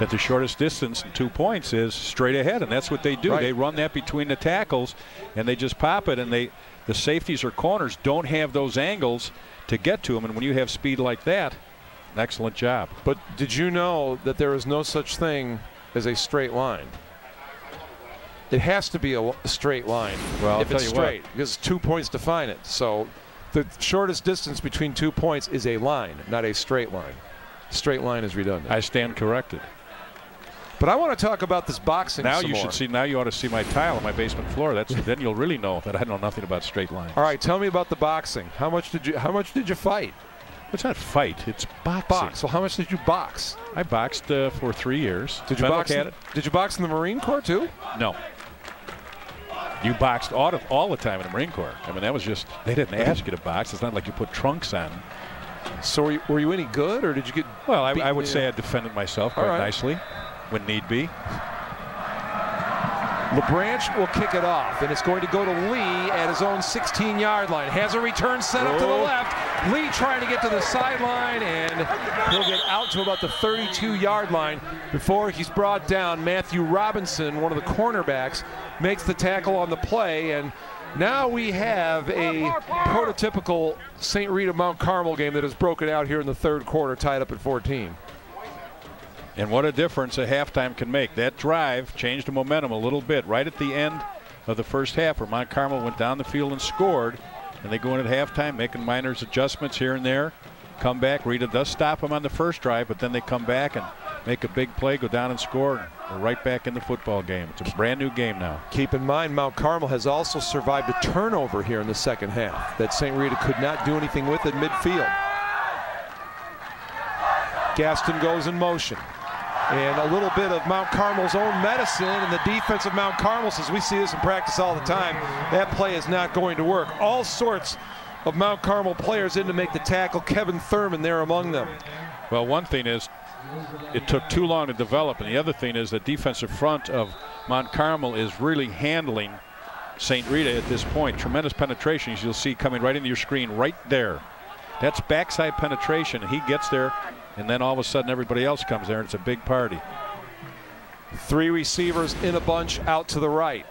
that the shortest distance in 2 points is straight ahead, and that's what they do. Right. They run that between the tackles, and they just pop it, and the safeties or corners don't have those angles to get to them, and when you have speed like that, an excellent job. But did you know that there is no such thing as a straight line? It has to be a straight line if it's straight, because 2 points define it. So the shortest distance between 2 points is a line, not a straight line. Straight line is redundant. I stand corrected. But I want to talk about this boxing now some you more. should see. Now you ought to see my tile on my basement floor. Then you'll really know that I know nothing about straight lines. All right, tell me about the boxing. How much did you fight? It's not fight. It's boxing. Box. So how much did you box? I boxed for 3 years. Did you box? Did you box in the Marine Corps too? No. You boxed all the time in the Marine Corps. I mean, that was just, they didn't ask you to box. It's not like you put trunks on. So were you any good, or did you get? Well, I would say I defended myself quite nicely when need be. LeBranch will kick it off, and it's going to go to Lee at his own 16-yard line. Has a return set up to the left. Lee trying to get to the sideline, and he'll get out to about the 32-yard line before he's brought down. Matthew Robinson, one of the cornerbacks, makes the tackle on the play, and now we have a prototypical St. Rita Mount Carmel game that has broken out here in the third quarter, tied up at 14. And what a difference a halftime can make. That drive changed the momentum a little bit right at the end of the first half, where Mount Carmel went down the field and scored, and they go in at halftime making minor adjustments here and there. Come back. Rita does stop them on the first drive, but then they come back and make a big play, go down and score, and we're right back in the football game. It's a brand new game now. Keep in mind, Mount Carmel has also survived a turnover here in the second half that St. Rita could not do anything with at midfield. Gaston goes in motion. And a little bit of Mount Carmel's own medicine, and the defense of Mount Carmel says, we see this in practice all the time, that play is not going to work. All sorts of Mount Carmel players in to make the tackle. Kevin Thurman there among them. Well, one thing is it took too long to develop, and the other thing is the defensive front of Mount Carmel is really handling St. Rita at this point. Tremendous penetration, as you'll see coming right into your screen right there. That's backside penetration. He gets there, and then all of a sudden everybody else comes there, and it's a big party. 3 receivers in a bunch out to the right.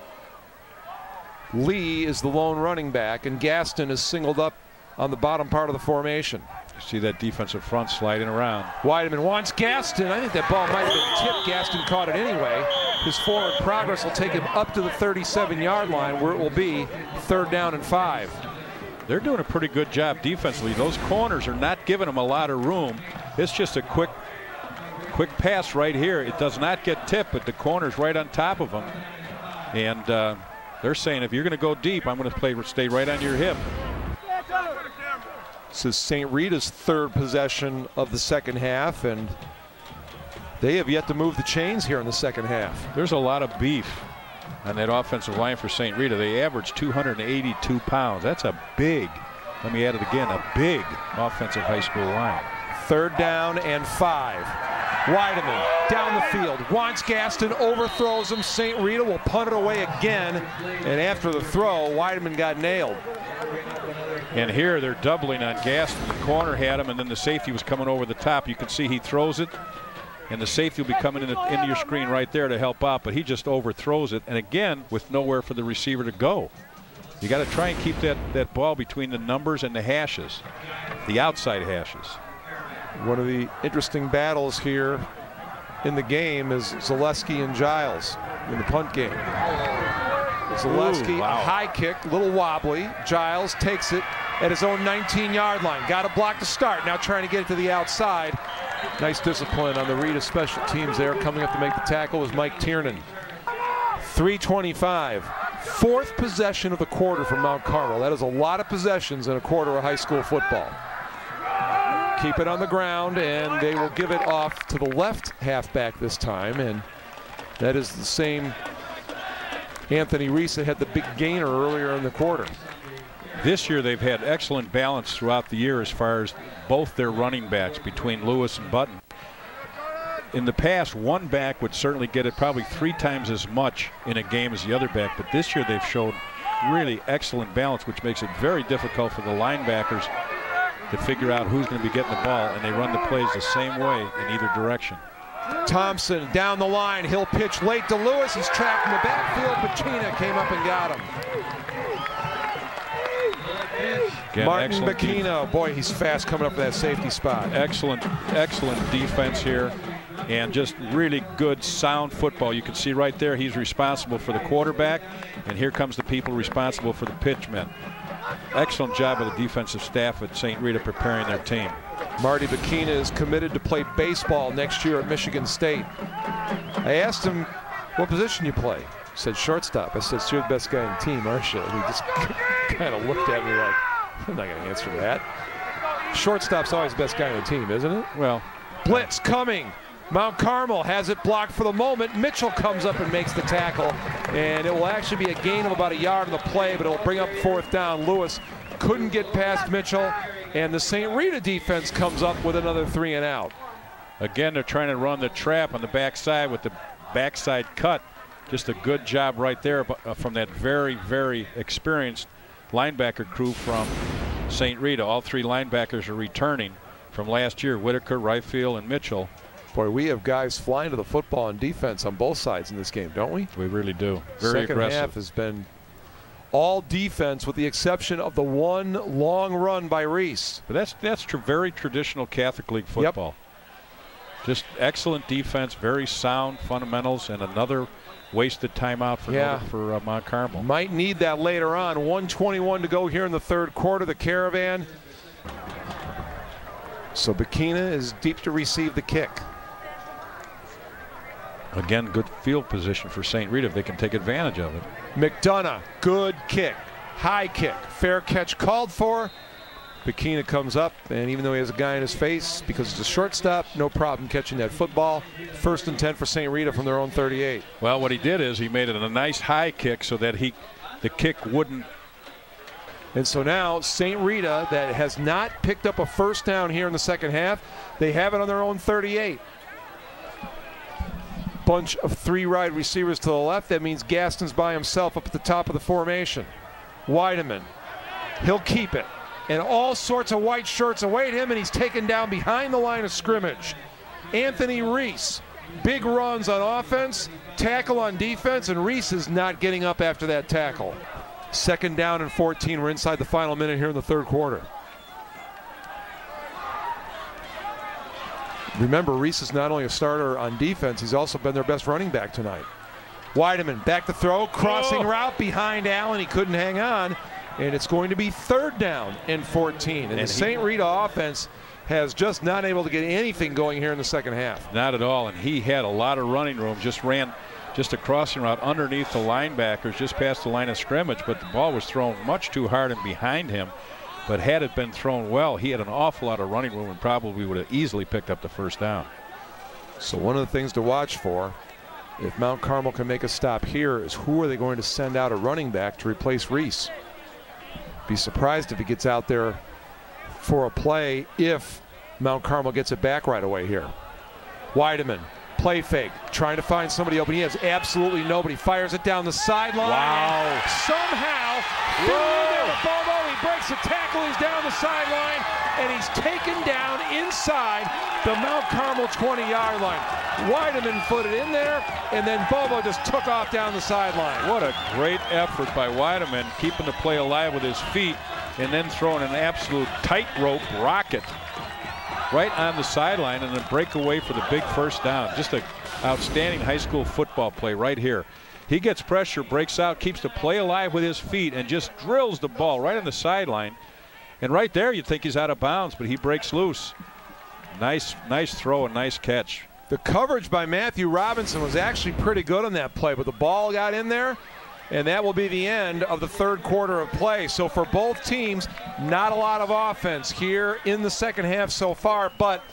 Lee is the lone running back, and Gaston is singled up on the bottom part of the formation. You see that defensive front sliding around. Weideman wants Gaston. I think that ball might have been tipped. Gaston caught it anyway. His forward progress will take him up to the 37-yard line, where it will be 3rd down and 5. They're doing a pretty good job defensively. Those corners are not giving them a lot of room. It's just a quick pass right here. It does not get tipped, but the corner's right on top of them. And they're saying, if you're going to go deep, I'm going to stay right on your hip. This is St. Rita's 3rd possession of the second half, and they have yet to move the chains here in the second half. There's a lot of beef on that offensive line for St. Rita. They average 282 pounds. That's a big, let me add it again, a big offensive high school line. 3rd down and 5. Weideman down the field, wants Gaston, overthrows him. St. Rita will punt it away again, and after the throw, Weideman got nailed. And here they're doubling on Gaston. The corner had him, and then the safety was coming over the top. You can see he throws it, and the safety will be coming into your screen right there to help out, but he just overthrows it, and again, with nowhere for the receiver to go. You got to try and keep that ball between the numbers and the hashes, the outside hashes. One of the interesting battles here in the game is Zaleski and Giles in the punt game. Zaleski, high kick, a little wobbly. Giles takes it at his own 19-yard line. Got a block to start. Now trying to get it to the outside. Nice discipline on the Rita special teams there. Coming up to make the tackle was Mike Tiernan. 3:25. 4th possession of the quarter for Mount Carmel. That is a lot of possessions in a quarter of high school football. Keep it on the ground, and they will give it off to the left halfback this time, and that is the same Anthony Risa had the big gainer earlier in the quarter. This year they've had excellent balance throughout the year as far as both their running backs between Lewis and Button. In the past, one back would certainly get it probably 3 times as much in a game as the other back, but this year they've shown really excellent balance, which makes it very difficult for the linebackers to figure out who's going to be getting the ball, and they run the plays the same way in either direction. Thompson down the line. He'll pitch late to Lewis. He's tracked in the backfield. Bacchina came up and got him. Again, Martin Bacchina, boy, he's fast coming up for that safety spot. Excellent defense here, and just really good, sound football. You can see right there he's responsible for the quarterback, and here comes the people responsible for the pitchmen. Excellent job of the defensive staff at St. Rita preparing their team. Marty Bacchina is committed to play baseball next year at Michigan State. I asked him what position you play. He said shortstop. I said, so you're the best guy in the team, aren't you? And he just kind of looked at me like, I'm not going to answer that. Shortstop's always the best guy on the team, isn't it? Well, blitz coming. Mount Carmel has it blocked for the moment. Mitchell comes up and makes the tackle, and it will actually be a gain of about a yard on the play, but it'll bring up 4th down. Lewis couldn't get past Mitchell, and the St. Rita defense comes up with another 3 and out. Again, they're trying to run the trap on the backside with the backside cut. Just a good job right there from that very, very experienced linebacker crew from St. Rita. All 3 linebackers are returning from last year, Whitaker, Riffield, and Mitchell. Boy, we have guys flying to the football on defense on both sides in this game, don't we? We really do. Very Second aggressive. half has been all defense with the exception of the one long run by Reese. But that's very traditional Catholic League football. Yep. Just excellent defense, very sound fundamentals, and another wasted timeout for Mount Carmel. Might need that later on. 1:21 to go here in the 3rd quarter. The Caravan. So Bacchina is deep to receive the kick. Again, good field position for St. Rita if they can take advantage of it. McDonough, good kick, high kick, fair catch called for. Bacchina comes up, and even though he has a guy in his face, because it's a shortstop, no problem catching that football. 1st and 10 for St. Rita from their own 38. Well, what he did is he made it a nice high kick so that the kick wouldn't. And so now St. Rita, that has not picked up a 1st down here in the 2nd half, they have it on their own 38. Bunch of 3 wide receivers to the left. That means Gaston's by himself up at the top of the formation. Weideman, he'll keep it. And all sorts of white shirts await him, and he's taken down behind the line of scrimmage. Anthony Reese, big runs on offense, tackle on defense, and Reese is not getting up after that tackle. 2nd down and 14. We're inside the final minute here in the 3rd quarter. Remember, Reese is not only a starter on defense, he's also been their best running back tonight. Weideman back to throw, crossing route behind Allen. He couldn't hang on, and it's going to be 3rd down and 14. And the St. Rita offense has just not able to get anything going here in the 2nd half. Not at all, and he had a lot of running room. Just ran just a crossing route underneath the linebackers, just past the line of scrimmage, but the ball was thrown much too hard and behind him. But had it been thrown well, he had an awful lot of running room and probably would have easily picked up the 1st down. So one of the things to watch for, if Mount Carmel can make a stop here, is who are they going to send out a running back to replace Reese? Be surprised if he gets out there for a play if Mount Carmel gets it back right away here. Weideman, play fake, trying to find somebody open. He has absolutely nobody. Fires it down the sideline. Wow. Somehow, there with Bobo. He breaks a tackle. He's down the sideline, and he's taken down inside the Mount Carmel 20-yard line. Weideman put it in there, and then Bobo just took off down the sideline. What a great effort by Weideman, keeping the play alive with his feet and then throwing an absolute tightrope rocket right on the sideline and then break away for the big 1st down. Just an outstanding high school football play right here. He gets pressure, breaks out, keeps the play alive with his feet, and just drills the ball right on the sideline. And right there, you'd think he's out of bounds, but he breaks loose. Nice throw and nice catch. The coverage by Matthew Robinson was actually pretty good on that play, but the ball got in there, and that will be the end of the 3rd quarter of play. So for both teams, not a lot of offense here in the 2nd half so far, but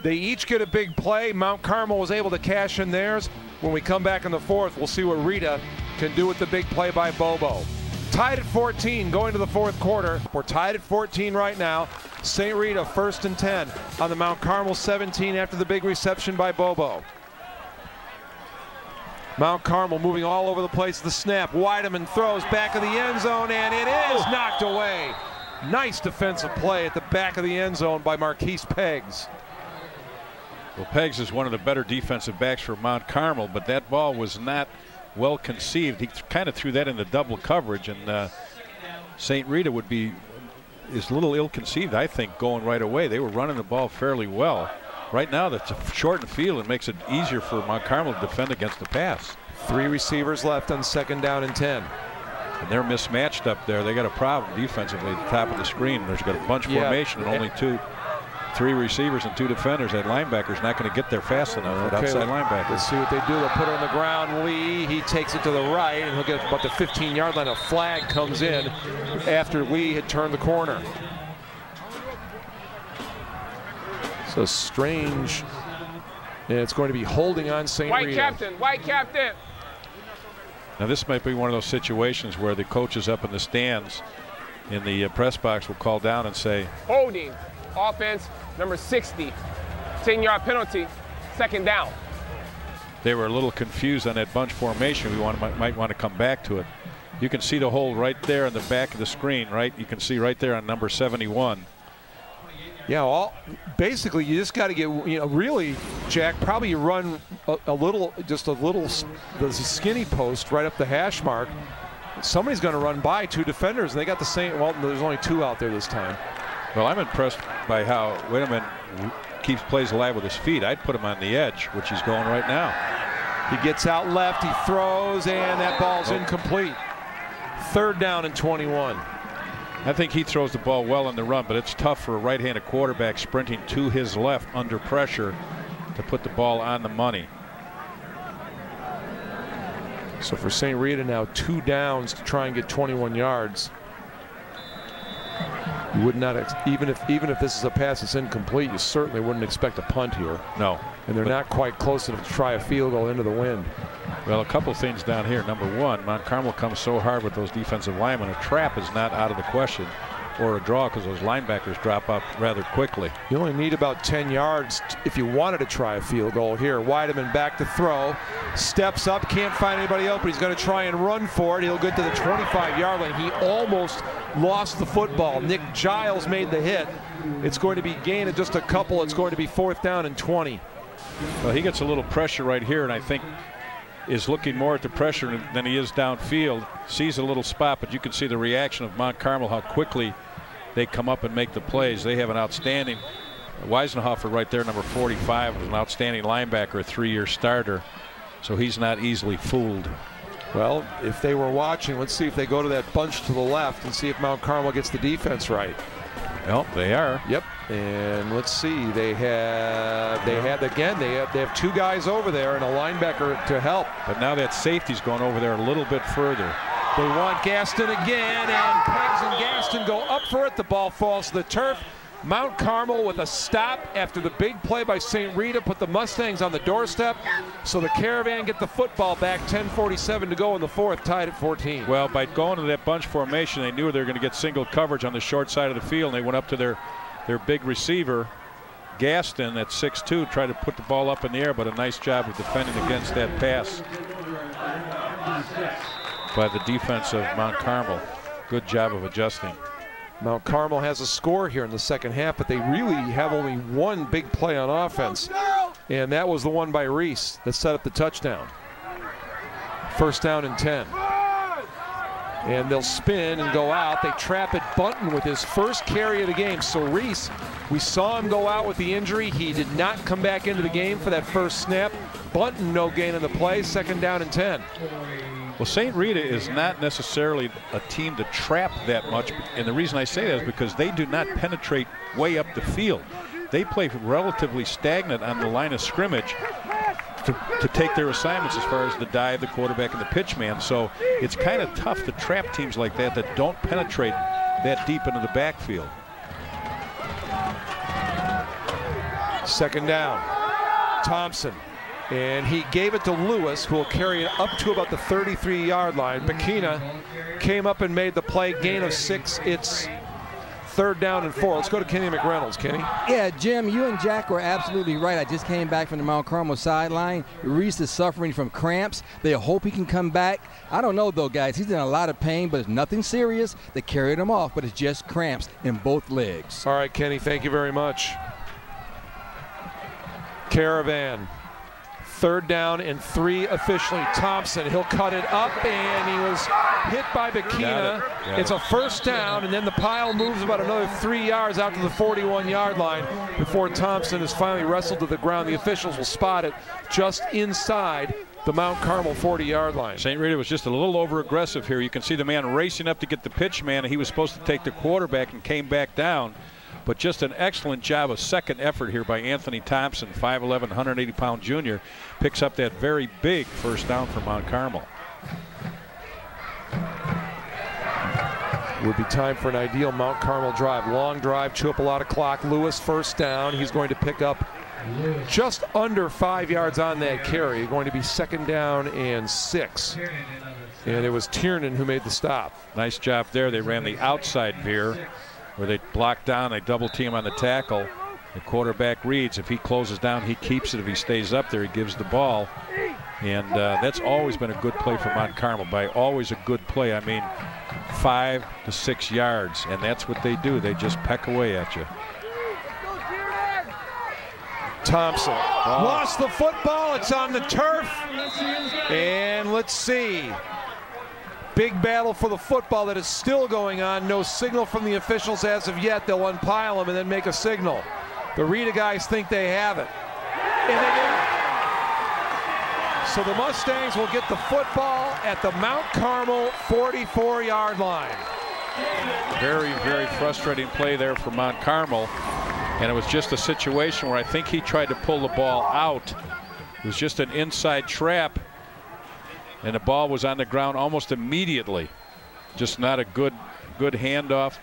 they each get a big play. Mount Carmel was able to cash in theirs. When we come back in the 4th, we'll see what Rita can do with the big play by Bobo. Tied at 14 going to the 4th quarter. We're tied at 14 right now. St. Rita 1st and 10 on the Mount Carmel 17 after the big reception by Bobo. Mount Carmel moving all over the place. The snap. Weideman throws back of the end zone, and it is knocked away. Nice defensive play at the back of the end zone by Marquise Peggs. Well, Peggs is one of the better defensive backs for Mount Carmel, but that ball was not well conceived. He kind of threw that into double coverage, and St. Rita is a little ill-conceived, I think, going right away. They were running the ball fairly well. Right now, that's a shortened field and makes it easier for Mount Carmel to defend against the pass. 3 receivers left on 2nd down and 10. And they're mismatched up there. They got a problem defensively at the top of the screen. There's got a bunch formation and only 3 receivers and 2 defenders. That linebacker's not going to get there fast enough. That outside linebacker. Let's see what they do. They'll put it on the ground. Lee, he takes it to the right, and he'll get about the 15-yard line. A flag comes in after Lee had turned the corner. So strange. And it's going to be holding on St. Rita. White captain. Now this might be one of those situations where the coaches up in the stands in the press box will call down and say, holding, offense, number 60, 10-yard penalty, 2nd down. They were a little confused on that bunch formation. We might want to come back to it. You can see the hold right there in the back of the screen, right? You can see right there on number 71. Yeah, basically you just got to get, really, Jack, probably you run the skinny post right up the hash mark. Somebody's going to run by 2 defenders, and they got the same. Well, there's only 2 out there this time. Well, I'm impressed by how Whitman keeps plays alive with his feet. I'd put him on the edge, which he's going right now. He gets out left, he throws, and that ball's incomplete. 3rd down and 21. I think he throws the ball well in the run, but it's tough for a right-handed quarterback sprinting to his left under pressure to put the ball on the money. So for St. Rita now 2 downs to try and get 21 yards. You would not, even if this is a pass that's incomplete, you certainly wouldn't expect a punt here. No. And they're not quite close enough to try a field goal into the wind. Well, a couple things down here. Number 1, Mount Carmel comes so hard with those defensive linemen. A trap is not out of the question, or a draw, because those linebackers drop out rather quickly. You only need about 10 yards if you wanted to try a field goal here. Weideman back to throw, steps up, can't find anybody open. He's going to try and run for it. He'll get to the 25-yard line. He almost lost the football. Nick Giles made the hit. It's going to be gain of just a couple. It's going to be 4th down and 20. Well, he gets a little pressure right here, and I think is looking more at the pressure than he is downfield. Sees a little spot, but you can see the reaction of Mount Carmel, how quickly they come up and make the plays. They have an outstanding Weisenhofer right there, number 45, an outstanding linebacker, a 3-year starter, so he's not easily fooled. Well, if they were watching, let's see if they go to that bunch to the left and see if Mount Carmel gets the defense right. Well, they are. Yep. And let's see, they have 2 guys over there and a linebacker to help. But now that safety's going over there a little bit further. They want Gaston again, and Peggs and Gaston go up for it. The ball falls to the turf. Mount Carmel with a stop after the big play by St. Rita put the Mustangs on the doorstep. So the Caravan get the football back. 10:47 to go in the 4th, tied at 14. Well, by going to that bunch formation, they knew they were going to get single coverage on the short side of the field, and they went up to their big receiver, Gaston, at 6'2", tried to put the ball up in the air, but a nice job of defending against that pass by the defense of Mount Carmel. Good job of adjusting. Mount Carmel has a score here in the 2nd half, but they really have only 1 big play on offense, and that was the one by Reese that set up the touchdown. 1st down and 10. And they'll spin and go out. They trap it Bunton with his first carry of the game. So Reese, we saw him go out with the injury. He did not come back into the game for that first snap. Bunton, no gain in the play. 2nd down and 10. Well, St. Rita is not necessarily a team to trap that much, and the reason I say that is because they do not penetrate way up the field. They play relatively stagnant on the line of scrimmage to take their assignments as far as the dive, the quarterback, and the pitch man. So it's kind of tough to trap teams like that don't penetrate that deep into the backfield. 2nd down. Thompson. And he gave it to Lewis, who will carry it up to about the 33-yard line. Bakina came up and made the play. Gain of 6. It's 3rd down and 4. Let's go to Kenny McReynolds. Kenny? Yeah, Jim, you and Jack were absolutely right. I just came back from the Mount Carmel sideline. Reese is suffering from cramps. They hope he can come back. I don't know, though, guys. He's in a lot of pain, but it's nothing serious. They carried him off, but it's just cramps in both legs. All right, Kenny, thank you very much. Caravan. 3rd down and 3 officially. Thompson, he'll cut it up, and he was hit by Bikina. It's a 1st down, and then the pile moves about another 3 yards out to the 41-yard line before Thompson is finally wrestled to the ground. The officials will spot it just inside the Mount Carmel 40-yard line. St. Rita was just a little over-aggressive here. You can see the man racing up to get the pitch man, and he was supposed to take the quarterback and came back down. But just an excellent job, a second effort here by Anthony Thompson, 5'11", 180-pound junior, picks up that very big 1st down for Mount Carmel. Would be time for an ideal Mount Carmel drive. Long drive, chew up a lot of clock. Lewis 1st down. He's going to pick up just under 5 yards on that carry. Going to be 2nd down and 6. And it was Tiernan who made the stop. Nice job there. They ran the outside veer where they block down, they double team on the tackle. The quarterback reads. If he closes down, he keeps it. If he stays up there, he gives the ball. And that's always been a good play for Mount Carmel. By always a good play, I mean 5 to 6 yards. And that's what they do. They just peck away at you. Thompson lost the football. It's on the turf. And let's see. Big battle for the football that is still going on. No signal from the officials as of yet. They'll unpile them and then make a signal. The Rita guys think they have it. And they do. So the Mustangs will get the football at the Mount Carmel 44-yard line. Very, very frustrating play there for Mount Carmel. And it was just a situation where I think he tried to pull the ball out. It was just an inside trap. And the ball was on the ground almost immediately. Just not a good handoff.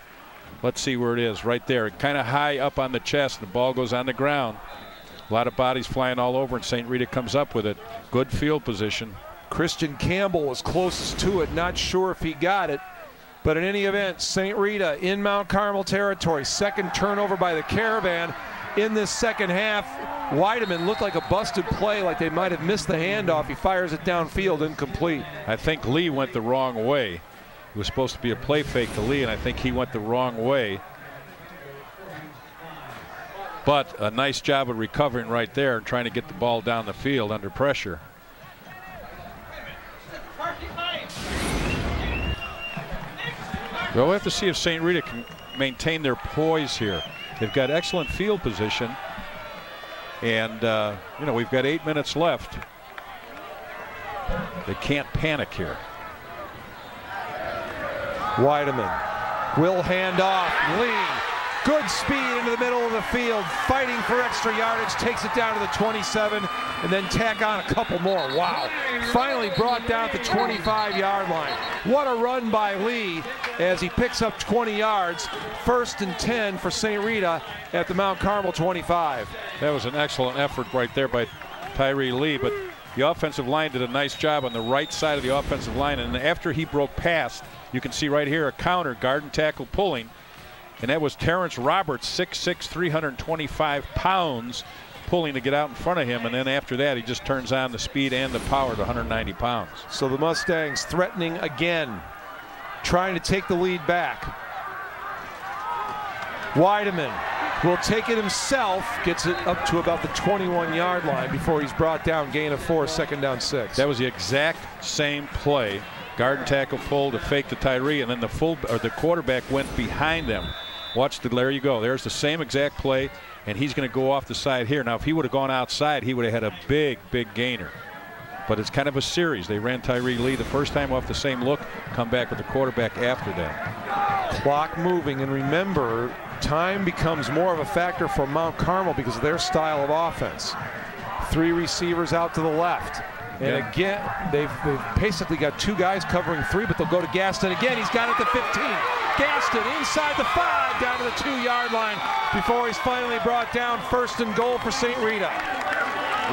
Let's see where it is. Right there. Kind of high up on the chest. The ball goes on the ground. A lot of bodies flying all over, and St. Rita comes up with it. Good field position. Christian Campbell was closest to it. Not sure if he got it. But in any event, St. Rita in Mount Carmel territory. 2nd turnover by the Caravan in this 2nd half. Weideman looked like a busted play, like they might have missed the handoff. He fires it downfield, incomplete. I think Lee went the wrong way. It was supposed to be a play fake to Lee, and I think he went the wrong way. But a nice job of recovering right there and trying to get the ball down the field under pressure. We'll have to see if St. Rita can maintain their poise here. They've got excellent field position. And, you know, we've got 8 minutes left. They can't panic here. Weideman will hand off. Lee, good speed into the middle of the field, fighting for extra yardage, takes it down to the 27, and then tack on a couple more. Wow. Finally brought down at the 25-yard line. What a run by Lee as he picks up 20 yards. 1st and 10 for St. Rita at the Mount Carmel 25. That was an excellent effort right there by Tyree Lee, but the offensive line did a nice job on the right side of the offensive line, and after he broke past, you can see right here a counter, guard and tackle pulling, and that was Terrence Roberts, 6'6", 325 pounds, pulling to get out in front of him, and then after that he just turns on the speed and the power to 190 pounds. So the Mustangs threatening again, trying to take the lead back. Weideman will take it himself, gets it up to about the 21-yard line before he's brought down, gain of 4, 2nd down 6. That was the exact same play. Guard and tackle pull to fake the Tyree, and then the quarterback went behind them. Watch there you go. There's the same exact play, and he's going to go off the side here. Now, if he would have gone outside, he would have had a big gainer. But it's kind of a series. They ran Tyree Lee the first time off the same look, come back with the quarterback after that. Clock moving, and remember, time becomes more of a factor for Mount Carmel because of their style of offense. 3 receivers out to the left. And again, they've basically got 2 guys covering 3, but they'll go to Gaston again. He's got it to 15. Gaston inside the 5, down to the 2-yard line before he's finally brought down. 1st and goal for St. Rita.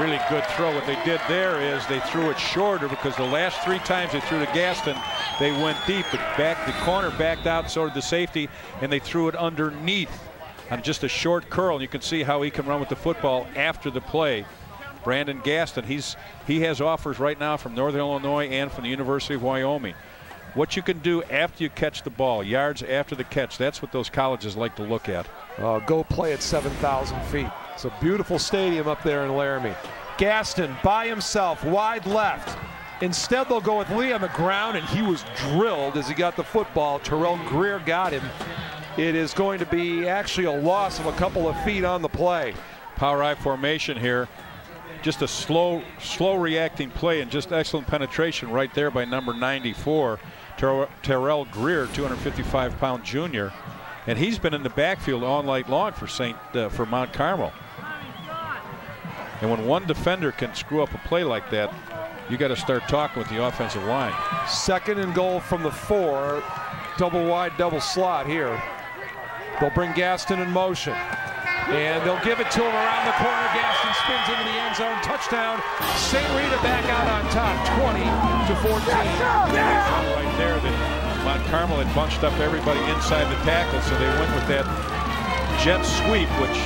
Really good throw. What they did there is they threw it shorter because the last 3 times they threw to Gaston, they went deep. The corner backed out, so did the safety, and they threw it underneath on just a short curl. And you can see how he can run with the football after the play. Brandon Gaston, he has offers right now from Northern Illinois and from the University of Wyoming. What you can do after you catch the ball, yards after the catch, that's what those colleges like to look at. Go play at 7,000 feet. It's a beautiful stadium up there in Laramie. Gaston by himself, wide left. Instead, they'll go with Lee on the ground, and he was drilled as he got the football. Terrell Greer got him. It is going to be actually a loss of a couple of feet on the play. Power I formation here. Just a slow reacting play and just excellent penetration right there by number 94, Terrell Greer, 255-pound junior. And he's been in the backfield all night long for Mount Carmel. And when one defender can screw up a play like that, you got to start talking with the offensive line. 2nd and goal from the 4. Double wide, double slot here. They'll bring Gaston in motion. And they'll give it to him around the corner. Gaston spins into the end zone. Touchdown. St. Rita back out on top, 20-14. Right there that Mount Carmel had bunched up everybody inside the tackle, so they went with that jet sweep, which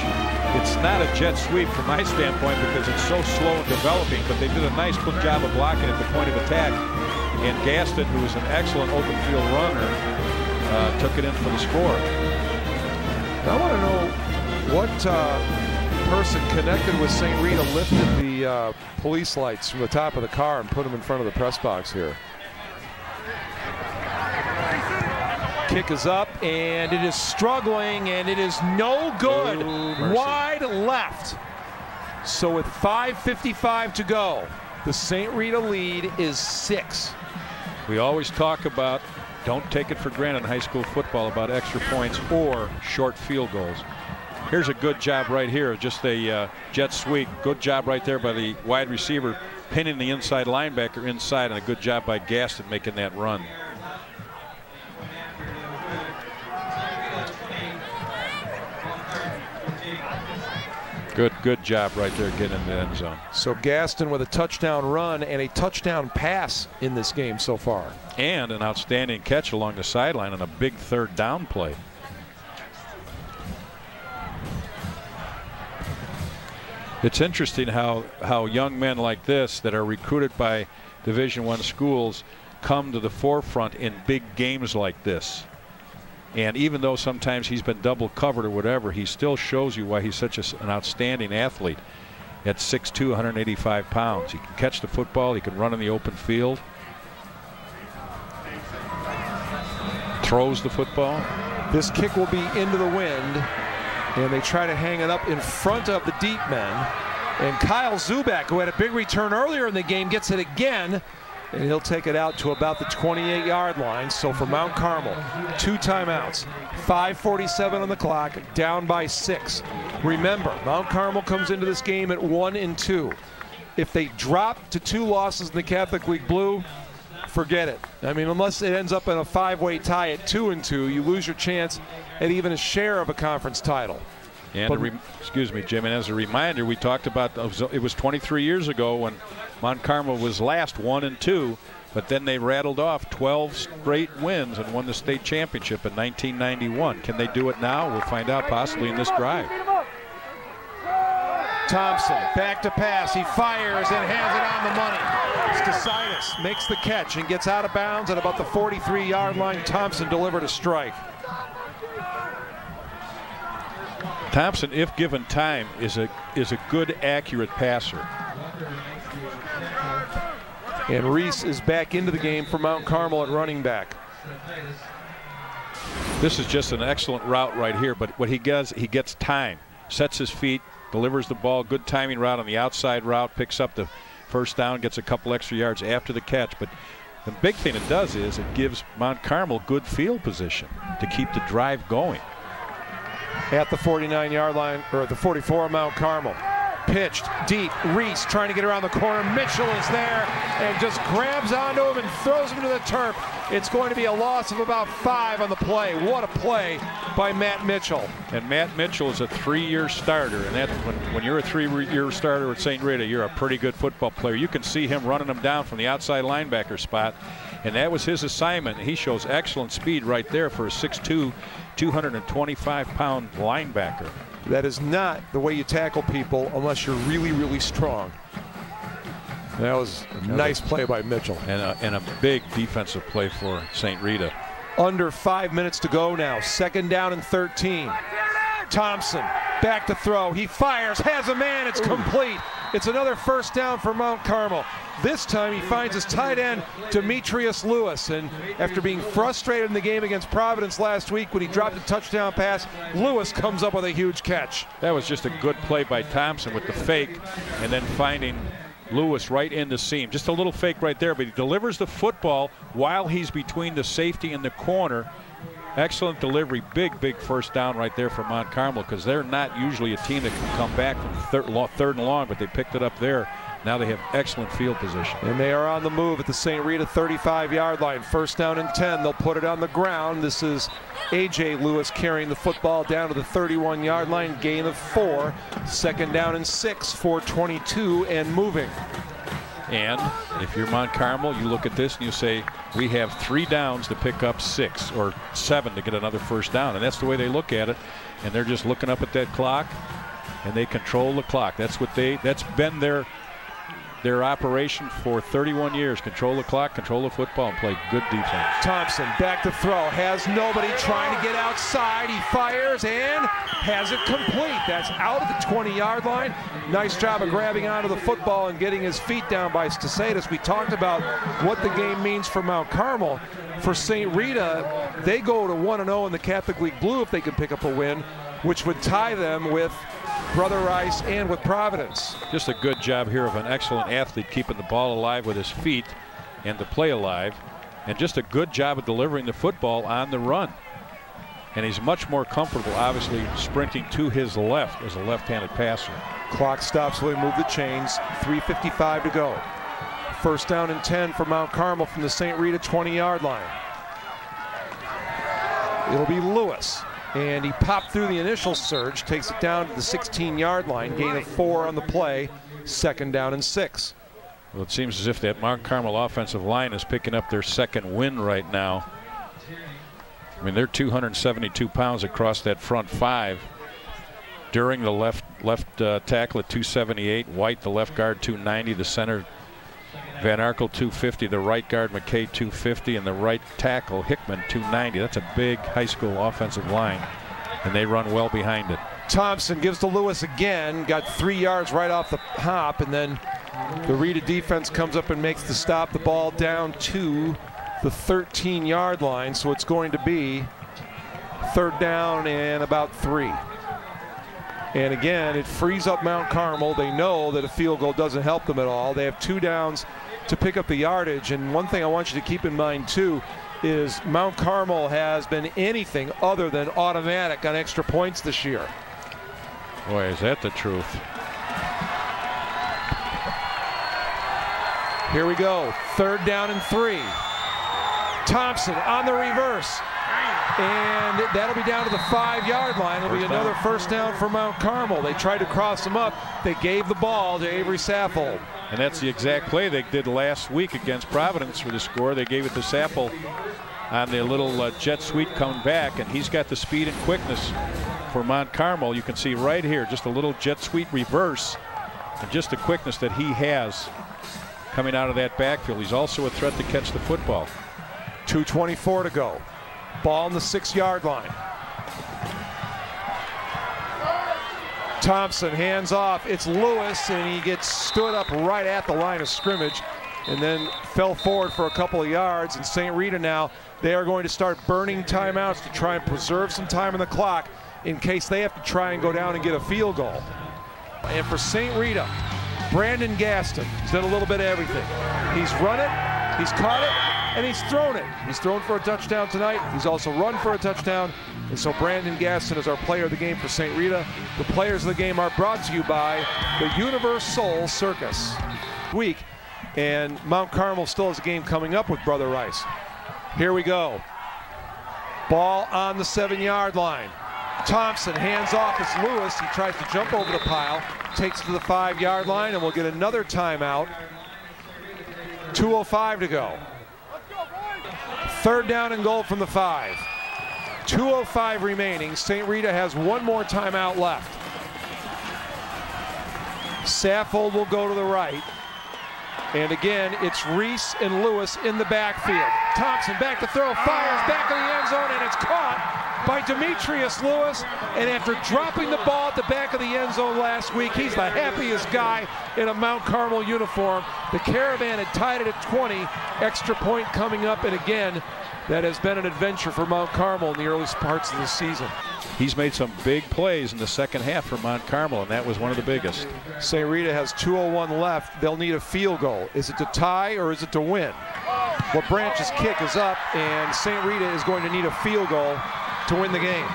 it's not a jet sweep from my standpoint because it's so slow in developing, but they did a nice good job of blocking at the point of attack. And Gaston, who is an excellent open field runner, took it in for the score. I want to know what person connected with St. Rita lifted the police lights from the top of the car and put them in front of the press box here. Kick is up, and it is struggling, and it is no good. Wide left. So with 5:55 to go, the St. Rita lead is 6. We always talk about, don't take it for granted in high school football, about extra points or short field goals. Here's a good job right here, just a jet sweep. Good job right there by the wide receiver, pinning the inside linebacker inside, and a good job by Gaston making that run. Good job right there getting in the end zone. So Gaston with a touchdown run and a touchdown pass in this game so far. And an outstanding catch along the sideline on a big 3rd down play. It's interesting how young men like this that are recruited by Division I schools come to the forefront in big games like this. And even though sometimes he's been double covered or whatever, he still shows you why he's such an outstanding athlete. At 6'2", 185 pounds. He can catch the football. He can run in the open field. Throws the football. This kick will be into the wind, and they try to hang it up in front of the deep men. And Kyle Zubak, who had a big return earlier in the game, gets it again. And he'll take it out to about the 28-yard line. So for Mount Carmel, 2 timeouts, 5:47 on the clock, down by 6. Remember, Mount Carmel comes into this game at 1-2. If they drop to 2 losses in the Catholic League Blue, forget it. I mean, unless it ends up in a 5-way tie at 2-2, you lose your chance at even a share of a conference title. And excuse me, Jim, and as a reminder, we talked about it was 23 years ago when Mount Carmel was last 1-2, but then they rattled off 12 straight wins and won the state championship in 1991. Can they do it now? We'll find out possibly in this drive. Thompson back to pass. He fires and hands it on the money. Stasitis makes the catch and gets out of bounds at about the 43-yard line. Thompson delivered a strike. Thompson, if given time, is a good, accurate passer. And Reese is back into the game for Mount Carmel at running back. This is just an excellent route right here, but what he does, he gets time, sets his feet, delivers the ball, good timing route on the outside route, picks up the 1st down, gets a couple extra yards after the catch. But the big thing it does is it gives Mount Carmel good field position to keep the drive going. At the 49-yard line, or at the 44 of Mount Carmel. Pitched deep. Reese trying to get around the corner. Mitchell is there and just grabs onto him and throws him to the turf. It's going to be a loss of about 5 on the play. What a play by Matt Mitchell. And Matt Mitchell is a 3-year starter, and that when you're a 3-year starter at St. Rita, you're a pretty good football player. You can see him running them down from the outside linebacker spot, and that was his assignment. He shows excellent speed right there for a 6'2", 225-pound linebacker. That is not the way you tackle people unless you're really, really strong. That was a nice play by Mitchell. And a big defensive play for St. Rita. Under 5 minutes to go now. 2nd down and 13. Thompson back to throw. He fires, has a man, it's complete. It's another first down for Mount Carmel. This time he finds his tight end, Demetrius Lewis. And after being frustrated in the game against Providence last week when he dropped a touchdown pass, Lewis comes up with a huge catch. That was just a good play by Thompson with the fake and then finding Lewis right in the seam. Just a little fake right there, but he delivers the football while he's between the safety and the corner. Excellent delivery. Big first down right there for Mount Carmel, because they're not usually a team that can come back from third and long, but they picked it up there. Now they have excellent field position. And they are on the move at the St. Rita 35-yard line. First down and 10. They'll put it on the ground. This is A.J. Lewis carrying the football down to the 31-yard line. Gain of 4. Second down and 6 for 22 and moving. And if you're Mount Carmel, you look at this and you say, we have 3 downs to pick up 6 or 7 to get another first down. And that's the way they look at it. And they're just looking up at that clock, and they control the clock. That's been their operation for 31 years. Control the clock, control the football, and play good defense. Thompson back to throw, has nobody, trying to get outside. He fires and has it complete. That's out at the 20-yard line. Nice job of grabbing onto the football and getting his feet down by Stasatis. We talked about what the game means for Mount Carmel. For St. Rita, they go to 1-0 in the Catholic League Blue if they can pick up a win, which would tie them with Brother Rice and with Providence. Just a good job here of an excellent athlete keeping the ball alive with his feet and the play alive, and just a good job of delivering the football on the run. And he's much more comfortable, obviously, sprinting to his left as a left-handed passer. Clock stops, so they move the chains. 3:55 to go. First down and 10 for Mount Carmel from the St. Rita 20-yard line. It'll be Lewis. And he popped through the initial surge, takes it down to the 16-yard line, gain of 4 on the play, second down and 6. Well, it seems as if that Mount Carmel offensive line is picking up their second win right now. I mean, they're 272 pounds across that front 5. During the left tackle at 278, White, the left guard, 290, the center Van Arkel 250, the right guard McKay 250, and the right tackle Hickman 290. That's a big high school offensive line, and they run well behind it. Thompson gives to Lewis again, got 3 yards right off the hop, and then the Rita defense comes up and makes the stop. The ball down to the 13-yard line, so it's going to be third down and about 3. And again, it frees up Mount Carmel. They know that a field goal doesn't help them at all. They have 2 downs to pick up the yardage. And one thing I want you to keep in mind too is Mount Carmel has been anything other than automatic on extra points this year. Boy, is that the truth. Here we go, third down and 3. Thompson on the reverse. And that'll be down to the 5-yard line. It'll be another first down for Mount Carmel. They tried to cross him up. They gave the ball to Avery Saffold. And that's the exact play they did last week against Providence for the score. They gave it to Saffold on the little jet sweep coming back, and he's got the speed and quickness for Mount Carmel. You can see right here just a little jet sweep reverse and just the quickness that he has coming out of that backfield. He's also a threat to catch the football. 2:24 to go. Ball on the 6-yard line. Thompson hands off. It's Lewis, and he gets stood up right at the line of scrimmage and then fell forward for a couple of yards. And St. Rita now, they are going to start burning timeouts to try and preserve some time on the clock in case they have to try and go down and get a field goal. And for St. Rita, Brandon Gaston, he's done a little bit of everything. He's run it, he's caught it, and he's thrown it. He's thrown for a touchdown tonight. He's also run for a touchdown. And so Brandon Gaston is our player of the game for St. Rita. The players of the game are brought to you by the Universal Circus week. And Mount Carmel still has a game coming up with Brother Rice. Here we go. Ball on the 7-yard line. Thompson hands off as Lewis. He tries to jump over the pile, takes it to the 5-yard line, and we'll get another timeout. 2:05 to go. Third down and goal from the 5. 2:05 remaining. St. Rita has one more timeout left. Saffold will go to the right. And again, it's Reese and Lewis in the backfield. Thompson back to throw, fires back in the end zone, and it's caught by Demetrius Lewis, and after dropping the ball at the back of the end zone last week, he's the happiest guy in a Mount Carmel uniform. The Caravan had tied it at 20, extra point coming up, and again, that has been an adventure for Mount Carmel in the early parts of the season. He's made some big plays in the second half for Mount Carmel, and that was one of the biggest. St. Rita has 2:01 left. They'll need a field goal. Is it to tie or is it to win? Well, Branch's kick is up, and St. Rita is going to need a field goal to win the game.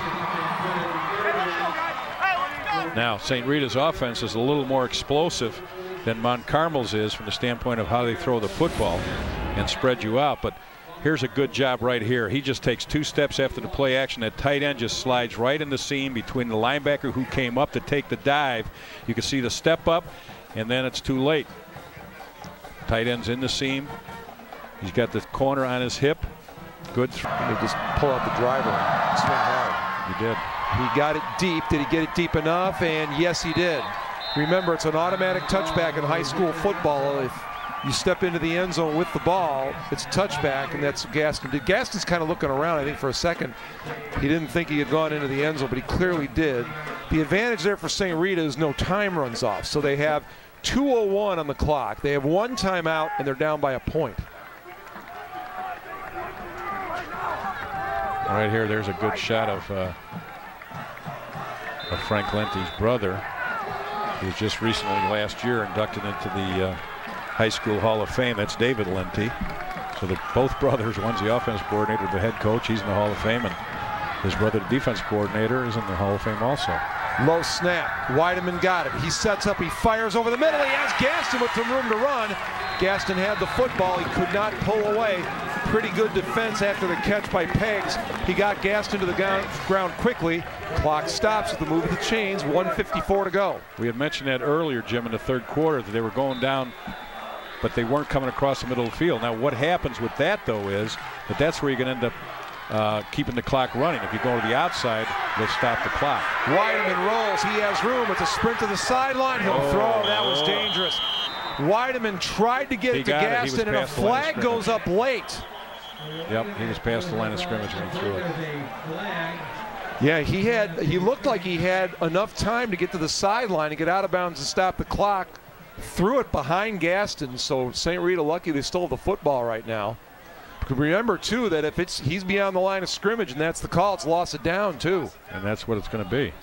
Now, St. Rita's offense is a little more explosive than Mount Carmel's is from the standpoint of how they throw the football and spread you out. But here's a good job right here. He just takes 2 steps after the play action. That tight end just slides right in the seam between the linebacker who came up to take the dive. You can see the step up, and then it's too late. Tight end's in the seam. He's got the corner on his hip. Good throw. They just pull out the driver and swing hard. He did. He got it deep. Did he get it deep enough? And yes, he did. Remember, it's an automatic touchback in high school football. If you step into the end zone with the ball, it's a touchback, and that's what Gaston did. Gaston's kind of looking around, I think, for a second. He didn't think he had gone into the end zone, but he clearly did. The advantage there for St. Rita is no time runs off. So they have 2:01 on the clock. They have 1 timeout, and they're down by a point. Right here, there's a good shot of Frank Lente's brother, who was just recently last year inducted into the High School Hall of Fame. That's David Lente. So they're both brothers. One's the offense coordinator, the head coach. He's in the Hall of Fame, and his brother, the defense coordinator, is in the Hall of Fame also. Low snap. Weideman got it. He sets up. He fires over the middle. He has Gaston with some room to run. Gaston had the football. He could not pull away. Pretty good defense after the catch by Peggs. He got Gaston to the ground quickly. Clock stops with the move of the chains. 1:54 to go. We had mentioned that earlier, Jim, in the third quarter, that they were going down, but they weren't coming across the middle of the field. Now, what happens with that, though, is that that's where you're going to end up keeping the clock running. If you go to the outside, they'll stop the clock. Weideman rolls. He has room. It's a sprint to the sideline. He'll throw. That was dangerous. Weideman tried to get it to Gaston, and a flag goes up late. Yep, he was past the line of scrimmage when he threw it. Yeah, he looked like he had enough time to get to the sideline and get out of bounds and stop the clock. Threw it behind Gaston, so St. Rita lucky they stole the football right now. Remember, too, that if he's beyond the line of scrimmage and that's the call, it's loss of down, too. And that's what it's going to be.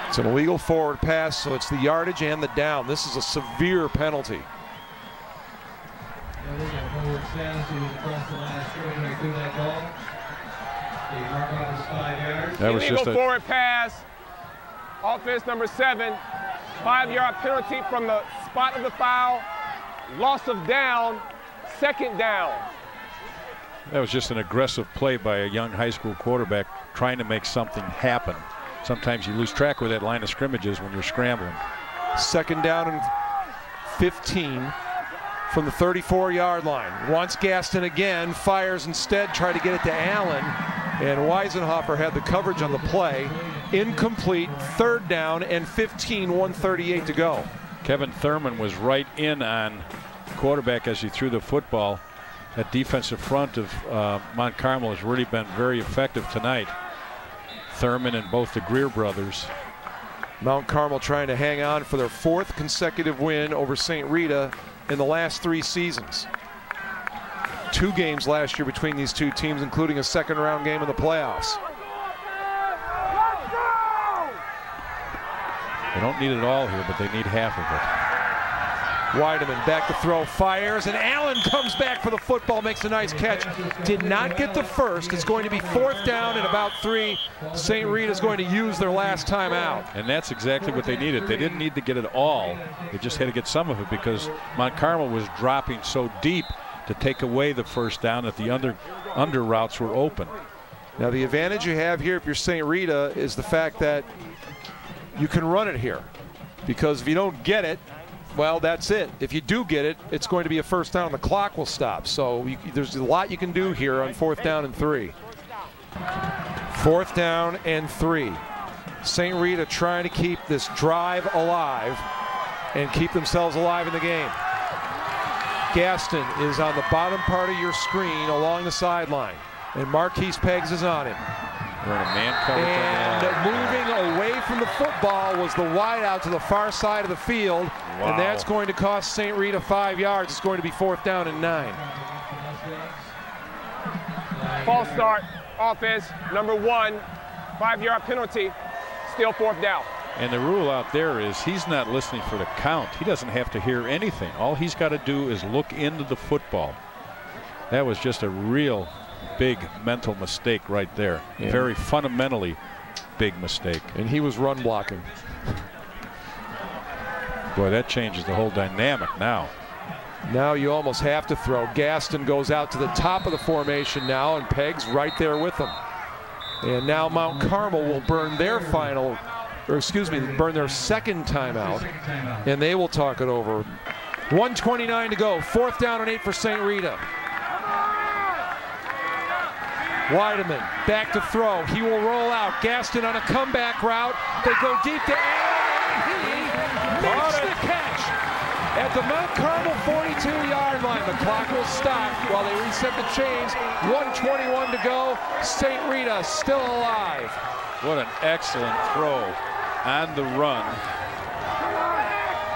It's an illegal forward pass, so it's the yardage and the down. This is a severe penalty. That was just a forward pass. Offense number 7. 5-yard penalty from the spot of the foul. Loss of down. 2nd down. That was just an aggressive play by a young high school quarterback trying to make something happen. Sometimes you lose track where that line of scrimmage is when you're scrambling. 2nd down and 15 from the 34-yard line. Wants Gaston again, fires instead, tried to get it to Allen, and Weisenhofer had the coverage on the play. Incomplete, 3rd down and 15, 1:38 to go. Kevin Thurman was right in on quarterback as he threw the football. That defensive front of Mount Carmel has really been very effective tonight. Thurman and both the Greer brothers. Mount Carmel trying to hang on for their 4th consecutive win over St. Rita in the last 3 seasons. 2 games last year between these 2 teams, including a 2nd-round game in the playoffs. They don't need it all here, but they need half of it. Weideman back to throw, fires, and Allen comes back for the football, makes a nice catch. Did not get the first. It's going to be 4th down and about 3. St. Rita's going to use their last time out. And that's exactly what they needed. They didn't need to get it all. They just had to get some of it because Mount Carmel was dropping so deep to take away the 1st down that the under routes were open. Now the advantage you have here if you're St. Rita is the fact that you can run it here, because if you don't get it, well, that's it. If you do get it, it's going to be a 1st down. The clock will stop. So there's a lot you can do here on 4th down and 3. 4th down and 3. St. Rita trying to keep this drive alive and keep themselves alive in the game. Gaston is on the bottom part of your screen along the sideline, and Marquise Peggs is on him. We're in a man coverage. And moving away from the football was the wideout to the far side of the field, and that's going to cost St. Rita 5 yards. It's going to be 4th down and 9. False start, offense, number 1, 5-yard penalty, still 4th down. And the rule out there is he's not listening for the count. He doesn't have to hear anything. All he's got to do is look into the football. That was just a real big mental mistake right there. Yeah. Very fundamentally big mistake. And he was run blocking. Boy, that changes the whole dynamic now. Now you almost have to throw. Gaston goes out to the top of the formation now, and Peggs right there with him. And now Mount Carmel will burn their burn their second timeout, and they will talk it over. 1:29 to go. 4th down and 8 for St. Rita. Weideman back to throw. He will roll out. Gaston on a comeback route. They go deep to Allen, and he makes the catch at the Mount Carmel 42-yard line. The clock will stop while they reset the chains. 1:21 to go. St. Rita still alive. What an excellent throw on the run.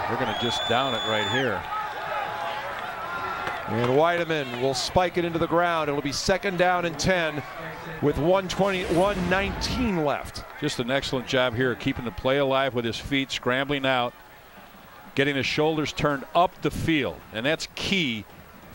We're going to just down it right here. And Weideman will spike it into the ground. It'll be 2nd down and 10 with 1:19 left. Just an excellent job here keeping the play alive with his feet, scrambling out, getting his shoulders turned up the field. And that's key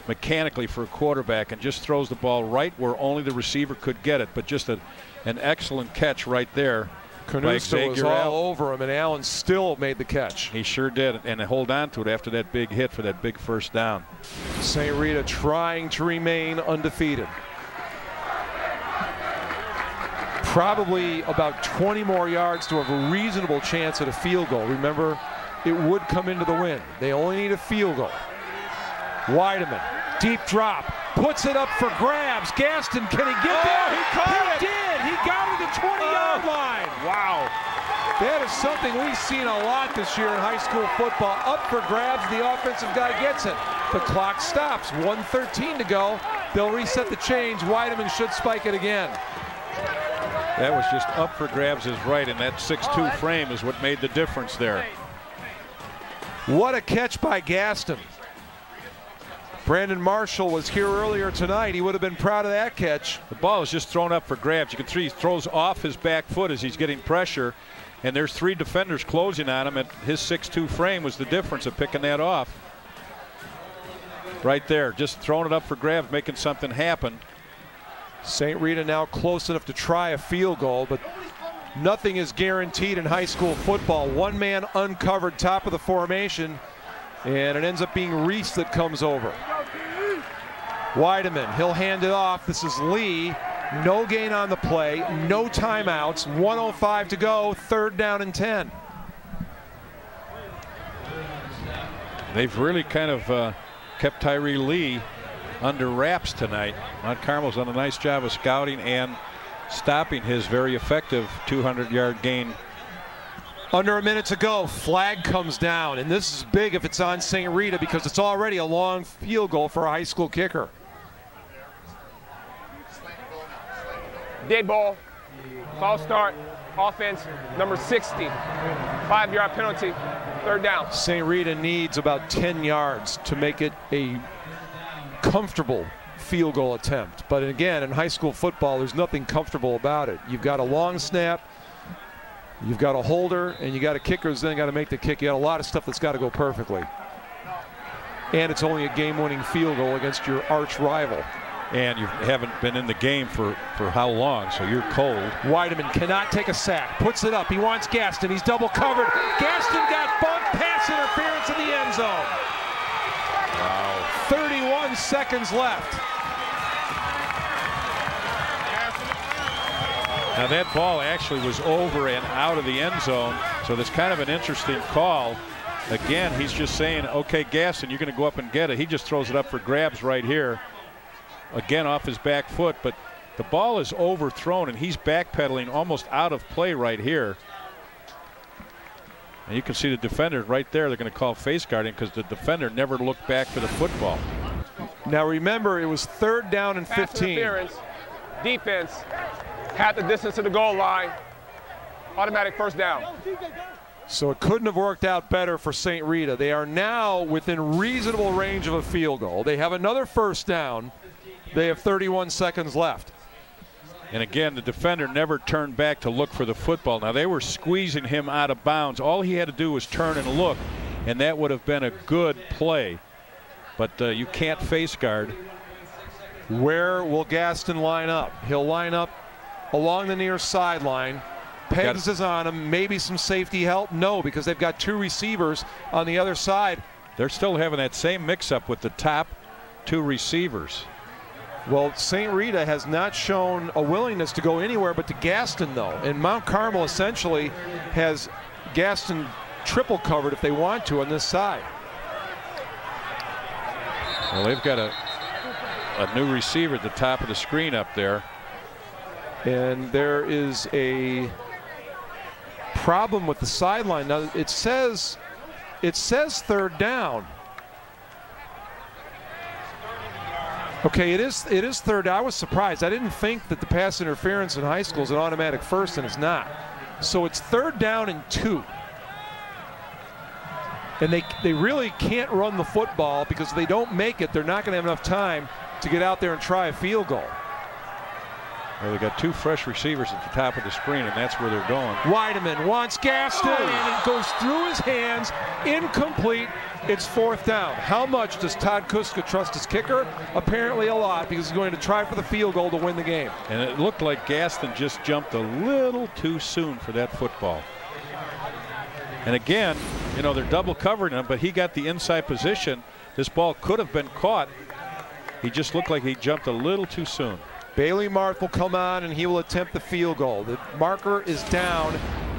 mechanically for a quarterback, and just throws the ball right where only the receiver could get it. But just an excellent catch right there. Canusto was all over him, and Allen still made the catch. He sure did, and hold on to it after that big hit for that big 1st down. St. Rita trying to remain undefeated. Probably about 20 more yards to have a reasonable chance at a field goal. Remember, it would come into the wind. They only need a field goal. Weideman, deep drop, puts it up for grabs. Gaston, can he get there? He caught it. He did. He got to the 20-yard line. Wow. That is something we've seen a lot this year in high school football. Up for grabs, the offensive guy gets it. The clock stops. 1:13 to go. They'll reset the change. Weideman should spike it again. That was just up for grabs is right, and that 6'2" frame is what made the difference there. What a catch by Gaston. Brandon Marshall was here earlier tonight. He would have been proud of that catch. The ball is just thrown up for grabs. You can see he throws off his back foot as he's getting pressure, and there's 3 defenders closing on him, and his 6'2" frame was the difference of picking that off. Right there, just throwing it up for grabs, making something happen. St. Rita now close enough to try a field goal, but nothing is guaranteed in high school football. One man uncovered top of the formation, and it ends up being Reese that comes over. Weideman, he'll hand it off. This is Lee. No gain on the play, no timeouts. 1:05 to go, 3rd down and 10. They've really kind of kept Tyree Lee under wraps tonight. Mount Carmel's done a nice job of scouting and stopping his very effective 200-yard gain. Under a minute to go, flag comes down, and this is big if it's on St. Rita because it's already a long field goal for a high school kicker. Dead ball, false start, offense, number 60, 5-yard penalty, 3rd down. St. Rita needs about 10 yards to make it a comfortable field goal attempt. But again, in high school football, there's nothing comfortable about it. You've got a long snap, you've got a holder, and you got a kicker who's then got to make the kick. You got a lot of stuff that's got to go perfectly. And it's only a game-winning field goal against your arch rival. And you haven't been in the game for how long, so you're cold. Weideman cannot take a sack. Puts it up. He wants Gaston. He's double covered. Gaston got bumped. Pass interference in the end zone. Wow. 31 seconds left. Now that ball actually was over and out of the end zone, so that's kind of an interesting call. Again, he's just saying, okay, Gaston, you're going to go up and get it. He just throws it up for grabs right here. Again, off his back foot, but the ball is overthrown, and he's backpedaling almost out of play right here. And you can see the defender right there. They're going to call face guarding because the defender never looked back for the football. Now remember, it was 3rd down and 15. Pass interference, defense, half the distance to the goal line, automatic first down. So it couldn't have worked out better for St. Rita. They are now within reasonable range of a field goal. They have another first down. They have 31 seconds left. And again, the defender never turned back to look for the football. Now, they were squeezing him out of bounds. All he had to do was turn and look, and that would have been a good play. But you can't face guard. Where will Gaston line up? He'll line up along the near sideline. Peggs is on him. Maybe some safety help? No, because they've got 2 receivers on the other side. They're still having that same mix-up with the top 2 receivers. Well, St. Rita has not shown a willingness to go anywhere but to Gaston, though. And Mount Carmel essentially has Gaston triple covered if they want to on this side. Well, they've got a new receiver at the top of the screen up there. And there is a problem with the sideline. Now, it says 3rd down. Okay, it is 3rd down. I was surprised. I didn't think that the pass interference in high school is an automatic first, and it's not. So it's 3rd down and 2. And they really can't run the football because if they don't make it, they're not going to have enough time to get out there and try a field goal. Well, they got 2 fresh receivers at the top of the screen, and that's where they're going. Weideman wants Gaston, and it goes through his hands, incomplete. It's 4th down. How much does Todd Kuska trust his kicker? Apparently a lot, because he's going to try for the field goal to win the game. And it looked like Gaston just jumped a little too soon for that football. And again, you know, they're double covering him, but he got the inside position. This ball could have been caught. He just looked like he jumped a little too soon. Bailey Marth will come on, and he will attempt the field goal. The marker is down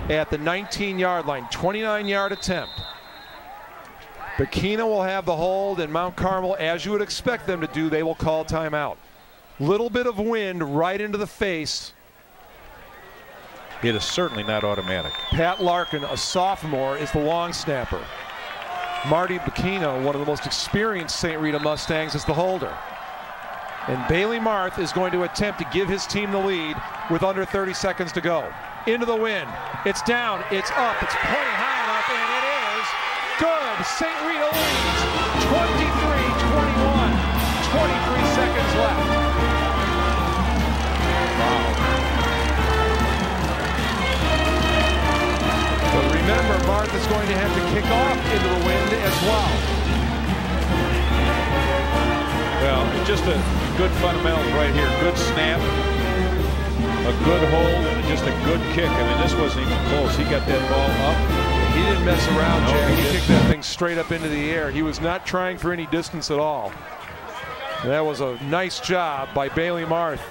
at the 19-yard line, 29-yard attempt. Bikina will have the hold, and Mount Carmel, as you would expect them to do, they will call timeout. Little bit of wind right into the face. It is certainly not automatic. Pat Larkin, a sophomore, is the long snapper. Marty Bikina, one of the most experienced St. Rita Mustangs, is the holder. And Bailey Marth is going to attempt to give his team the lead with under 30 seconds to go. Into the wind. It's down. It's up. It's plenty high enough, and it is good. St. Rita leads 23-21. 23 seconds left. Wow. But remember, Marth is going to have to kick off into the wind as well. Well, just a good fundamentals right here. Good snap, a good hold, and just a good kick. I mean, this wasn't even close. He got that ball up. He didn't mess around, no, Jack. He kicked that thing straight up into the air. He was not trying for any distance at all. And that was a nice job by Bailey Marth.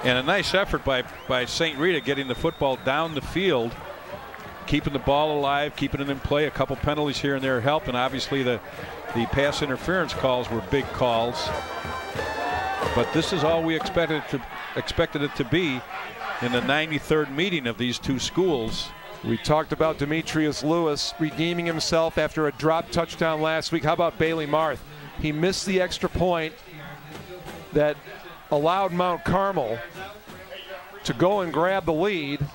And a nice effort by St. Rita getting the football down the field, keeping the ball alive, keeping it in play. A couple penalties here and there helped, and obviously the pass interference calls were big calls. But this is all we expected it to be in the 93rd meeting of these 2 schools. We talked about Demetrius Lewis redeeming himself after a drop touchdown last week. How about Bailey Marth? He missed the extra point that allowed Mount Carmel to go and grab the lead,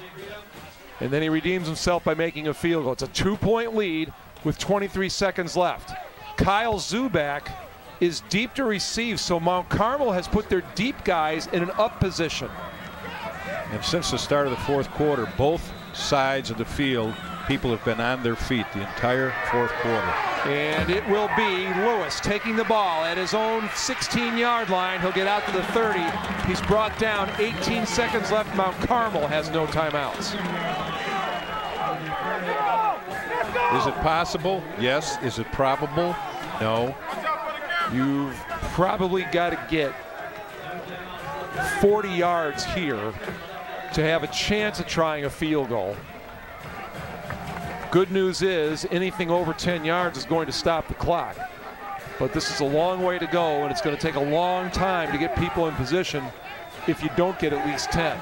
and then he redeems himself by making a field goal. It's a 2-point lead with 23 seconds left. Kyle Zuback is deep to receive, so Mount Carmel has put their deep guys in an up position. And since the start of the 4th quarter, both sides of the field, people have been on their feet the entire 4th quarter. And it will be Lewis taking the ball at his own 16-yard line. He'll get out to the 30. He's brought down. 18 seconds left. Mount Carmel has no timeouts. Is it possible? Yes. Is it probable? No. You've probably got to get 40 yards here to have a chance at trying a field goal. Good news is anything over 10 yards is going to stop the clock. But this is a long way to go, and it's going to take a long time to get people in position if you don't get at least 10.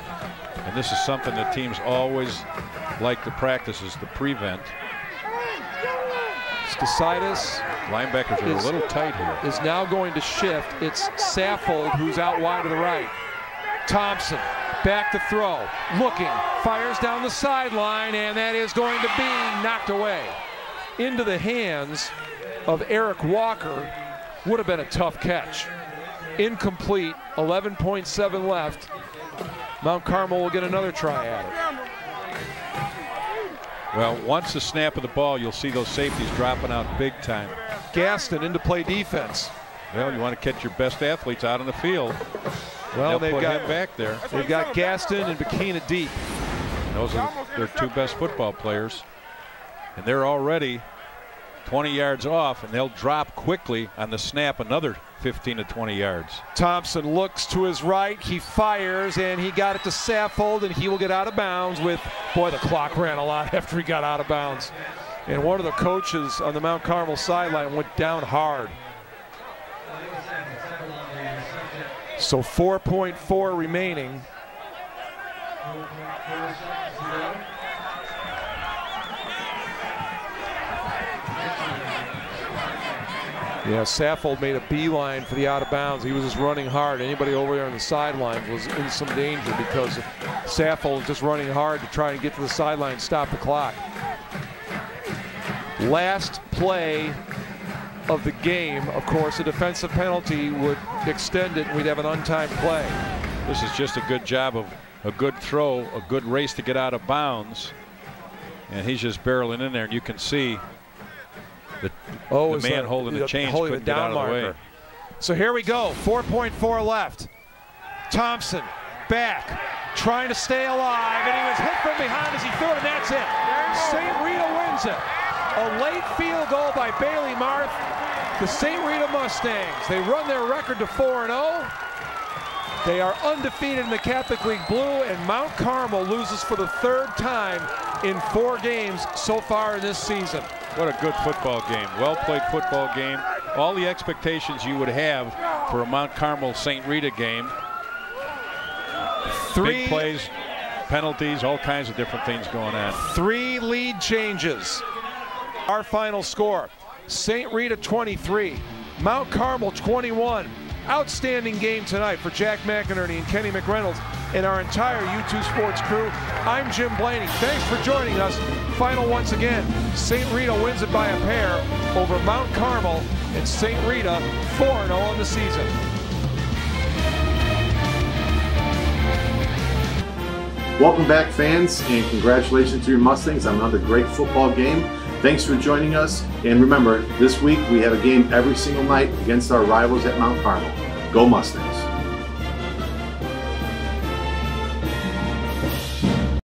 And this is something that teams always like the practices, the prevent. Skasitis, linebackers are a little tight here. Is now going to shift. It's Saffold who's out wide to the right. Thompson back to throw, looking, fires down the sideline, and that is going to be knocked away into the hands of Eric Walker. Would have been a tough catch. Incomplete, 11.7 left. Mount Carmel will get another try at it. Well, once the snap of the ball, you'll see those safeties dropping out big time. Gaston into play defense. Well, you want to catch your best athletes out on the field. Well, they've got him back there. They've got Gaston and Bikina deep. Those are their two best football players. And they're already 20 yards off, and they'll drop quickly on the snap another 15 to 20 yards. Thompson looks to his right, he fires, and he got it to Saffold, and he will get out of bounds with, boy, the clock ran a lot after he got out of bounds. And one of the coaches on the Mount Carmel sideline went down hard. So 4.4 remaining. Yeah, Saffold made a beeline for the out of bounds. He was just running hard. Anybody over there on the sideline was in some danger because Saffold was just running hard to try and get to the sideline and stop the clock. Last play of the game, of course, a defensive penalty would extend it and we'd have an untimed play. This is just a good job of a good throw, a good race to get out of bounds. And he's just barreling in there, and you can see the man holding the chains couldn't get out of the way. So here we go, 4.4 left. Thompson back, trying to stay alive, and he was hit from behind as he threw it, and that's it. St. Rita wins it. A late field goal by Bailey Marth. The St. Rita Mustangs, they run their record to 4-0. They are undefeated in the Catholic League Blue, and Mount Carmel loses for the third time in 4 games so far in this season. What a good football game. Well-played football game. All the expectations you would have for a Mount Carmel St. Rita game. 3 big plays, penalties, all kinds of different things going on. 3 lead changes. Our final score, St. Rita 23, Mount Carmel 21. Outstanding game tonight for Jack McInerney and Kenny McReynolds and our entire U2 Sports crew. I'm Jim Blaney. Thanks for joining us. Final once again, St. Rita wins it by a pair over Mount Carmel, and St. Rita 4-0 on the season. Welcome back, fans, and congratulations to your Mustangs on another great football game. Thanks for joining us, and remember, this week we have a game every single night against our rivals at Mount Carmel. Go Mustangs!